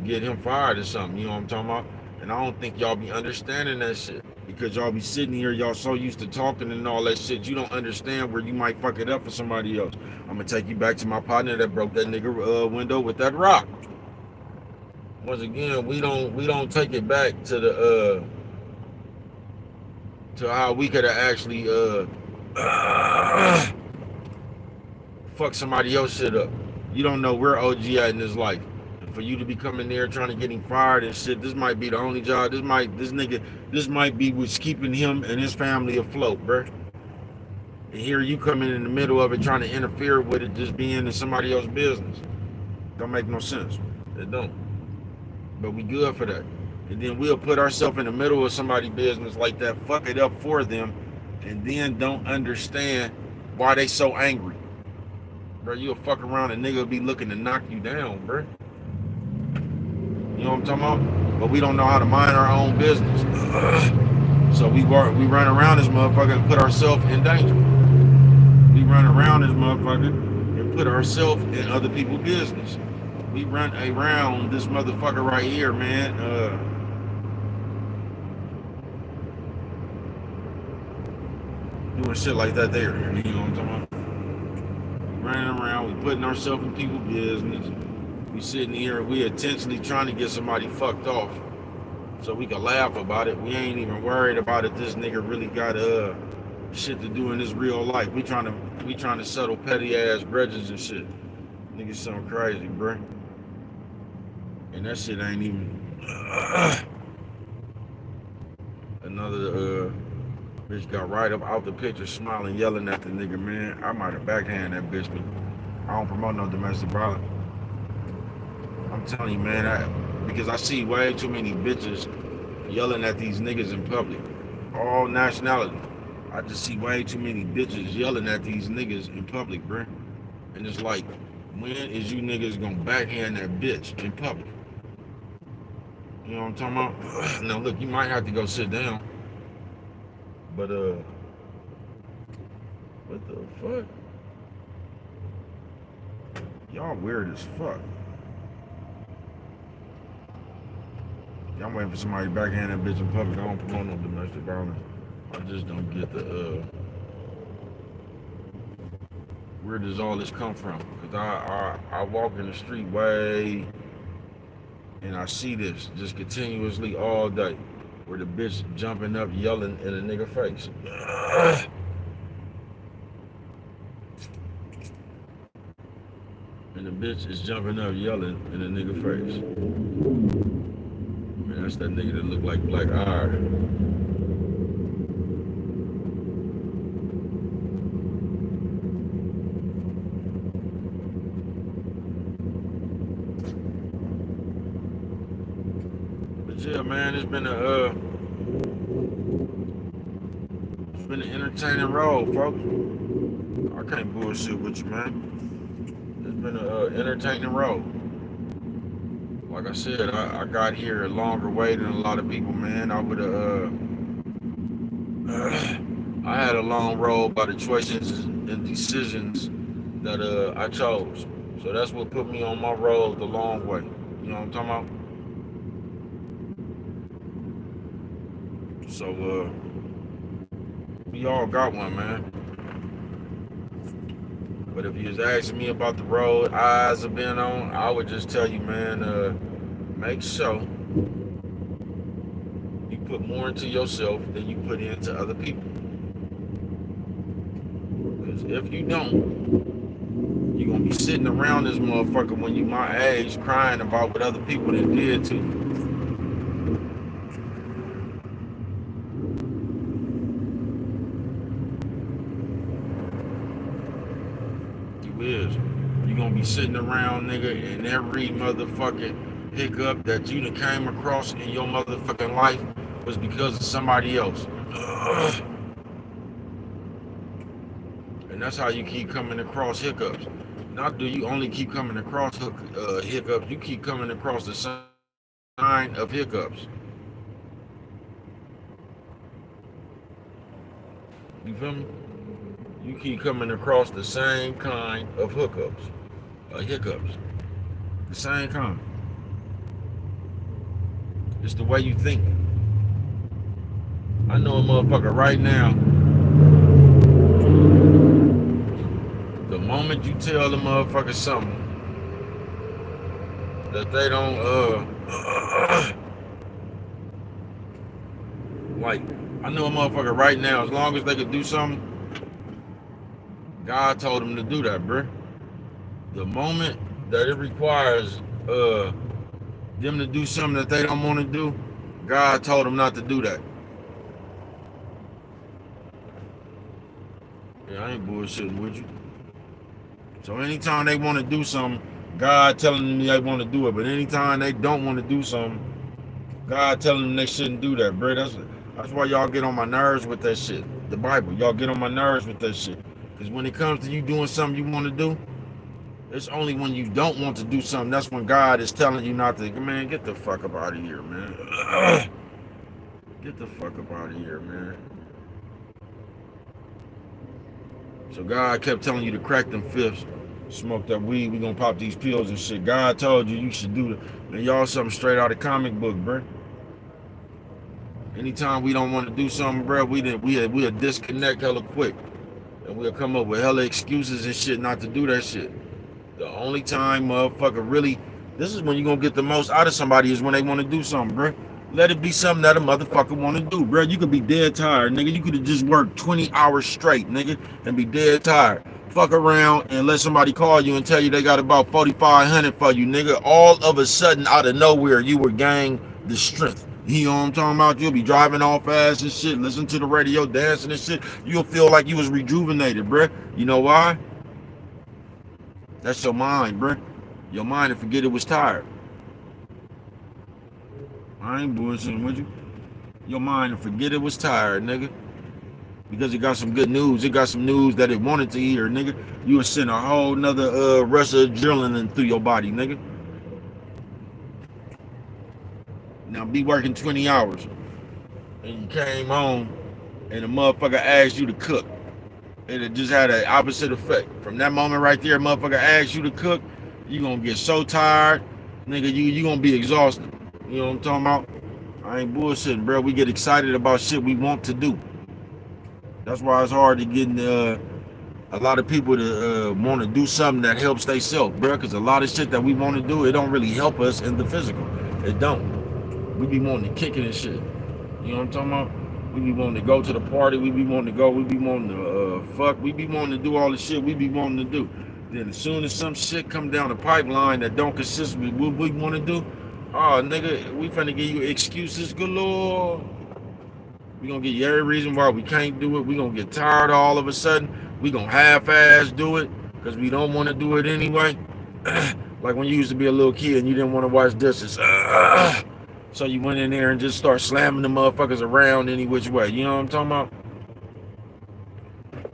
get him fired or something. You know what I'm talking about? And I don't think y'all be understanding that shit, because y'all be sitting here, y'all so used to talking and all that shit, you don't understand where you might fuck it up for somebody else. I'm gonna take you back to my partner that broke that nigga window with that rock. Once again, we don't take it back to the to how we could have actually fuck somebody else shit up. You don't know where OG at in his life. And for you to be coming there trying to get him fired and shit, this might be the only job. This might be what's keeping him and his family afloat, bruh. And here you coming in the middle of it trying to interfere with it just being in somebody else's business. Don't make no sense. It don't. But we good for that. And then we'll put ourselves in the middle of somebody's business like that, fuck it up for them, and then don't understand why they so angry. Bro, you'll fuck around and nigga will be looking to knock you down, bro. You know what I'm talking about? But we don't know how to mind our own business. So we run around this motherfucker and put ourselves in danger. We run around this motherfucker and put ourselves in other people's business. We run around this motherfucker right here, man. Doing shit like that there. You know what I'm talking about? We running around, we putting ourselves in people's business. We sitting here, we intentionally trying to get somebody fucked off so we can laugh about it. We ain't even worried about it. This nigga really got shit to do in his real life. We trying to settle petty ass grudges and shit. Niggas sound crazy, bruh. And that shit ain't even another bitch got right up out the picture smiling, yelling at the nigga, man. I might have backhand that bitch, but I don't promote no domestic violence. I'm telling you, man, because I see way too many bitches yelling at these niggas in public. All nationality. I just see way too many bitches yelling at these niggas in public, bruh. And it's like, when is you niggas gonna backhand that bitch in public? You know what I'm talking about? Now look, you might have to go sit down. But what the fuck? Y'all weird as fuck. Y'all waiting for somebody to backhand that bitch in public. I don't promote no domestic violence. I just don't get the where does all this come from? Because I walk in the street way and I see this just continuously all day. Where the bitch jumping up yelling in a nigga face. And the bitch is jumping up yelling in a nigga face. Man, that's that nigga that look like Black Iron. Yeah, man, it's been an entertaining road, folks. I can't bullshit with you, man. It's been an entertaining road. Like I said, I got here a longer way than a lot of people, man. I would have I had a long road by the choices and decisions that I chose. So that's what put me on my road the long way. You know what I'm talking about? So we all got one, man. But if you was asking me about the road eyes have been on, I would just tell you, man, make sure you put more into yourself than you put into other people. Because if you don't, you're gonna be sitting around this motherfucker when you my age crying about what other people done did to you. Is you gonna be sitting around, nigga, and every motherfucking hiccup that you done came across in your motherfucking life was because of somebody else. And that's how you keep coming across hiccups. Not do you only keep coming across hiccups, you keep coming across the sign of hiccups. You feel me? You keep coming across the same kind of hiccups. The same kind. It's the way you think. I know a motherfucker right now. The moment you tell the motherfucker something that they don't like, I know a motherfucker right now, as long as they could do something, God told them to do that, bruh. The moment that it requires them to do something that they don't want to do, God told them not to do that. Yeah, I ain't bullshitting with you. So anytime they want to do something, God telling them they want to do it. But anytime they don't want to do something, God telling them they shouldn't do that, bruh. That's why y'all get on my nerves with that shit. The Bible, y'all get on my nerves with that shit. Because when it comes to you doing something you want to do, it's only when you don't want to do something, that's when God is telling you not to. Man, get the fuck up out of here, man. Get the fuck up out of here, man. So God kept telling you to crack them fifths, smoke that weed, we gonna pop these pills and shit. God told you should do that. Man, y'all something straight out of comic book, bro. Anytime we don't want to do something, bro, we'll disconnect hella quick. And we'll come up with hella excuses and shit not to do that shit. The only time motherfucker really, this is when you gonna get the most out of somebody is when they want to do something, bro. Let it be something that a motherfucker want to do, bro. You could be dead tired, nigga. You could have just worked 20 hours straight, nigga, and be dead tired. Fuck around and let somebody call you and tell you they got about 4,500 for you, nigga. All of a sudden, out of nowhere, you were gained the strength. You know what I'm talking about? You'll be driving all fast and shit, listen to the radio, dancing and shit. You'll feel like you was rejuvenated, bruh. You know why? That's your mind, bruh. Your mind to forget it was tired. I ain't bullshitting with you. Your mind forget it was tired, nigga. Because it got some good news. It got some news that it wanted to hear, nigga. You would send a whole nother rush of adrenaline through your body, nigga. Now be working 20 hours and you came home and the motherfucker asked you to cook. And it just had an opposite effect. From that moment right there, motherfucker asked you to cook, you gonna get so tired, nigga, you gonna be exhausted. You know what I'm talking about? I ain't bullshitting, bro. We get excited about shit we want to do. That's why it's hard to get a lot of people to want to do something that helps they self, bro. Because a lot of shit that we want to do, it don't really help us in the physical. It don't. We be wanting to kick it and shit. You know what I'm talking about? We be wanting to go to the party. We be wanting to go. We be wanting to fuck. We be wanting to do all the shit we be wanting to do. Then as soon as some shit come down the pipeline that don't consist with what we want to do, oh nigga, we finna give you excuses galore. We gonna give you every reason why we can't do it. We gonna get tired all of a sudden. We gonna half-ass do it because we don't want to do it anyway. Like when you used to be a little kid and you didn't want to wash dishes. So you went in there and just start slamming the motherfuckers around any which way. You know what I'm talking about?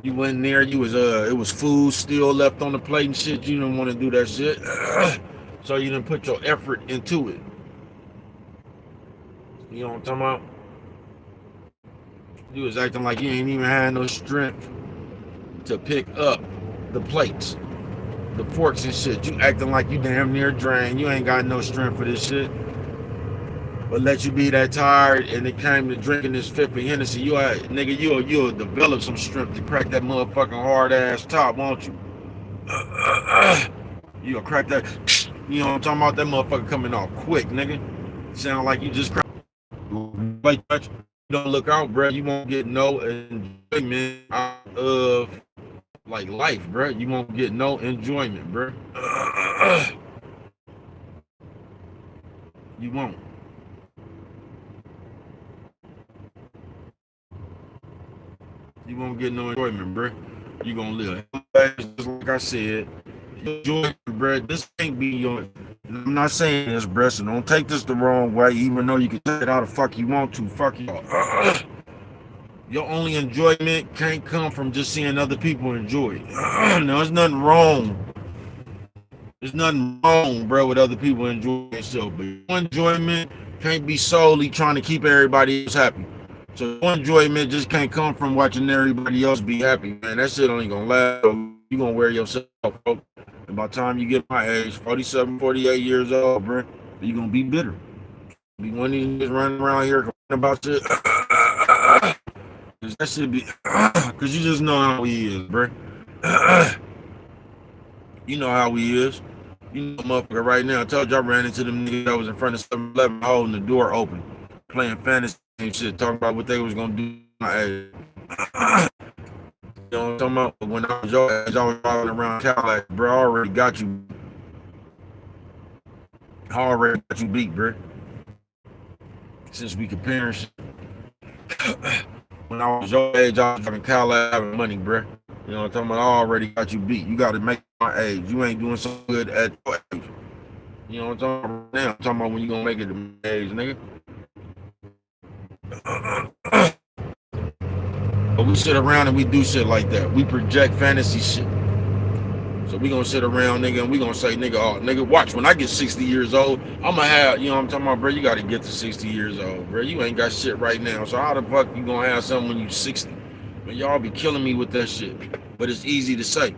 You went in there, you was it was food still left on the plate and shit. You didn't want to do that shit. So you didn't put your effort into it. You know what I'm talking about? You was acting like you ain't even had no strength to pick up the plates, the forks and shit. You acting like you damn near drained. You ain't got no strength for this shit. But let you be that tired and it came to drinking this fifth of Hennessy, nigga, you'll develop some strength to crack that motherfucking hard ass top, won't you? You'll crack that, you know what I'm talking about? That motherfucker coming off quick, nigga. Sound like you just cracked. Like you don't look out, bro. You won't get no enjoyment out of like life, bro. You won't get no enjoyment, bro. You won't. You won't get no enjoyment, bro. You gonna live just like I said. Enjoyment, bro. This can't be your. I'm not saying this, bro. So don't take this the wrong way. Even though you can take it how the fuck you want to. Fuck you. Your only enjoyment can't come from just seeing other people enjoy it. No, there's nothing wrong. There's nothing wrong, bro, with other people enjoying themselves. But your enjoyment can't be solely trying to keep everybody else happy. So your enjoyment just can't come from watching everybody else be happy, man. That shit ain't gonna last. You gonna wear yourself out. And by the time you get my age, 47, 48 years old, bro, you gonna be bitter. Be one of these niggas running around here complaining about shit. Cause that should be, cause you just know how he is, bro. You know how he is. You know, motherfucker, right now. I told you I ran into them niggas that was in front of 7-Eleven holding the door open, playing fantasy and shit, talking about what they was gonna do. You know what I'm talking about? When I was your age, I was driving around Cadillac, bro. I already got you. I already got you beat, bro. Since we comparing shit. When I was your age, I was driving Cadillac having money, bro. You know what I'm talking about? I already got you beat. You got to make my age. You ain't doing so good at your age. You know what I'm talking about now? I'm talking about when you gonna make it to my age, nigga. But we sit around and we do shit like that. We project fantasy shit. So we gonna sit around, nigga, and we gonna say, nigga, oh, nigga, watch, when I get 60 years old, I'ma have, you know what I'm talking about, bro? You gotta get to 60 years old, bro. You ain't got shit right now. So how the fuck you gonna have something when you 60? Man, y'all be killing me with that shit. But it's easy to say.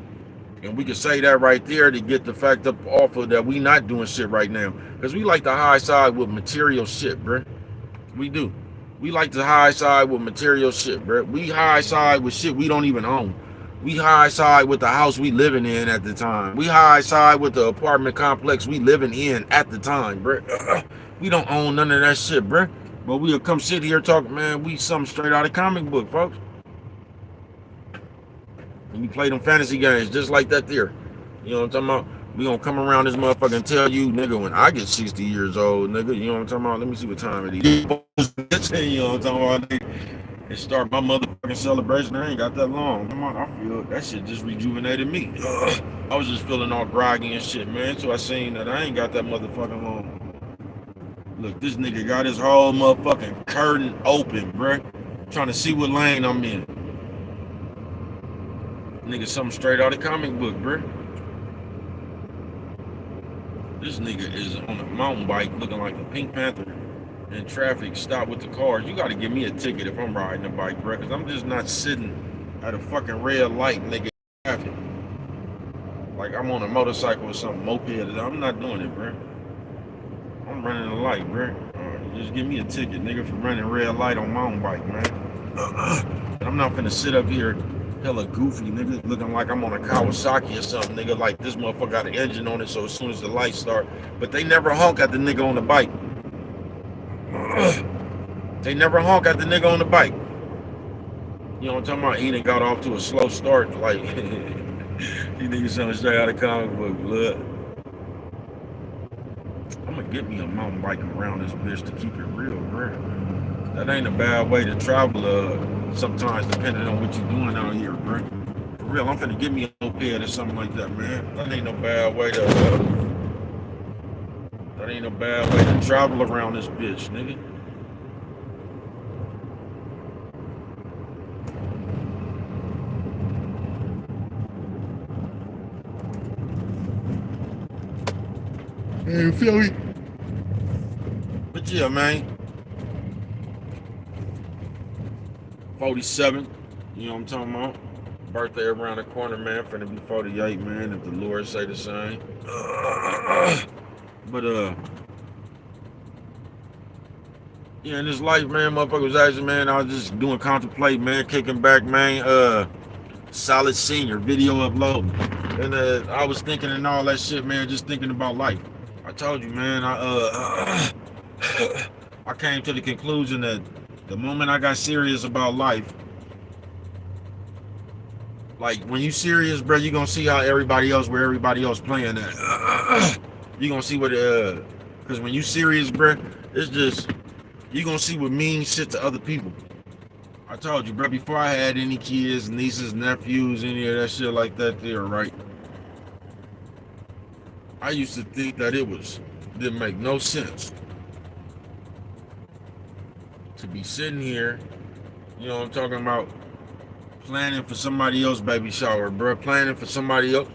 And we can say that right there to get the fact up off of that we not doing shit right now. Because we like to high side with material shit, bro. We do. We like to high side with material shit, bro. We high side with shit we don't even own. We high side with the house we living in at the time. We high side with the apartment complex we living in at the time, bro. We don't own none of that shit, bro. But we'll come sit here talking, man, we something straight out of comic book, folks. And we play them fantasy games just like that there. You know what I'm talking about? We gonna come around this motherfucker and tell you, nigga, when I get 60 years old, nigga, you know what I'm talking about? Let me see what time it is. You know what I'm talking about, nigga? And start my motherfucking celebration. I ain't got that long. Come on, I feel that shit just rejuvenated me. I was just feeling all groggy and shit, man. So I seen that I ain't got that motherfucking long. Look, this nigga got his whole motherfucking curtain open, bruh. Trying to see what lane I'm in. Nigga, something straight out of the comic book, bruh. This nigga is on a mountain bike looking like a Pink Panther in traffic, stop with the cars. You gotta give me a ticket if I'm riding a bike, bruh, because I'm just not sitting at a fucking red light, nigga, traffic. Like I'm on a motorcycle or something, moped. I'm not doing it, bruh. I'm running a light, bruh. Just give me a ticket, nigga, for running red light on mountain bike, man. I'm not finna sit up here hella goofy, nigga, looking like I'm on a Kawasaki or something, nigga, like this motherfucker got an engine on it, so as soon as the lights start, but they never honk at the nigga on the bike. They never honk at the nigga on the bike. You know what I'm talking about? He done got off to a slow start, like, these niggas something straight out of comic book, blood. I'm gonna get me a mountain bike around this bitch to keep it real, bro. That ain't a bad way to travel, sometimes, depending on what you're doing out here, bro. For real, I'm finna get me a moped or something like that, man. That ain't no bad way to travel around this bitch, nigga. Hey, you feel me? But yeah, man. 47, you know what I'm talking about? Birthday around the corner, man. Finna be 48, man, if the Lord say the same. Yeah, in this life, man, motherfucker was actually, man, I was just doing contemplate, man, kicking back, man, solid senior, video uploading. And I was thinking and all that shit, man, just thinking about life. I told you, man, I came to the conclusion that the moment I got serious about life, like when you serious, bro, you gonna see how everybody else, where everybody else playing at. You gonna see what, cause when you serious, bro, it's just, you gonna see what means shit to other people. I told you, bro, before I had any kids, nieces, nephews, any of that shit like that there, right? I used to think that didn't make no sense to be sitting here, you know what I'm talking about, planning for somebody else's baby shower, bro, planning for somebody else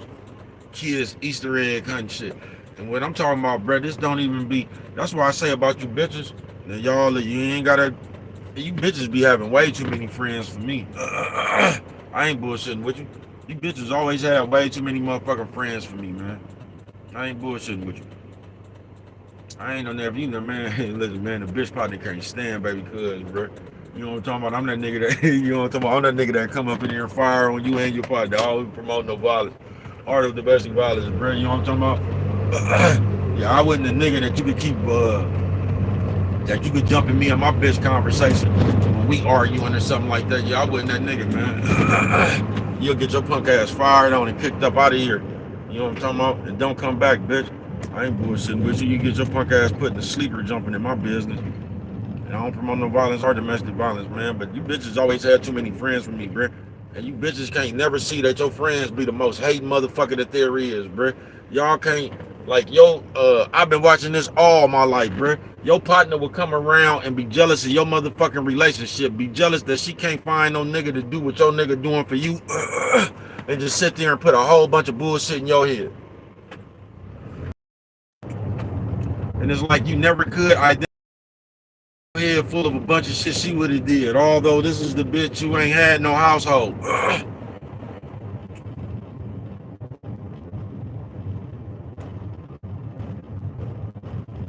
kids Easter egg hunting shit. And what I'm talking about, bro, this don't even be, that's why I say about you bitches, that y'all, you ain't gotta, you bitches be having way too many friends for me. I ain't bullshitting with you. You bitches always have way too many motherfucking friends for me, man. I ain't bullshitting with you. I ain't no never, you know, man, listen, man, the bitch partner can't stand baby cuz, bro. You know what I'm talking about? I'm that nigga that, you know what I'm talking about? I'm that nigga that come up in here and fire on you and your partner. Always promote no violence. Art of domestic violence, bro. You know what I'm talking about? Yeah, I wasn't a nigga that you could keep, that you could jump in me and my bitch conversation when we arguing or something like that. Yeah, I wasn't that nigga, man. You'll get your punk ass fired on and kicked up out of here. You know what I'm talking about? And don't come back, bitch. I ain't bullshitting with you. You get your punk ass put in the sleeper jumping in my business. And I don't promote no violence or domestic violence, man. But you bitches always had too many friends for me, bruh. And you bitches can't never see that your friends be the most hating motherfucker that there is, bruh. Y'all can't, like, I've been watching this all my life, bruh. Your partner will come around and be jealous of your motherfucking relationship. Be jealous that she can't find no nigga to do what your nigga doing for you. And just sit there and put a whole bunch of bullshit in your head. And it's like you never could identify head full of a bunch of shit she would have did. Although this is the bitch who ain't had no household.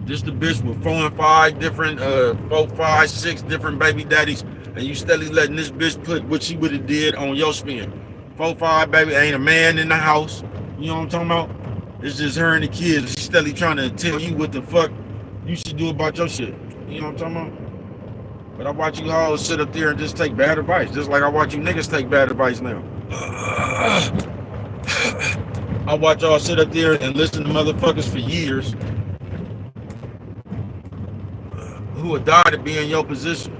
Just the bitch with 4, 5, 6 different baby daddies, and you steadily letting this bitch put what she would have did on your spin. 4, 5 baby, ain't a man in the house. You know what I'm talking about? It's just her and the kids. She's steadily trying to tell you what the fuck you should do about your shit. You know what I'm talking about? But I watch you all sit up there and just take bad advice, just like I watch you niggas take bad advice now. I watch y'all sit up there and listen to motherfuckers for years who would die to be in your position.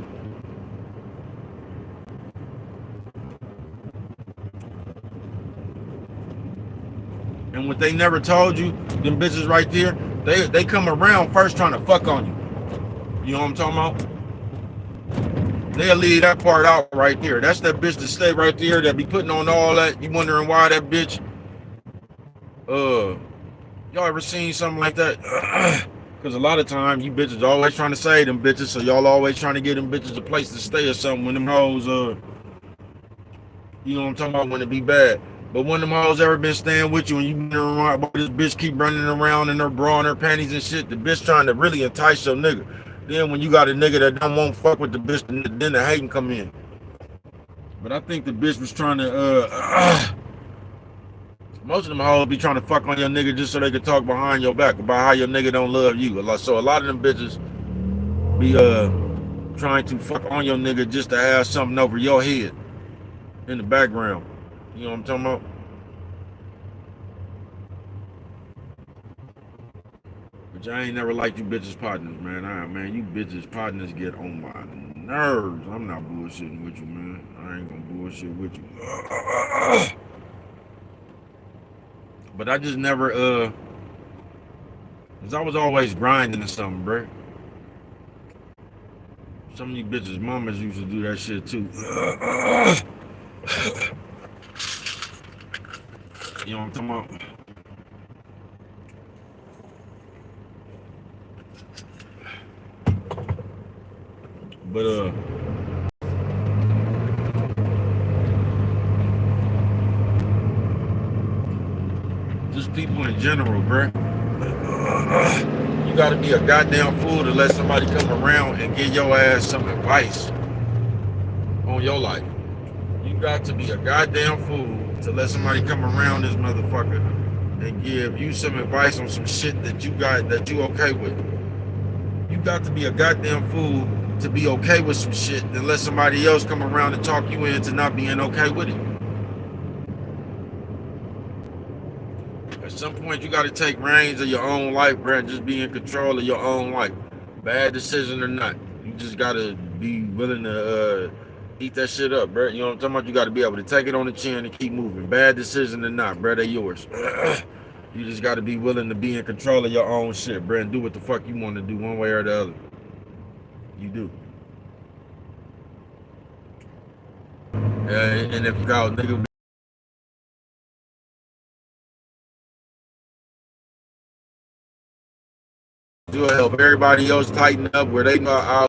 And what they never told you, them bitches right there, they come around first trying to fuck on you. You know what I'm talking about? They'll leave that part out right there. That's that bitch that stay right there that be putting on all that. You wondering why that bitch, y'all ever seen something like that? Because a lot of times you bitches always trying to save them bitches, so y'all always trying to give them bitches a place to stay or something when them hoes, you know what I'm talking about, when it be bad. But when them hoes ever been staying with you and you been around, this bitch keep running around in her bra and her panties and shit, the bitch trying to really entice your nigga. Then when you got a nigga that don't want fuck with the bitch, then the hating come in. But I think the bitch was trying to, most of them hoes be trying to fuck on your nigga just so they could talk behind your back about how your nigga don't love you. So a lot of them bitches be trying to fuck on your nigga just to have something over your head in the background. You know what I'm talking about? But I ain't never liked you bitches partners, man. Man, you bitches partners get on my nerves. I'm not bullshitting with you, man. I ain't gonna bullshit with you. But I just never, cause I was always grinding or something, bro. Some of you bitches' mamas used to do that shit too. You know what I'm talking about? But just people in general, bruh. You gotta be a goddamn fool to let somebody come around and give your ass some advice on your life. You got to be a goddamn fool to let somebody come around this motherfucker and give you some advice on some shit that you okay with. You got to be a goddamn fool to be okay with some shit and let somebody else come around and talk you into not being okay with it. At some point, you got to take reins of your own life, bro. Just be in control of your own life. Bad decision or not. You just got to be willing to eat that shit up, bro. You know what I'm talking about? You got to be able to take it on the chin and keep moving. Bad decision or not, bro. They're yours. You just got to be willing to be in control of your own shit, bro, and do what the fuck you want to do one way or the other. You do. And if you got a nigga, you'll help everybody else tighten up where they not out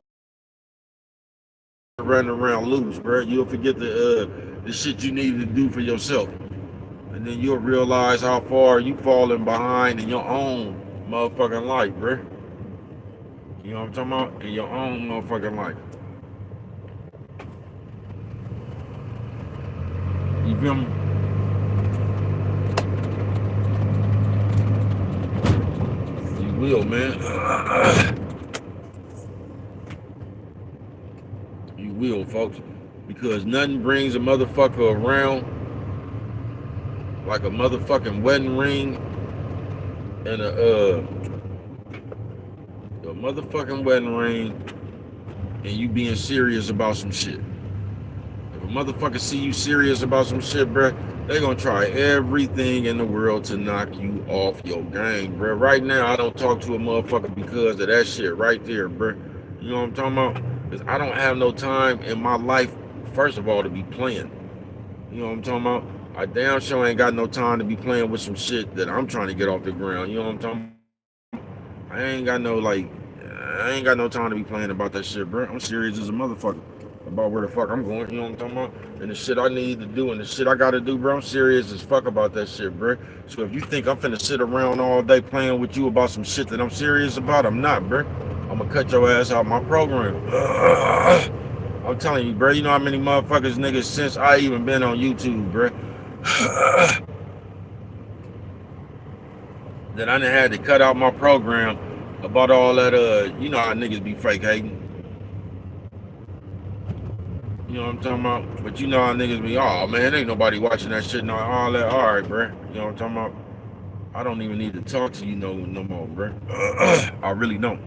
running around loose, bro. You'll forget the shit you need to do for yourself. And then you'll realize how far you falling behind in your own motherfucking life, bro. You know what I'm talking about? In your own motherfucking life. You feel me? You will, man. You will, folks. Because nothing brings a motherfucker around like a motherfucking wedding ring and a motherfucking wedding ring and you being serious about some shit. If a motherfucker see you serious about some shit, bruh, they gonna try everything in the world to knock you off your game, bruh. Right now, I don't talk to a motherfucker because of that shit right there, bruh. You know what I'm talking about? Because I don't have no time in my life, first of all, to be playing. You know what I'm talking about? I damn sure ain't got no time to be playing with some shit that I'm trying to get off the ground. You know what I'm talking about? I ain't got no time to be playing about that shit, bro. I'm serious as a motherfucker about where the fuck I'm going. You know what I'm talking about? And the shit I need to do and the shit I gotta do, bro. I'm serious as fuck about that shit, bro. So if you think I'm finna sit around all day playing with you about some shit that I'm serious about, I'm not, bro. I'm gonna cut your ass out my program. I'm telling you, bro. You know how many motherfuckers, niggas, since I even been on YouTube, bro, that I done had to cut out my program about all that, you know how niggas be fake hating. You know what I'm talking about? But you know how niggas be, oh man, ain't nobody watching that shit, no, all that, all right, bro. You know what I'm talking about? I don't even need to talk to you no more, bro. I really don't.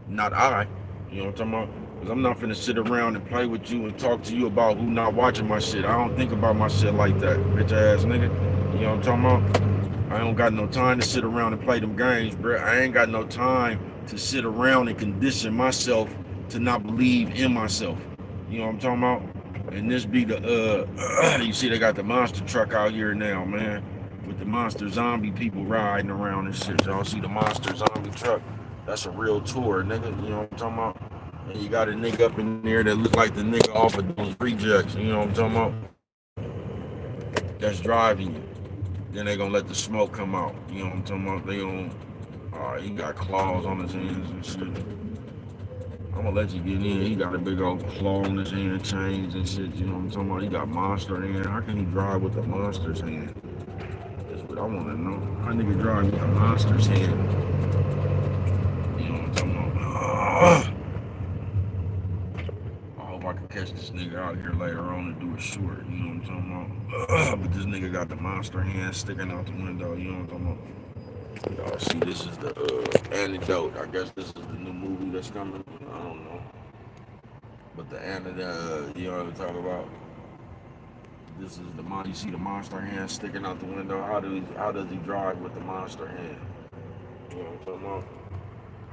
Not I. You know what I'm talking about? Because I'm not finna sit around and play with you and talk to you about who not watching my shit. I don't think about my shit like that, bitch ass nigga. You know what I'm talking about? I don't got no time to sit around and play them games, bro. I ain't got no time to sit around and condition myself to not believe in myself. You know what I'm talking about? And this be the you see they got the monster truck out here now, man, with the monster zombie people riding around and shit. Y'all see the monster zombie truck? That's a real tour, nigga. You know what I'm talking about? And you got a nigga up in there that look like the nigga off of those rejects. You know what I'm talking about? That's driving you. Then they gonna let the smoke come out. You know what I'm talking about? They gonna, he got claws on his hands and shit. I'm gonna let you get in. He got a big old claw on his hand, chains and shit. You know what I'm talking about? He got monster hand. How can he drive with the monster's hand? That's what I wanna know. How nigga drive with the monster's hand? You know what I'm talking about? I hope I can catch this nigga out here later on and do it short. You know what I'm talking about? But this nigga got the monster hand sticking out the window. You know what I'm talking about? Y'all see, this is the antidote. I guess this is the new movie that's coming. I don't know. But the antidote, you know what I'm talking about? This is the money. You see the monster hand sticking out the window. How does he drive with the monster hand? You know what I'm talking about?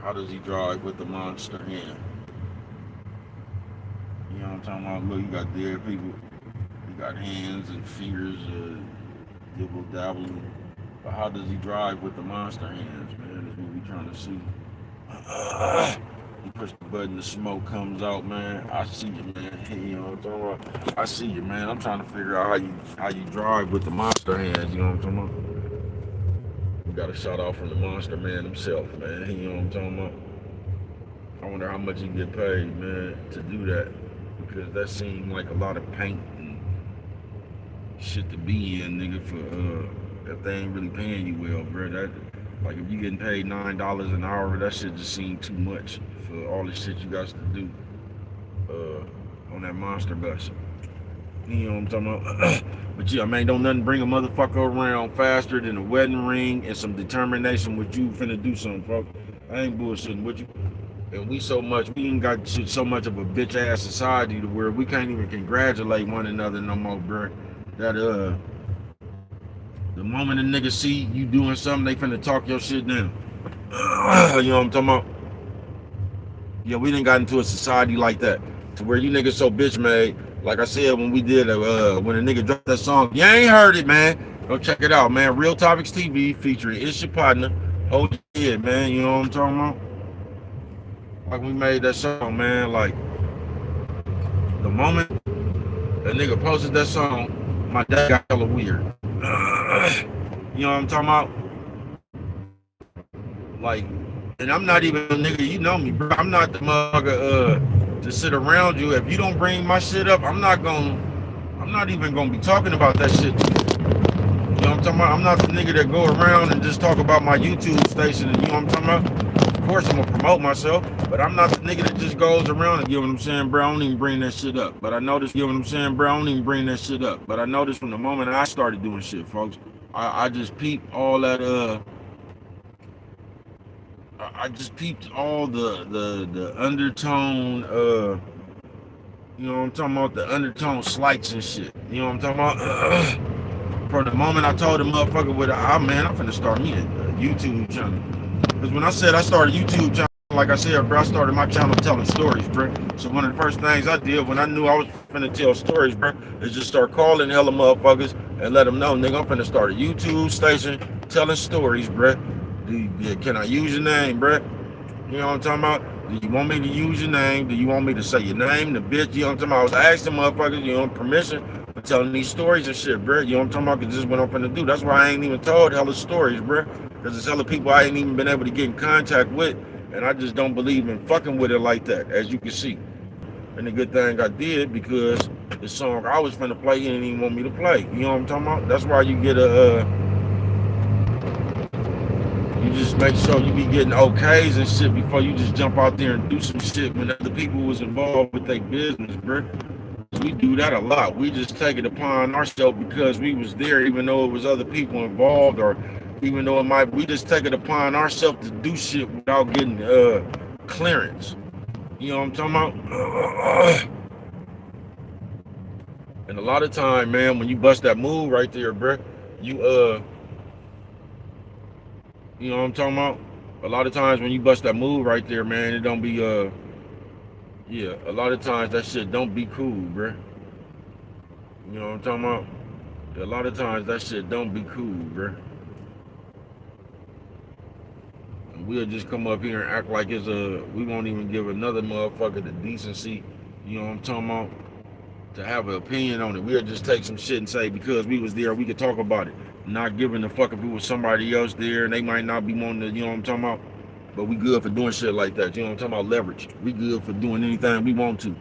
How does he drive with the monster hand? You know what I'm talking about? Look, you got dead people. You got hands and fingers, dibble dabble. But how does he drive with the monster hands, man? That's what we trying to see. You push the button, the smoke comes out, man. I see you, man. You know what I'm talking about? I see you, man. I'm trying to figure out how you drive with the monster hands. You know what I'm talking about? You got a shout out from the monster man himself, man. You know what I'm talking about? I wonder how much he get paid, man, to do that. Because that seemed like a lot of paint and shit to be in, nigga, for if they ain't really paying you well, bro. That, like, if you getting paid $9 an hour, that shit just seemed too much for all the shit you got to do on that monster bus. You know what I'm talking about? But yeah, man, don't nothing bring a motherfucker around faster than a wedding ring and some determination with you finna do something, folks. I ain't bullshitting with you. And we ain't got so much of a bitch ass society to where we can't even congratulate one another no more, bro. That the moment a nigga see you doing something, they finna talk your shit down. You know what I'm talking about? Yeah, we done got into a society like that, to where you niggas so bitch made. Like I said when we did, when a nigga dropped that song, you ain't heard it, man. Go check it out, man. Real Topics TV featuring It's Your Partner. Hold your head, man. You know what I'm talking about? Like we made that song, man. Like the moment that nigga posted that song, my dad got hella weird. You know what I'm talking about? Like, and I'm not even a nigga, you know me, bro. I'm not the motherfucker to sit around you. If you don't bring my shit up, I'm not even gonna be talking about that shit. You know what I'm talking about? I'm not the nigga that go around and just talk about my YouTube station and you know what I'm talking about? Of course I'm gonna promote myself, but I'm not the nigga that just goes around and you know what I'm saying, bro. I don't even bring that shit up. But I noticed, you know what I'm saying, bro. I don't even bring that shit up. But I noticed from the moment I started doing shit, folks, I just peeped all that I just peeped all the undertone, you know what I'm talking about, the undertone slights and shit. You know what I'm talking about? From the moment I told the motherfucker man, I'm finna start me a YouTube channel. Because when I said I started a YouTube channel, like I said, bro, I started my channel telling stories, bro. So one of the first things I did when I knew I was finna tell stories, bro, is just start calling hella motherfuckers and let them know, nigga, I'm finna start a YouTube station telling stories, bro. Can I use your name, bro? You know what I'm talking about? Do you want me to use your name? Do you want me to say your name, the bitch? You know what I'm talking about? I was asking motherfuckers, you know, permission for telling these stories and shit, bro. You know what I'm talking about? Because this is what I'm finna do. That's why I ain't even told hella stories, bro. Because it's hella people I ain't even been able to get in contact with. And I just don't believe in fucking with it like that, as you can see. And the good thing I did, because the song I was finna play, he didn't even want me to play. You know what I'm talking about? That's why you get you just make sure you be getting okays and shit before you just jump out there and do some shit when other people was involved with their business, bro. We do that a lot. We just take it upon ourselves because we was there, even though it was other people involved, or even though we just take it upon ourselves to do shit without getting clearance. You know what I'm talking about? And a lot of time, man, when you bust that move right there, bro, you know what I'm talking about? A lot of times when you bust that move right there, man, it don't be yeah. A lot of times that shit don't be cool, bruh. You know what I'm talking about? A lot of times that shit don't be cool, bruh. And we'll just come up here and act like it's we won't even give another motherfucker the decency, you know what I'm talking about, to have an opinion on it. We'll just take some shit and say because we was there, we could talk about it. Not giving a fuck if it was somebody else there and they might not be wanting to, you know what I'm talking about? But we good for doing shit like that. You know what I'm talking about? Leverage. We good for doing anything we want to.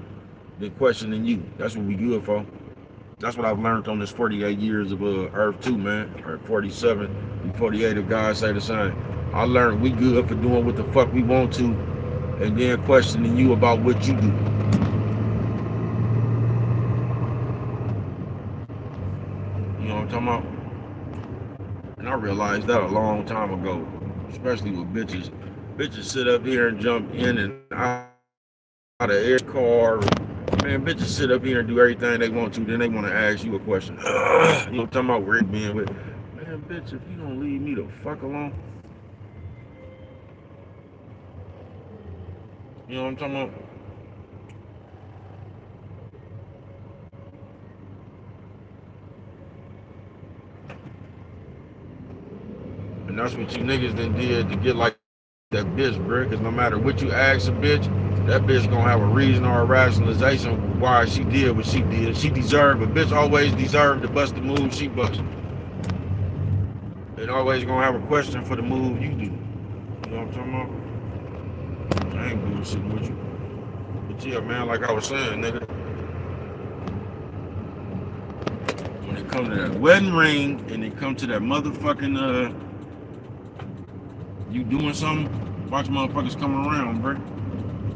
Then questioning you. That's what we good for. That's what I've learned on this 48 years of Earth 2, man. Or 47 and 48 if God say the same. I learned we good for doing what the fuck we want to and then questioning you about what you do. You know what I'm talking about? And I realized that a long time ago, especially with bitches. Bitches sit up here and jump in and out of every car. Man, bitches sit up here and do everything they want to, then they want to ask you a question. You know what I'm talking about? Where you being with? Man, bitch, if you don't leave me the fuck alone. You know what I'm talking about? And that's what you niggas then did to get like that bitch, bro. Because no matter what you ask a bitch, that bitch gonna have a reason or a rationalization why she did what she did. She deserved, a bitch always deserved to bust the move she busted. It always gonna have a question for the move you do. You know what I'm talking about? I ain't bullshitting with you. But yeah, man, like I was saying, nigga, when it come to that wedding ring and it come to that motherfucking you doing something, watch motherfuckers coming around, bro.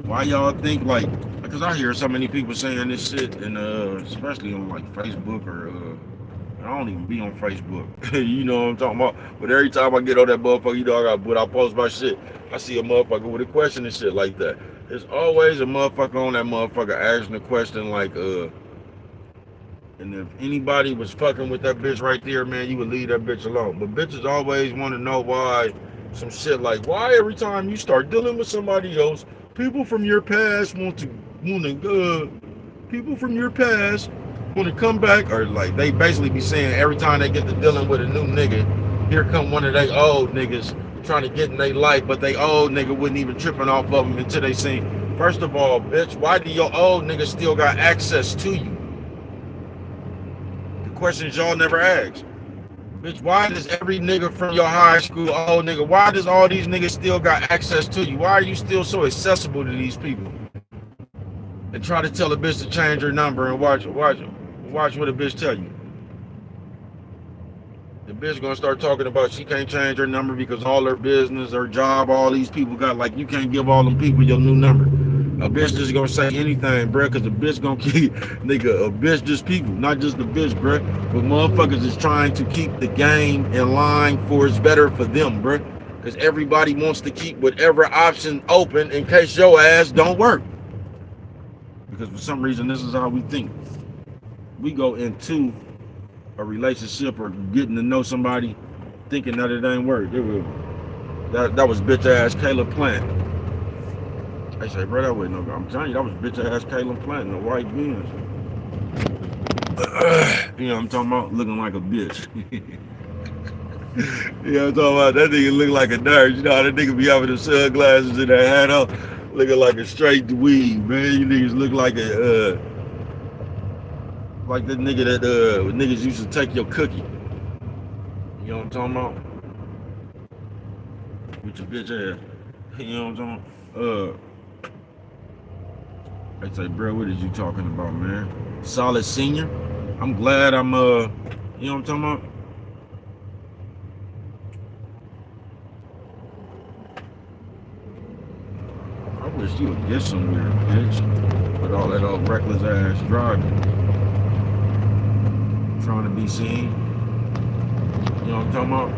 Why y'all think like, because I hear so many people saying this shit, and especially on like Facebook or I don't even be on Facebook. You know what I'm talking about? But every time I get on that motherfucker, you know, when I post my shit, I see a motherfucker with a question and shit like that. There's always a motherfucker on that motherfucker asking a question like, and if anybody was fucking with that bitch right there, man, you would leave that bitch alone. But bitches always want to know why some shit like, why every time you start dealing with somebody else, people from your past people from your past want to come back, or like they basically be saying every time they get to dealing with a new nigga, here come one of they old niggas trying to get in their life, but they old nigga wasn't even tripping off of them until they seen. First of all, bitch, why do your old nigga still got access to you? Questions y'all never asked. Bitch, why does every nigga from your high school, old nigga, why does all these niggas still got access to you? Why are you still so accessible to these people? And try to tell a bitch to change her number and watch what a bitch tell you. The bitch gonna start talking about she can't change her number because all her business, her job, all these people got, like, you can't give all them people your new number. A bitch just gonna say anything, bruh, because a bitch gonna keep, nigga, a bitch just people, not just the bitch, bruh. But motherfuckers is trying to keep the game in line for it's better for them, bruh. Because everybody wants to keep whatever option open in case your ass don't work. Because for some reason, this is how we think. We go into a relationship or getting to know somebody thinking that it ain't work. That was bitch ass Caleb Plant. I say, bro, that wasn't no. I'm telling you, that was bitch ass Caleb Plant in the white Benz. You know what I'm talking about? Looking like a bitch. You know what I'm talking about? That nigga look like a nerd. You know how that nigga be having the sunglasses and that hat on, looking like a straight dweeb, man. You niggas look like like the nigga that niggas used to take your cookie. You know what I'm talking about? With your bitch ass. You know what I'm talking about? I say, bro, what is you talking about, man? Solid senior? I'm glad I'm, you know what I'm talking about? I wish you would get somewhere, bitch. With all that old reckless ass driving. Trying to be seen. You know what I'm talking about?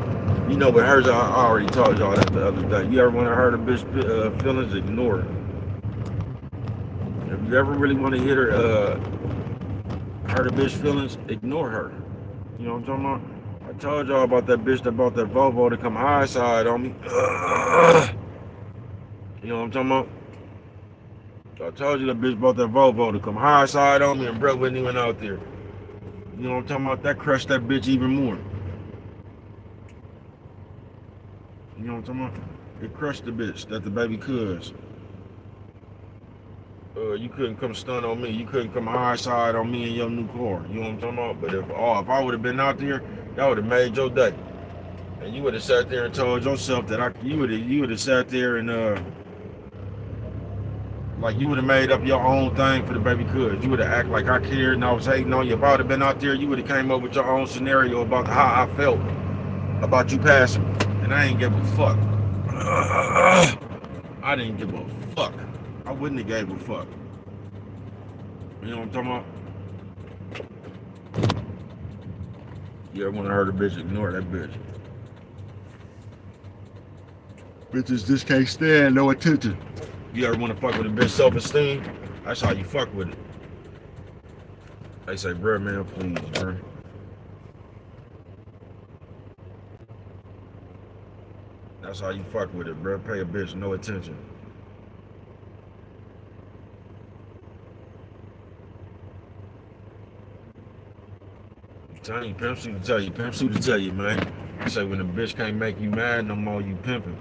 You know what hurts, I already told y'all that the other day. You ever want to hurt a bitch feelings, ignore it. If you ever really want to hit her, hurt a bitch feelings, ignore her. You know what I'm talking about? I told y'all about that bitch that bought that Volvo to come high side on me. You know what I'm talking about? So I told you that bitch bought that Volvo to come high side on me and bro wasn't even out there. You know what I'm talking about? That crushed that bitch even more. You know what I'm talking about? It crushed the bitch that the baby cuz. You couldn't come stun on me. You couldn't come high side on me in your new car. You know what I'm talking about? But if I would have been out there, that would have made your day. And you would have sat there and told yourself that you would have sat there and like you would have made up your own thing for the baby cuz. You would have acted like I cared and I was hating on you. If I would have been out there, you would have came up with your own scenario about how I felt about you passing. And I ain't give a fuck. I didn't give a fuck. I wouldn't have gave a fuck. You know what I'm talking about? You ever want to hurt a bitch, ignore that bitch. Bitches just can't stand no attention. You ever want to fuck with a bitch self-esteem? That's how you fuck with it. They say, bruh, man, please, bruh. That's how you fuck with it, bruh. Pay a bitch no attention. Tell you, pimp suit to tell you, pimp suit to tell you, man. You say when a bitch can't make you mad no more, you pimping.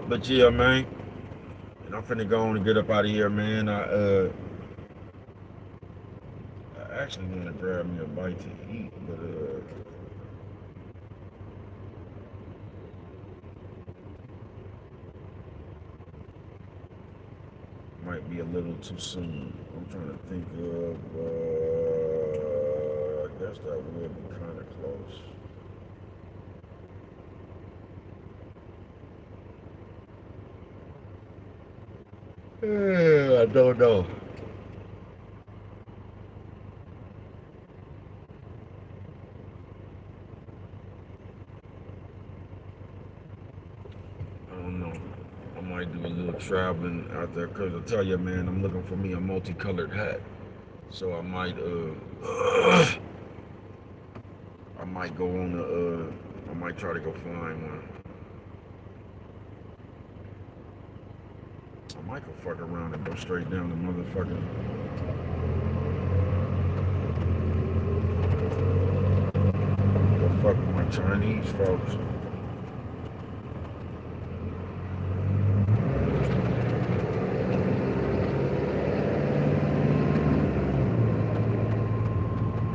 But yeah, man. And I'm finna go on and get up out of here, man. I actually want to grab me a bite to eat, but might be a little too soon. I'm trying to think of. I guess that would be kind of close. I don't know. I don't know. I might do a little traveling out there because I tell you, man, I'm looking for me a multicolored hat. So I might go on I might try to go find one. I might go fuck around and go straight down the motherfucking. Go fuck with my Chinese folks.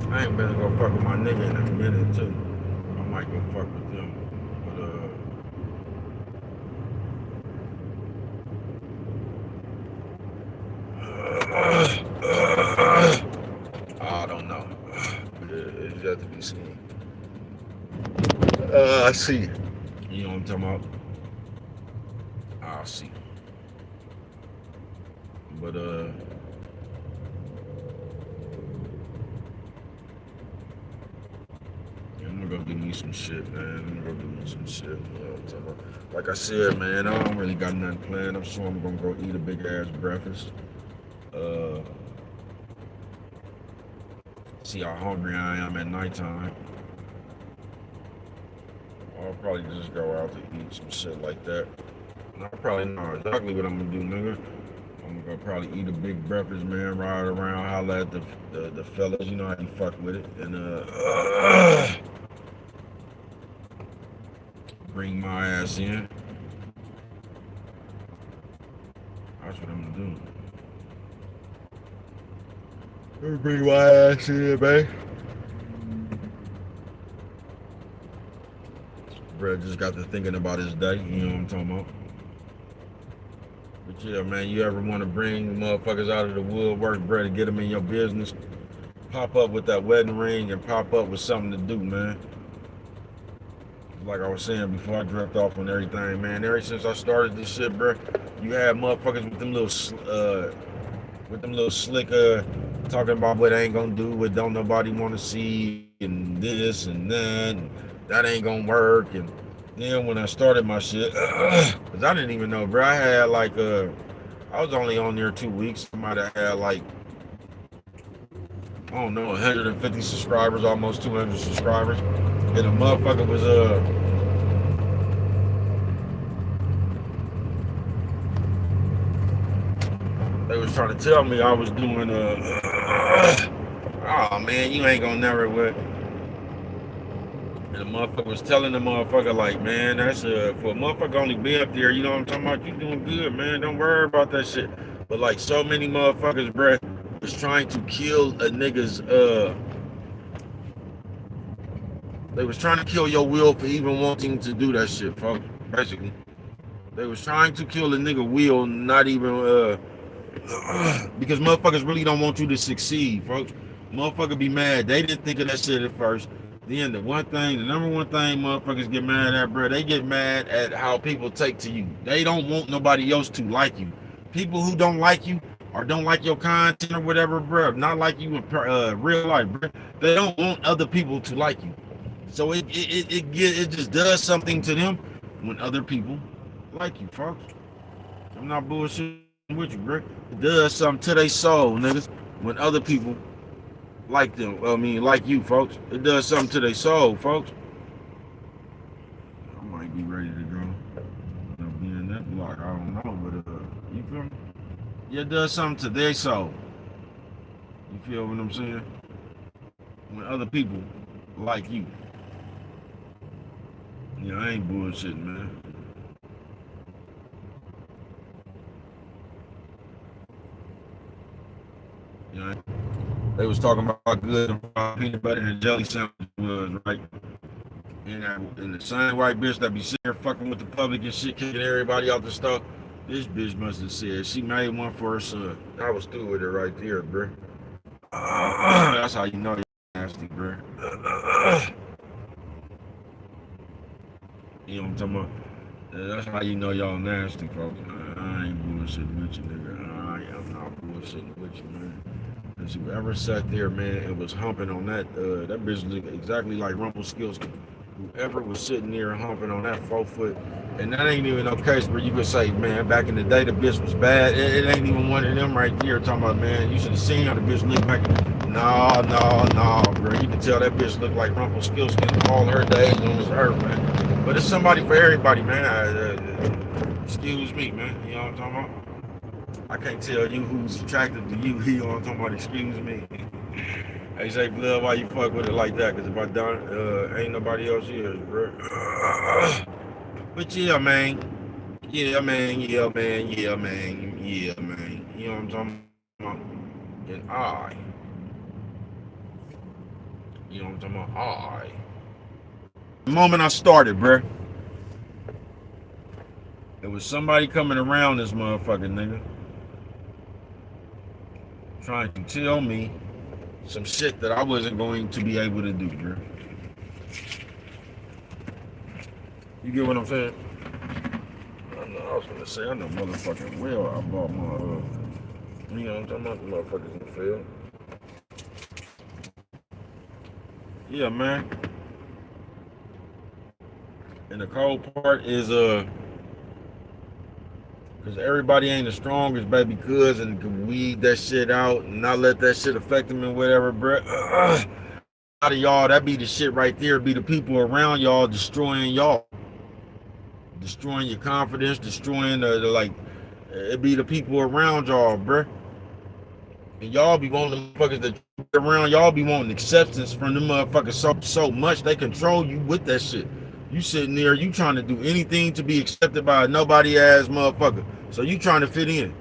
I ain't been to go fuck with my nigga in a minute too. I might go fuck with them. But I don't know. It's yet to be seen. I see. You know what I'm talking about? I'll see. But I'm gonna go do me some shit, man. I'm gonna go do me some shit. You know what I'm talking about? Like I said, man, I don't really got nothing planned. I'm sure I'm gonna go eat a big ass breakfast. See how hungry I am at nighttime. I'll probably just go out to eat some shit like that. And I probably know exactly what I'm gonna do, nigga. I'm gonna probably eat a big breakfast, man, ride around, holler at the fellas, you know how you fuck with it, and bring my ass in. That's what I'm gonna do. Bring my ass in, man. Brad just got to thinking about his day, you know what I'm talking about. But yeah, man, you ever want to bring motherfuckers out of the woodwork, bro, to get them in your business? Pop up with that wedding ring and pop up with something to do, man. Like I was saying before I drift off on everything, man. Ever since I started this shit, bro, you had motherfuckers with them little with them little slick talking about what ain't gonna do, what don't nobody want to see, and this and that, and that ain't gonna work. And then when I started my shit, cause I didn't even know, bro. I had like I was only on there 2 weeks. I might have had like, I don't know, 150 subscribers, almost 200 subscribers, and the motherfucker was they was trying to tell me I was doing oh man, you ain't gonna never what. And the motherfucker was telling the motherfucker like, man, that's for a motherfucker only be up there, you know what I'm talking about? You doing good, man. Don't worry about that shit. But like so many motherfuckers, bruh, was trying to kill a nigga's they was trying to kill your will for even wanting to do that shit, folks. Basically. They was trying to kill a nigga will, not even because motherfuckers really don't want you to succeed, folks. Motherfucker be mad. They didn't think of that shit at first. Then the number one thing motherfuckers get mad at, bro, they get mad at how people take to you. They don't want nobody else to like you. People who don't like you or don't like your content or whatever, bro, not like you in real life, bro, they don't want other people to like you. So it just does something to them when other people like you, folks. I'm not bullshitting with you, bro. It does something to their soul, niggas, when other people like them. I mean, like you, folks. It does something to their soul, folks. I might be ready to go. I'll be in that block. I don't know, but you feel me? Yeah, it does something to their soul. You feel what I'm saying? When other people like you. Yeah, I ain't bullshitting, man. You know, they was talking about how good peanut butter and jelly sandwich was, right? And the same white bitch that be sitting there fucking with the public and shit, kicking everybody out the stuff. This bitch must have said she made one for her son. I was through with it right there, bro. That's how you know you're nasty, bro. You know what I'm talking about? That's how you know y'all nasty, folks. I ain't bullshitting with you, nigga. I am not bullshitting with you, man. Cause whoever sat there, man, and was humping on that bitch looked exactly like Rumpelstiltskin. Whoever was sitting there humping on that 4 foot, and that ain't even no case where you could say, man, back in the day the bitch was bad. It ain't even one of them right there talking about, man, you should have seen how the bitch looked back. No, bro. You can tell that bitch looked like Rumpelstiltskin all her days on this earth, man. But it's somebody for everybody, man. Excuse me, man. You know what I'm talking about? I can't tell you who's attractive to you. You know what I'm talking about? Excuse me. Hey, say, blood, why you fuck with it like that? Because if I don't, ain't nobody else here, bro. But yeah, man. Yeah, man. You know what I'm talking about? And you know what I'm talking about? The moment I started, bro, there was somebody coming around this motherfucking nigga trying to tell me some shit that I wasn't going to be able to do, bro. You get what I'm saying? I was gonna say, I know motherfucking well I bought my, you know what I'm talking about? The motherfuckers in the field. Yeah, man. And the cold part is, because everybody ain't as strong as baby cuz and can weed that shit out and not let that shit affect them and whatever, bro. A lot of y'all, that be the shit right there, be the people around y'all destroying y'all. Destroying your confidence, destroying the like, it be the people around y'all, bro. And y'all be wanting the motherfuckers that around y'all be wanting acceptance from them motherfuckers so much they control you with that shit. You sitting there, you trying to do anything to be accepted by a nobody ass motherfucker. So you trying to fit in.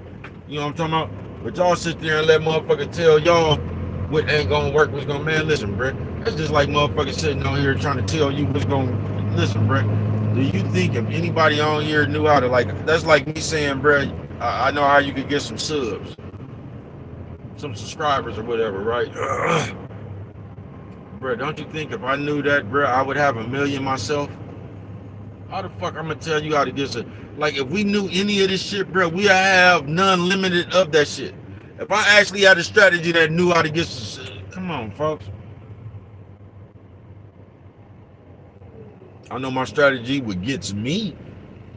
You know what I'm talking about? But y'all sit there and let motherfuckers tell y'all what ain't gonna work, what's gonna, man, listen, bro. That's just like motherfuckers sitting on here trying to tell you what's gonna, listen, bro. Do you think if anybody on here knew how to, like, that's like me saying, bro, I know how you could get some subs, some subscribers or whatever, right? Bro, don't you think if I knew that, bro, I would have 1 million myself? How the fuck I'm gonna tell you how to get it? Like, if we knew any of this shit, bro, we have none limited of that shit. If I actually had a strategy that knew how to get come on, folks. I know my strategy would get me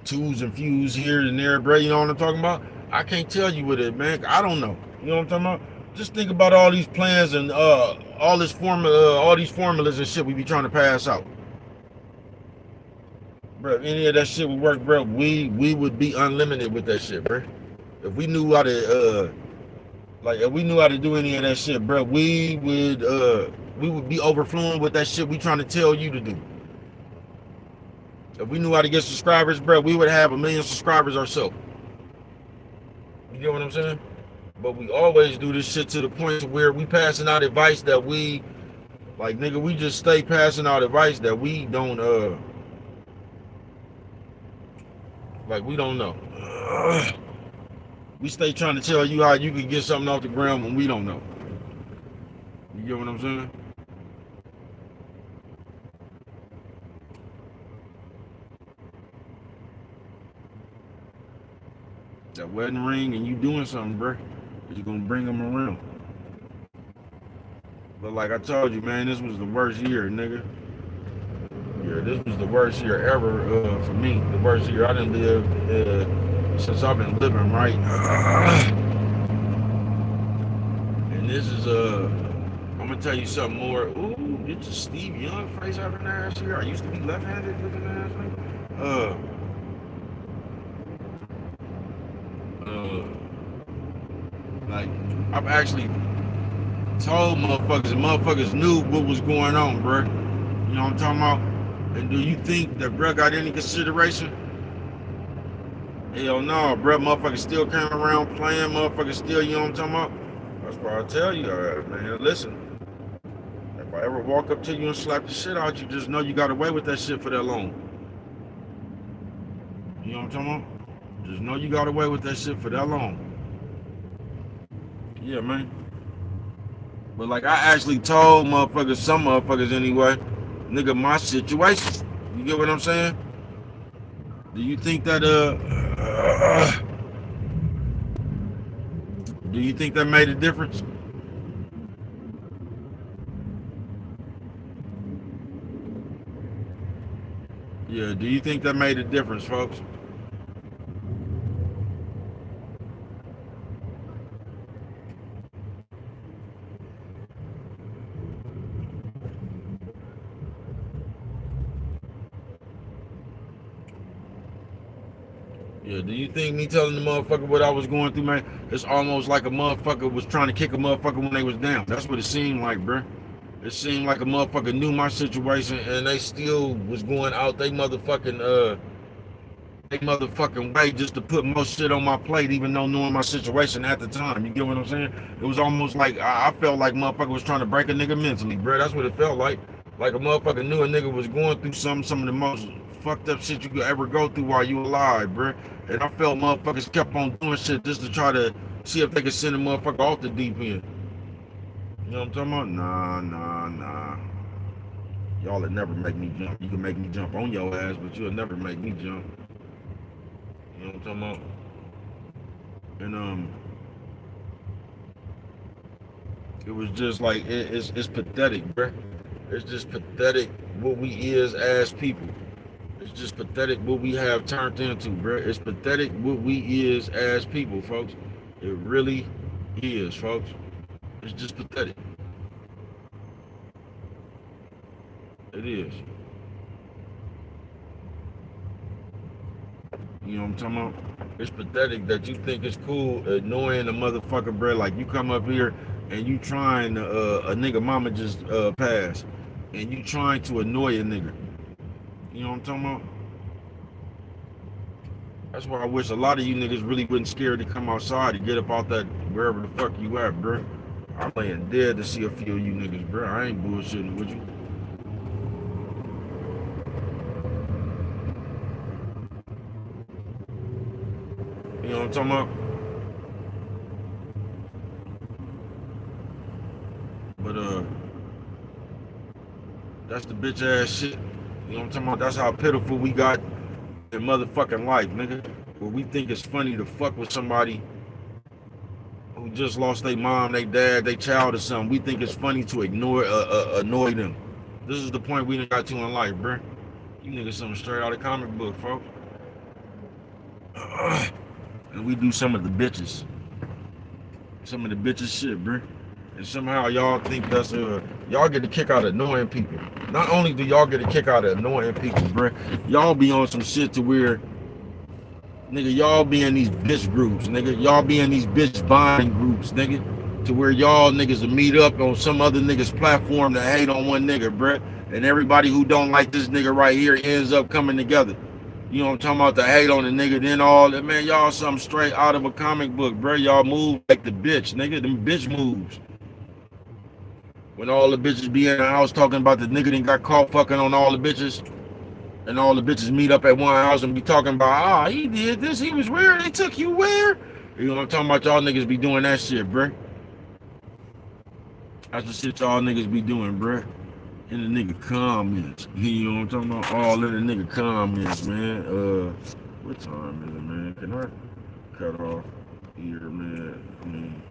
twos and fews here and there, bro. You know what I'm talking about? I can't tell you what it, man. I don't know. You know what I'm talking about? Just think about all these plans and all this formula, all these formulas and shit we be trying to pass out, bro. If any of that shit would work, bro, we would be unlimited with that shit, bro. If we knew how to if we knew how to do any of that shit, bro, we would be overflowing with that shit we trying to tell you to do. If we knew how to get subscribers, bro, we would have 1 million subscribers ourselves. You get what I'm saying? But we always do this shit to the point where we passing out advice that we, like, nigga, we just stay passing out advice that we don't, we don't know. We stay trying to tell you how you can get something off the ground when we don't know. You get what I'm saying? That wedding ring and you doing something, bro, you're gonna bring them around. But like I told you, man, this was the worst year, nigga. Yeah, this was the worst year ever for me. The worst year I done lived since I've been living, right? And this is I'm gonna tell you something more. Ooh, get your Steve Young face out of ass here. I used to be left-handed looking ass nigga. Like, I've actually told motherfuckers, and motherfuckers knew what was going on, bro. You know what I'm talking about? And do you think that bro got any consideration? Hell no, bro. Motherfuckers still came around playing. Motherfuckers still, you know what I'm talking about? That's why I tell you, man, listen. If I ever walk up to you and slap the shit out you, just know you got away with that shit for that long. You know what I'm talking about? Just know you got away with that shit for that long. Yeah, man. But like I actually told motherfuckers, some motherfuckers anyway, nigga, my situation. You get what I'm saying? Do you think that do you think that made a difference? Yeah, do you think that made a difference, folks? Yeah, do you think me telling the motherfucker what I was going through, man, it's almost like a motherfucker was trying to kick a motherfucker when they was down. That's what it seemed like, bro. It seemed like a motherfucker knew my situation and they still was going out they motherfucking way just to put more shit on my plate, even though knowing my situation at the time. You get what I'm saying? It was almost like I felt like motherfucker was trying to break a nigga mentally, bro. That's what it felt like. Like a motherfucker knew a nigga was going through some of the most fucked up shit you could ever go through while you alive, bro. And I felt motherfuckers kept on doing shit just to try to see if they could send a motherfucker off the deep end. You know what I'm talking about? Nah. Y'all will never make me jump. You can make me jump on your ass, but you'll never make me jump. You know what I'm talking about? And it was just like it's pathetic, bruh. It's just pathetic what we is as people. It's just pathetic what we have turned into, bruh. It's pathetic what we is as people, folks. It really is, folks. It's just pathetic. It is. You know what I'm talking about? It's pathetic that you think it's cool annoying a motherfucker, bro. Like you come up here and you trying to a nigga mama just passed, and you trying to annoy a nigga. You know what I'm talking about? That's why I wish a lot of you niggas really wasn't scared to come outside to get up out that wherever the fuck you at, bro. I'm laying dead to see a few of you niggas, bro. I ain't bullshitting with you. You know what I'm talking about? But that's the bitch ass shit. You know what I'm talking about? That's how pitiful we got in motherfucking life, nigga. Where we think it's funny to fuck with somebody who just lost their mom, their dad, their child or something, we think it's funny to annoy them. This is the point we done got to in life, bruh. You niggas something straight out of comic book, folks. And we do some of the bitches. Some of the bitches shit, bruh. And somehow y'all think that's y'all get a kick out of annoying people. Not only do y'all get a kick out of annoying people, bruh, y'all be on some shit to where, nigga, y'all be in these bitch groups, nigga. Y'all be in these bitch bonding groups, nigga. To where y'all niggas will meet up on some other nigga's platform to hate on one nigga, bruh. And everybody who don't like this nigga right here ends up coming together. You know what I'm talking about? To hate on the nigga, then all that, man, y'all something straight out of a comic book, bruh. Y'all move like the bitch, nigga. Them bitch moves. When all the bitches be in the house talking about the nigga that got caught fucking on all the bitches, and all the bitches meet up at one house and be talking about, he did this, he was where, they took you where? You know what I'm talking about? Y'all niggas be doing that shit, bruh. That's the shit y'all niggas be doing, bruh. In the nigga comments. You know what I'm talking about? All in the nigga comments, man. What time is it, man? Can I cut off here, man?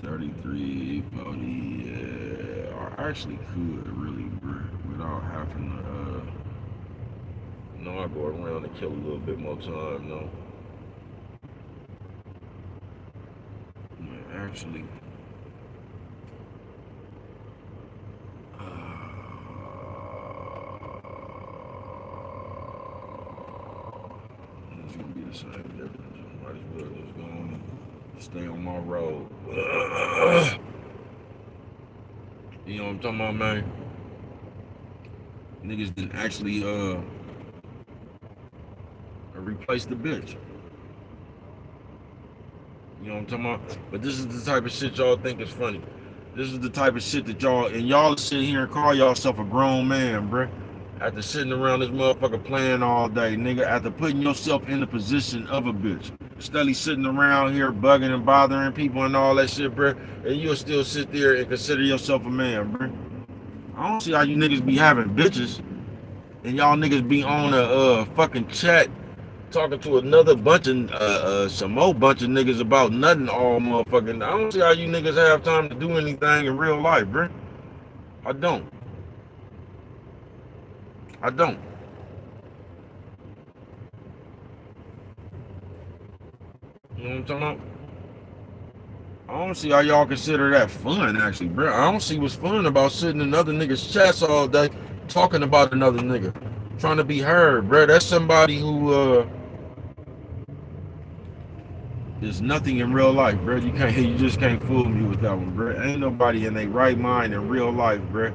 33, 40, yeah. I actually could, really, bro, without having to, I go around and kill a little bit more time, no. Man, actually, it's gonna be the same difference. Might as well just go on and stay on my road. You know what I'm talking about, man? Niggas didn't actually replace the bitch. You know what I'm talking about? But this is the type of shit y'all think is funny. This is the type of shit that y'all sit here and call yourself a grown man, bruh. After sitting around this motherfucker playing all day, nigga, after putting yourself in the position of a bitch. Steadily sitting around here bugging and bothering people and all that shit, bruh. And you'll still sit there and consider yourself a man, bruh. I don't see how you niggas be having bitches and y'all niggas be on a fucking chat talking to another bunch of some more bunch of niggas about nothing all motherfucking. I don't see how you niggas have time to do anything in real life, bruh. I don't. You know what I'm talking about? I don't see how y'all consider that fun, actually, bro. I don't see what's fun about sitting in other niggas' chats all day talking about another nigga, trying to be heard, bro. That's somebody who is nothing in real life, bro. You just can't fool me with that one, bro. Ain't nobody in their right mind in real life, bro,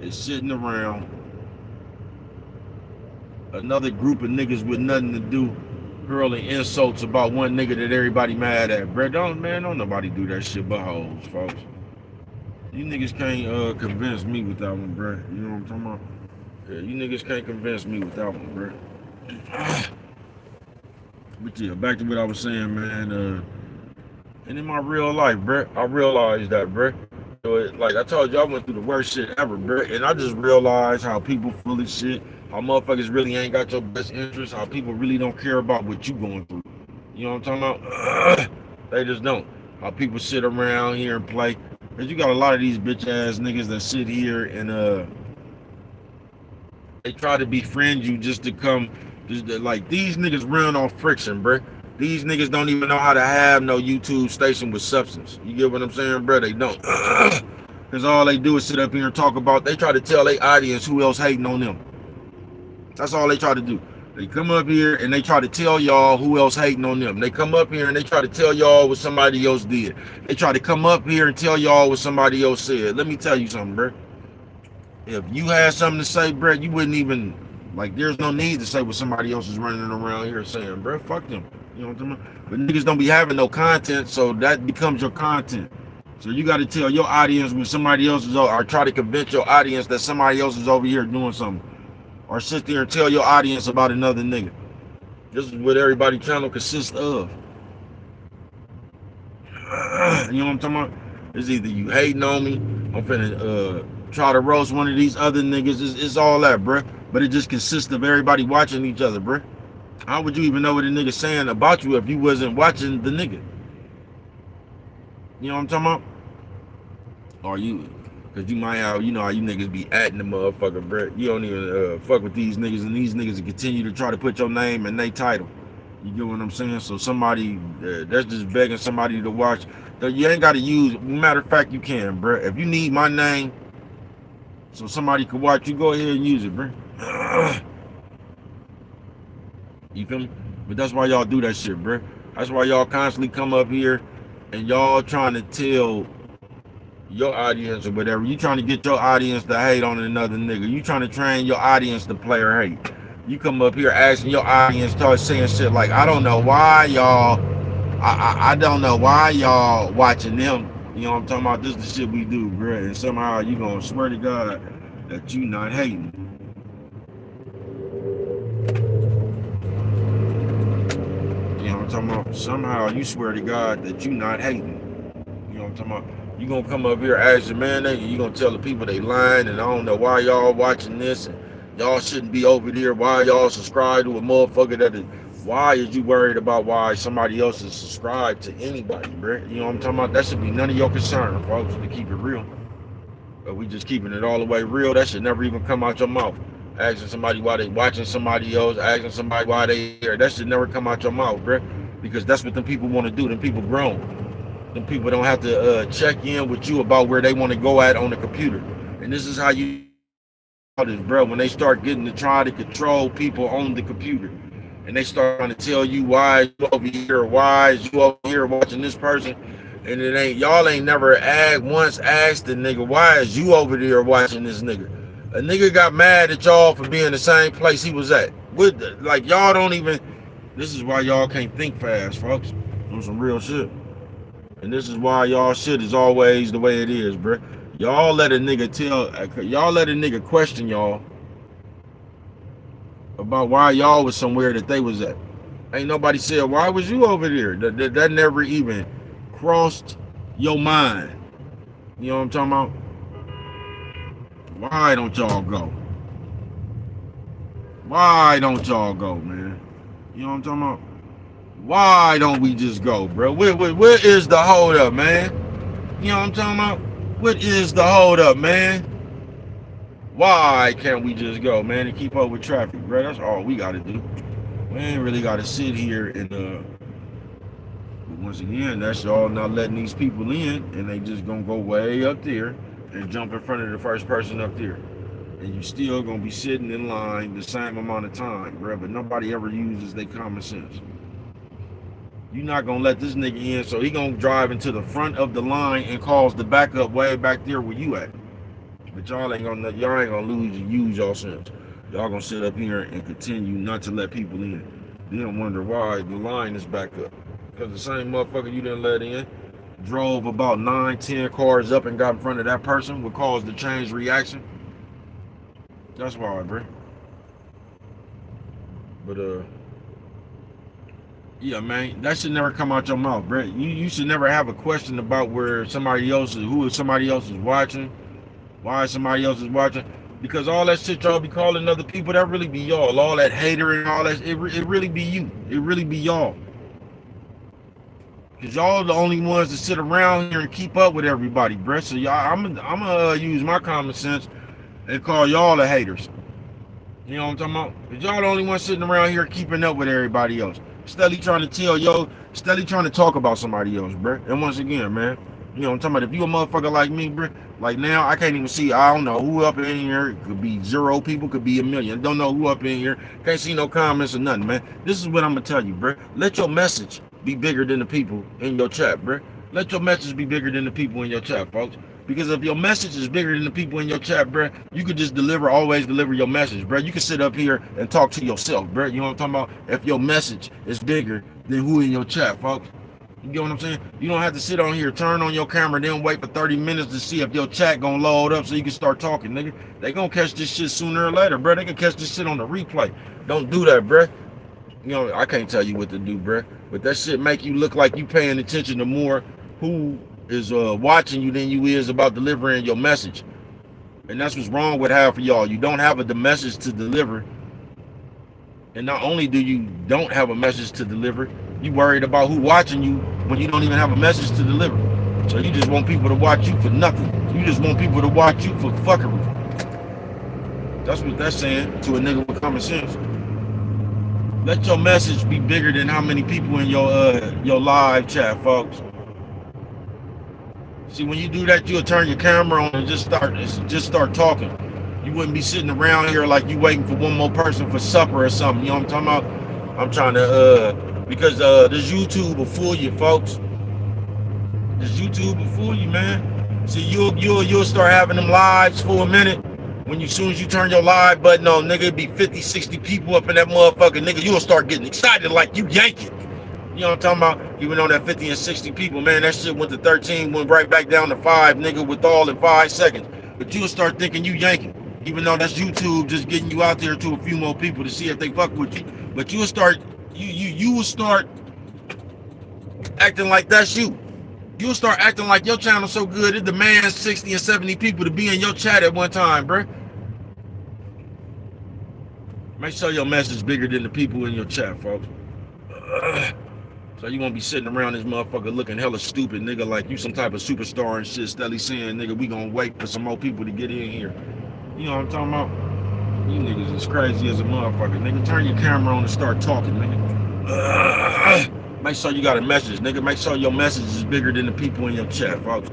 is sitting around another group of niggas with nothing to do, hurling insults about one nigga that everybody mad at, bro. Don't nobody do that shit but hoes, folks. You niggas can't convince me with that one, bro. You know what I'm talking about? Yeah, you niggas can't convince me with that one, bro. But yeah, back to what I was saying, man. And in my real life, bro, I realized that, bro. So like I told you, I went through the worst shit ever, bro. And I just realized how people full of shit, how motherfuckers really ain't got your best interest, how people really don't care about what you going through. You know what I'm talking about? They just don't. How people sit around here and play. Cause you got a lot of these bitch ass niggas that sit here and they try to befriend you just to come. Like these niggas run on friction, bro. These niggas don't even know how to have no YouTube station with substance. You get what I'm saying, bro? They don't. Cause all they do is sit up here and talk about. They try to tell their audience who else hating on them. That's all they try to do. They come up here and they try to tell y'all who else hating on them. They come up here and they try to tell y'all what somebody else did. They try to come up here and tell y'all what somebody else said. Let me tell you something, bro. If you had something to say, bro, you wouldn't even, like, there's no need to say what somebody else is running around here saying, bro. Fuck them. You know what I'm talking about? But niggas don't be having no content, so that becomes your content. So you got to tell your audience when somebody else is over, or try to convince your audience that somebody else is over here doing something. Or sit there and tell your audience about another nigga. This is what everybody channel consists of. You know what I'm talking about? It's either you hating on me, I'm finna try to roast one of these other niggas. It's all that, bruh. But it just consists of everybody watching each other, bruh. How would you even know what a nigga saying about you if you wasn't watching the nigga? You know what I'm talking about? Or you, cause you might have, you know how you niggas be atting the motherfucker, bro. You don't even fuck with these niggas, and these niggas continue to try to put your name in their title. You get what I'm saying? So somebody that's just begging somebody to watch. You ain't got to use. Matter of fact, you can, bro. If you need my name, so somebody could watch you, go ahead and use it, bro. You feel me? But that's why y'all do that shit, bro. That's why y'all constantly come up here and y'all trying to tell your audience or whatever. You trying to get your audience to hate on another nigga. You trying to train your audience to play or hate. You come up here asking your audience, start saying shit like, I don't know why y'all, I don't know why y'all watching them. You know what I'm talking about? This is the shit we do, bro. And somehow you gonna swear to God that you not hating. You know what I'm talking about? Somehow you swear to God that you not hating. You know what I'm talking about? You gonna come up here asking, man, you gonna tell the people they lying, and I don't know why y'all watching this, and y'all shouldn't be over there. Why y'all subscribe to a motherfucker that is, why is you worried about why somebody else is subscribed to anybody, bro? You know what I'm talking about? That should be none of your concern, folks, to keep it real. But we just keeping it all the way real. That should never even come out your mouth. Asking somebody why they watching somebody else, asking somebody why they here. That should never come out your mouth, bro. Because that's what them people want to do. Them people grown. Them people don't have to check in with you about where they want to go at on the computer. And this is how you this, bro. When they start getting to try to control people on the computer, and they start trying to tell you why you over here, why is you over here watching this person, and it ain't y'all ain't never once asked the nigga why is you over there watching this nigga. A nigga got mad at y'all for being the same place he was at. Like y'all don't even. This is why y'all can't think fast, folks. On some real shit. And this is why y'all shit is always the way it is, bro. Y'all let a nigga question y'all about why y'all was somewhere that they was at. Ain't nobody said, why was you over there? That never even crossed your mind. You know what I'm talking about? Why don't y'all go? Why don't y'all go, man? You know what I'm talking about? Why don't we just go, bro? Where is the hold up, man? You know what I'm talking about? What is the hold up, man? Why can't we just go, man, and keep up with traffic, bro? That's all we got to do. We ain't really got to sit here and, but once again, that's y'all not letting these people in, and they just gonna go way up there and jump in front of the first person up there. And you still gonna be sitting in line the same amount of time, bro, but nobody ever uses their common sense. You're not gonna let this nigga in, so he gonna drive into the front of the line and cause the backup way back there where you at. But y'all ain't gonna use y'all sense. Y'all gonna sit up here and continue not to let people in. Then wonder why the line is back up. Because the same motherfucker you didn't let in drove about 9-10 cars up and got in front of that person would cause the change reaction. That's why, bro. But yeah, man, that should never come out your mouth, bro. You should never have a question about who somebody else is watching, why somebody else is watching, because all that shit y'all be calling other people, that really be y'all. All that hater and all that, it really be you. It really be y'all. Cause y'all the only ones that sit around here and keep up with everybody, bro. So y'all, I'm gonna use my common sense and call y'all the haters. You know what I'm talking about? Cause y'all the only ones sitting around here keeping up with everybody else. Steadily trying to talk about somebody else, bro. And once again, man, you know what I'm talking about? If you a motherfucker like me, bro, like now I can't even see, I don't know who up in here. It could be 0 people, could be 1 million. Don't know who up in here. Can't see no comments or nothing, man. This is what I'm gonna tell you, bro. Let your message be bigger than the people in your chat, bro. Let your message be bigger than the people in your chat, folks. Because if your message is bigger than the people in your chat, bro, you could just always deliver your message, bro. You can sit up here and talk to yourself, bro. You know what I'm talking about? If your message is bigger than who in your chat, folks. You get what I'm saying? You don't have to sit on here, turn on your camera, then wait for 30 minutes to see if your chat gonna load up so you can start talking, nigga. They gonna catch this shit sooner or later, bro. They can catch this shit on the replay. Don't do that, bro. You know, I can't tell you what to do, bro. But that shit make you look like you paying attention to more who is watching you than you is about delivering your message. And that's what's wrong with half of y'all. You don't have the message to deliver, And not only do you don't have a message to deliver, you worried about who watching you when you don't even have a message to deliver. So you just want people to watch you for nothing. You just want people to watch you for fuckery. That's what that's saying to a nigga with common sense. Let your message be bigger than how many people in your live chat, folks. See, when you do that, you'll turn your camera on and just start talking. You wouldn't be sitting around here like you waiting for one more person for supper or something. You know what I'm talking about? I'm trying to because this YouTube will fool you, folks. This YouTube will fool you, man. See, you'll start having them lives for a minute. When you soon as you turn your live button on, nigga, it be 50, 60 people up in that motherfucker, nigga, you'll start getting excited like you yanking. You know what I'm talking about? Even on that 50 and 60 people, man, that shit went to 13, went right back down to 5, nigga, with all in 5 seconds. But you'll start thinking you yanking. Even though that's YouTube just getting you out there to a few more people to see if they fuck with you. But you will start acting like that's you. You'll start acting like your channel's so good it demands 60 and 70 people to be in your chat at one time, bruh. Make sure your message is bigger than the people in your chat, folks. So you won't be sitting around this motherfucker looking hella stupid, nigga, like you some type of superstar and shit, steadily saying, nigga, we gonna wait for some more people to get in here. You know what I'm talking about? You niggas is crazy as a motherfucker, nigga. Turn your camera on and start talking, nigga. Make sure you got a message, nigga. Make sure your message is bigger than the people in your chat, folks.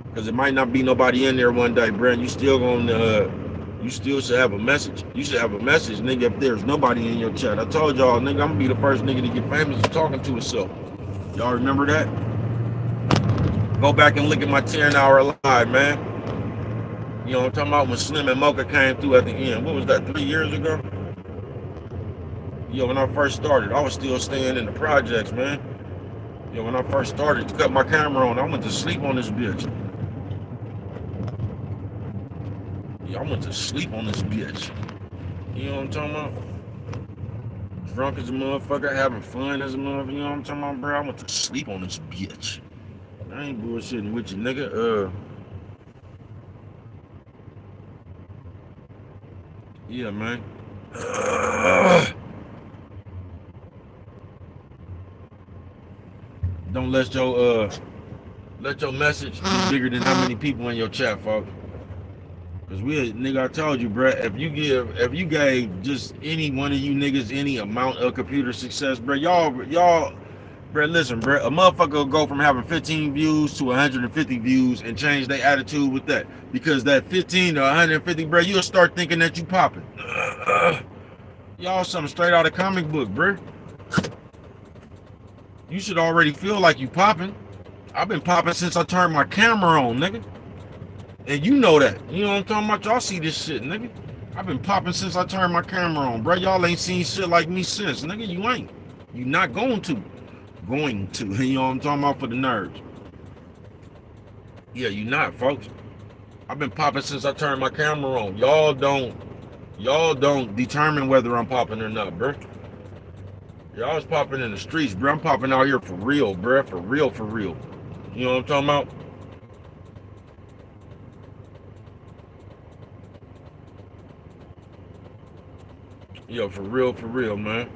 Because it might not be nobody in there one day, bruh. You still gonna, you still should have a message. You should have a message, nigga, if there's nobody in your chat. I told y'all, nigga, I'm gonna be the first nigga to get famous for talking to himself. Y'all remember that? Go back and look at my 10-hour live, man. You know what I'm talking about? When Slim and Mocha came through at the end. What was that, 3 years ago? Yo, when I first started, I was still staying in the projects, man. Yo, when I first started, to cut my camera on, I went to sleep on this bitch. Yeah, I went to sleep on this bitch. You know what I'm talking about? Drunk as a motherfucker, having fun as a motherfucker. You know what I'm talking about, bro? I went to sleep on this bitch. I ain't bullshitting with you, nigga. Yeah, man. Don't let your message be bigger than how many people in your chat, folks. Cause nigga, I told you, bruh, if you gave just any one of you niggas any amount of computer success, bruh, y'all, bruh, listen, bruh, a motherfucker will go from having 15 views to 150 views and change their attitude with that. Because that 15 to 150, bruh, you'll start thinking that you popping. Y'all something straight out of comic book, bruh. You should already feel like you popping. I've been popping since I turned my camera on, nigga. And you know that. You know what I'm talking about? Y'all see this shit, nigga. I've been popping since I turned my camera on, bro. Y'all ain't seen shit like me since, nigga. You ain't. You not going to. Going to. You know what I'm talking about for the nerds. Yeah, you not, folks. I've been popping since I turned my camera on. Y'all don't determine whether I'm popping or not, bro. Y'all was popping in the streets, bro. I'm popping out here for real, bro. For real, for real. You know what I'm talking about? Yo, for real, man.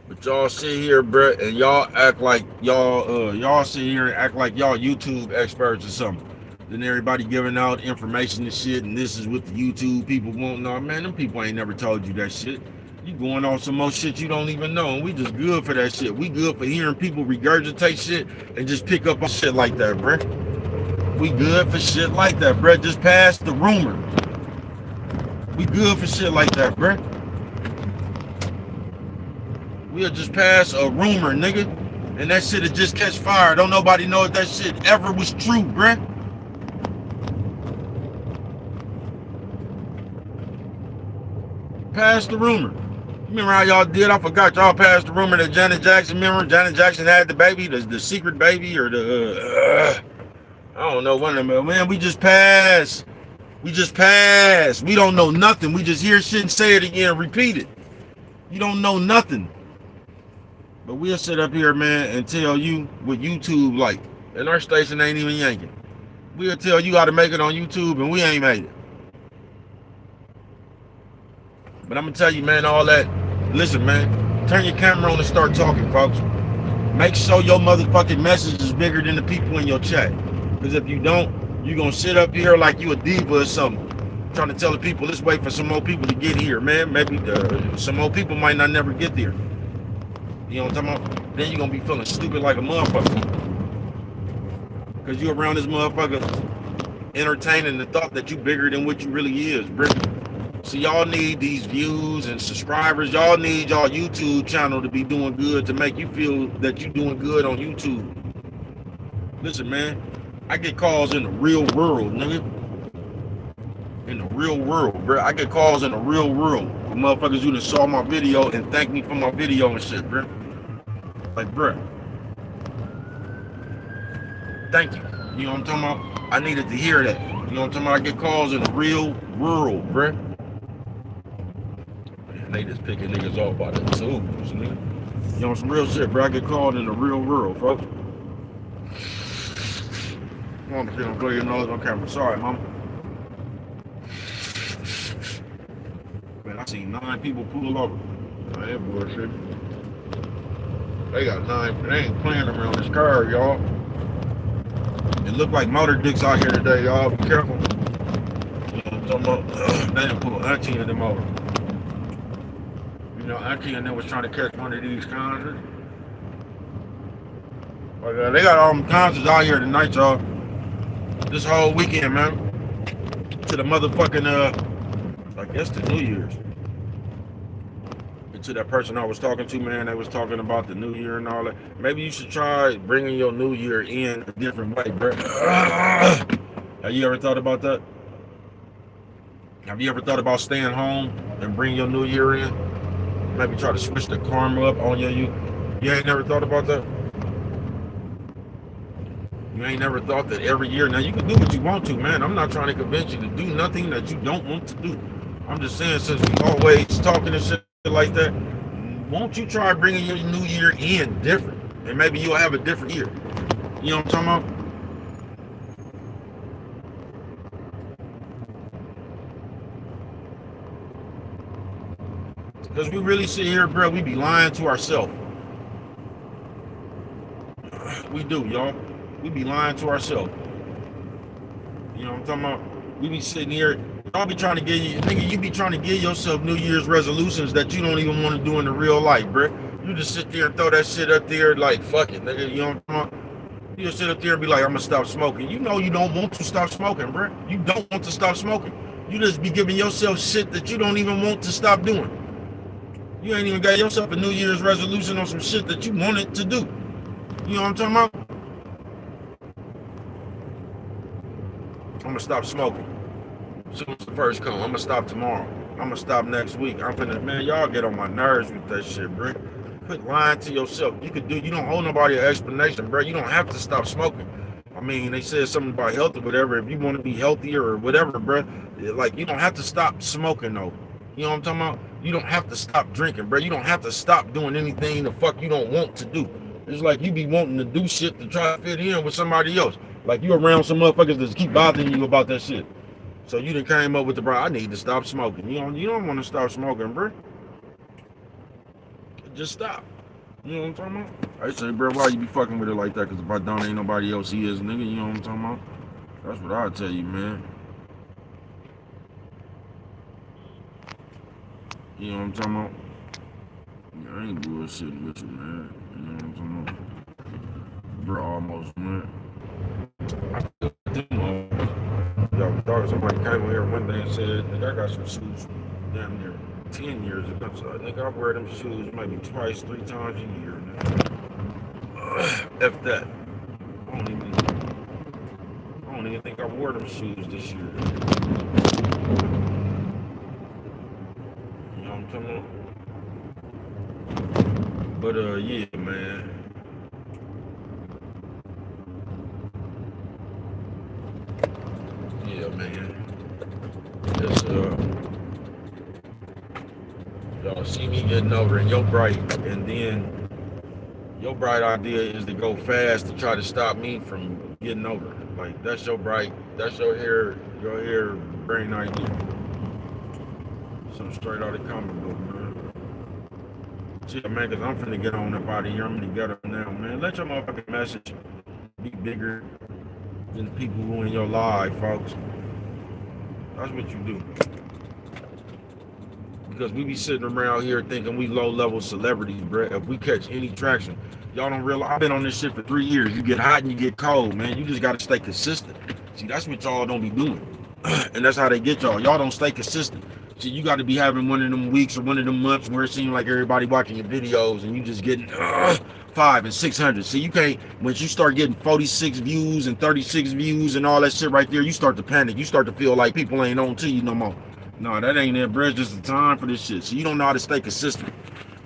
But y'all sit here, bro, and y'all act like y'all sit here and act like y'all YouTube experts or something. Then everybody giving out information and shit, and this is what the YouTube people want. No, man, them people ain't never told you that shit. You going on some more shit you don't even know, and we just good for that shit. We good for hearing people regurgitate shit and just pick up on shit like that, bro. We good for shit like that, bro. Just pass the rumor. We good for shit like that, bro. We'll just pass a rumor, nigga, and that shit'll just catch fire. Don't nobody know if that shit ever was true, bruh. Pass the rumor. Remember how y'all did? I forgot y'all passed the rumor that Janet Jackson, remember Janet Jackson had the baby, the secret baby, or the, I don't know, one of them. Man, we just pass. We just pass. We don't know nothing. We just hear shit and say it again, repeat it. You don't know nothing. But we'll sit up here, man, and tell you what YouTube like. And our station ain't even yanking. We'll tell you how to make it on YouTube, and we ain't made it. But I'm gonna tell you, man, all that. Listen, man, turn your camera on and start talking, folks. Make sure your motherfucking message is bigger than the people in your chat. Because if you don't, you gonna sit up here like you a diva or something, trying to tell the people, let's wait for some more people to get here, man. Maybe some more people might not never get there. You know what I'm talking about? Then you're gonna be feeling stupid like a motherfucker. Because you around this motherfucker entertaining the thought that you bigger than what you really is, bro. So y'all need these views and subscribers. Y'all need y'all YouTube channel to be doing good to make you feel that you doing good on YouTube. Listen, man, I get calls in the real world, nigga. In the real world, bro. I get calls in the real world. Motherfuckers who done saw my video and thank me for my video and shit, bro. Like, bro, thank you. You know what I'm talking about? I needed to hear that. You know what I'm talking about? I get calls in the real world, bro. Man, they just picking niggas off by the tubes, nigga. You know, some real shit, bro. I get called in the real world, folks. Mom, shit, don't blow your nose on camera. Sorry, mom. Man, I seen 9 people pull over. I ain't bullshit. They got 9. They ain't playing around this car, y'all. It look like motor dicks out here today, y'all. Be careful. You know what I'm talking about? They done pull Auntie and them over. You know, Auntie and them was trying to catch one of these concerts. But they got all them concerts out here tonight, y'all. This whole weekend, man. To the motherfucking, I guess the New Year's. To that person I was talking to, man, they was talking about the New Year and all that. Maybe you should try bringing your New Year in a different way, bro. Have you ever thought about that? Have you ever thought about staying home and bring your New Year in? Maybe try to switch the karma up on you. You ain't never thought about that? You ain't never thought that every year. Now, you can do what you want to, man. I'm not trying to convince you to do nothing that you don't want to do. I'm just saying, since we always talking and shit like that, won't you try bringing your New Year in different, and maybe you'll have a different year. You know what I'm talking about? Because we really sit here, bro, we be lying to ourselves. We do, y'all. We be lying to ourselves. You know what I'm talking about? We be sitting here, y'all be trying to get you, nigga, you be trying to give yourself New Year's resolutions that you don't even want to do in the real life, bro. You just sit there and throw that shit up there like, fuck it, nigga, you know what I'm talking about? You just sit up there and be like, I'm gonna stop smoking. You know you don't want to stop smoking, bro. You don't want to stop smoking. You just be giving yourself shit that you don't even want to stop doing. You ain't even got yourself a New Year's resolution on some shit that you wanted to do. You know what I'm talking about? I'm gonna stop smoking. As soon as the first come, I'm gonna stop tomorrow. I'm gonna stop next week. I'm gonna, man, y'all get on my nerves with that shit, bro. Quit lying to yourself. You don't owe nobody an explanation, bro. You don't have to stop smoking. I mean, they said something about health or whatever. If you want to be healthier or whatever, bro, like, you don't have to stop smoking, though. You know what I'm talking about? You don't have to stop drinking, bro. You don't have to stop doing anything the fuck you don't want to do. It's like you be wanting to do shit to try to fit in with somebody else. Like you around some motherfuckers that keep bothering you about that shit. So you done came up with the, bro, I need to stop smoking. You don't want to stop smoking, bro. Just stop. You know what I'm talking about? I say, bro, why you be fucking with it like that? Because if I don't, ain't nobody else is, nigga. You know what I'm talking about? That's what I'll tell you, man. You know what I'm talking about? Yeah, I ain't bullshitting with you, man. You know what I'm talking about? Bro, almost, man. Y'all thought somebody came here one day and said, nigga, I got some shoes damn near 10 years ago. So I think I wear them shoes maybe twice, 3 times a year now. F that. I don't even think I wore them shoes this year. You know what I'm talking about? But yeah, man. Yeah, man. It's y'all see me getting over in your bright, and then your bright idea is to go fast to try to stop me from getting over. Like that's your hair brain idea. Some straight out of comic book, man. Shit, man, cause I'm finna get on up out of here. I'm gonna get up now, man. Let your motherfucking message be bigger than the people who in your life, folks. That's what you do. Because we be sitting around here thinking we low-level celebrities, bro. If we catch any traction, y'all don't realize. I've been on this shit for 3 years. You get hot and you get cold, man. You just gotta stay consistent. See, that's what y'all don't be doing. And that's how they get y'all. Y'all don't stay consistent. See, you got to be having one of them weeks or one of them months where it seems like everybody watching your videos and you just getting 500 and 600. See, you can't, once you start getting 46 views and 36 views and all that shit right there, you start to panic. You start to feel like people ain't on to you no more. No, that ain't it, bro. It's just the time for this shit. So you don't know how to stay consistent.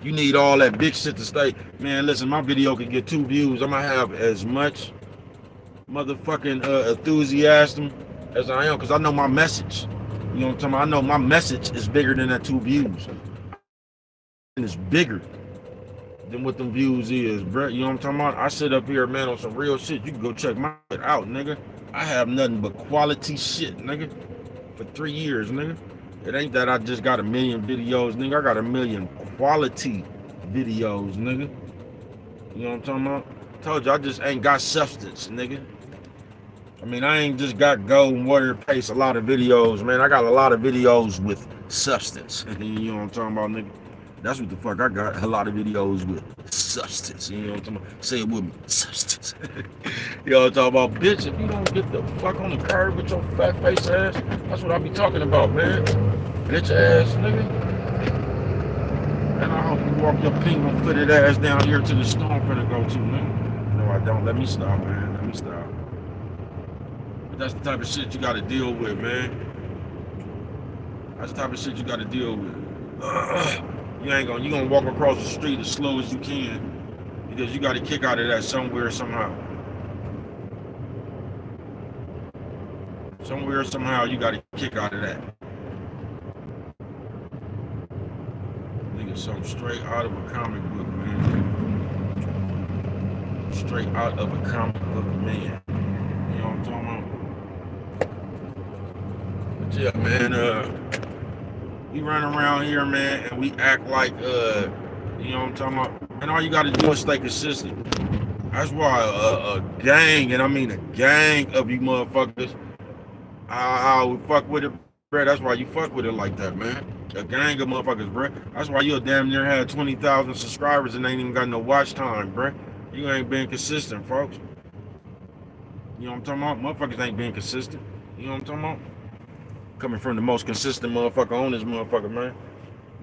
You need all that big shit to stay. Man, listen, my video can get 2 views. I'm going to have as much motherfucking enthusiasm as I am because I know my message. You know what I'm talking about? I know my message is bigger than that 2 views. And it's bigger than what them views is, bro. You know what I'm talking about? I sit up here, man, on some real shit. You can go check my shit out, nigga. I have nothing but quality shit, nigga. For 3 years, nigga. It ain't that I just got 1 million videos, nigga. I got 1 million quality videos, nigga. You know what I'm talking about? Told you, I just ain't got substance, nigga. I mean, I ain't just got go and water paste a lot of videos, man. I got a lot of videos with substance. You know what I'm talking about, nigga? That's what the fuck I got. A lot of videos with substance. You know what I'm talking about? Say it with me. Substance. You know what I'm talking about? Bitch, if you don't get the fuck on the curb with your fat face ass, that's what I be talking about, man. Bitch ass, nigga. And I hope you walk your pink-footed ass down here to the store I'm finna go to, man. No, I don't. Let me stop, man. Let me stop. But that's the type of shit you gotta deal with, man. That's the type of shit you gotta deal with. You gonna walk across the street as slow as you can because you got a kick out of that somewhere, somehow. Somewhere, somehow, you got a kick out of that. Nigga, something straight out of a comic book, man. Straight out of a comic book, man. You know what I'm talking about? But yeah, man, we run around here, man, and we act like, you know what I'm talking about? And all you got to do is stay consistent. That's why a gang, and I mean a gang of you motherfuckers, I fuck with it, bro. That's why you fuck with it like that, man. A gang of motherfuckers, bro. That's why you'll damn near have 20,000 subscribers and ain't even got no watch time, bro. You ain't been consistent, folks. You know what I'm talking about? Motherfuckers ain't been consistent. You know what I'm talking about? Coming from the most consistent motherfucker on this motherfucker, man.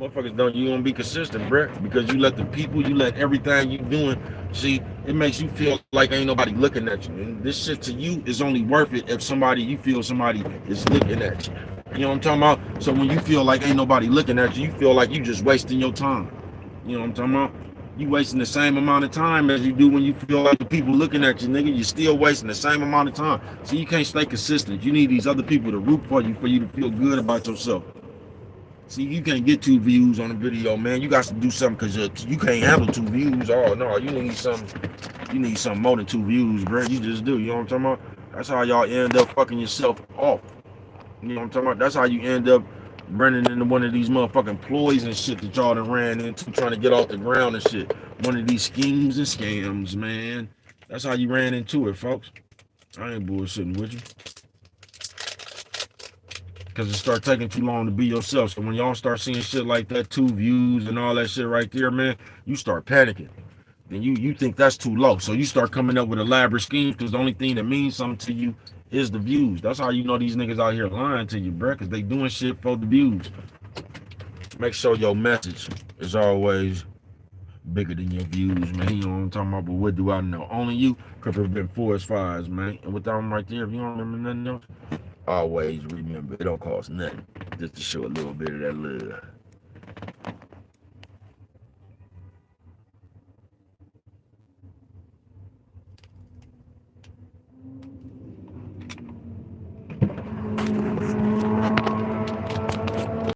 Motherfuckers you don't be consistent, bruh. Because you let the people, you let everything you doing, see, it makes you feel like ain't nobody looking at you. And this shit to you is only worth it if you feel somebody is looking at you. You know what I'm talking about? So when you feel like ain't nobody looking at you, you feel like you just wasting your time. You know what I'm talking about? You wasting the same amount of time as you do when you feel like the people looking at you, nigga. You're still wasting the same amount of time. So you can't stay consistent. You need these other people to root for you to feel good about yourself. See, you can't get 2 views on a video, man. You got to do something because you can't handle 2 views. Oh, no, you need something more than 2 views, bro. You just do. You know what I'm talking about? That's how y'all end up fucking yourself off. You know what I'm talking about? That's how you end up running into one of these motherfucking ploys and shit that y'all done ran into trying to get off the ground and shit. One of these schemes and scams, man. That's how you ran into it, folks. I ain't bullshitting with you. Because it start taking too long to be yourself. So when y'all start seeing shit like that, 2 views and all that shit right there, man, you start panicking. Then you think that's too low. So you start coming up with elaborate schemes because the only thing that means something to you is the views. That's how you know these niggas out here lying to you, bro, because they doing shit for the views. Make sure your message is always bigger than your views, man. You know what I'm talking about? But what do I know? Only you could prevent forest fires, man. And with that one right there, if you don't remember nothing else, always remember, it don't cost nothing just to show a little bit of that love.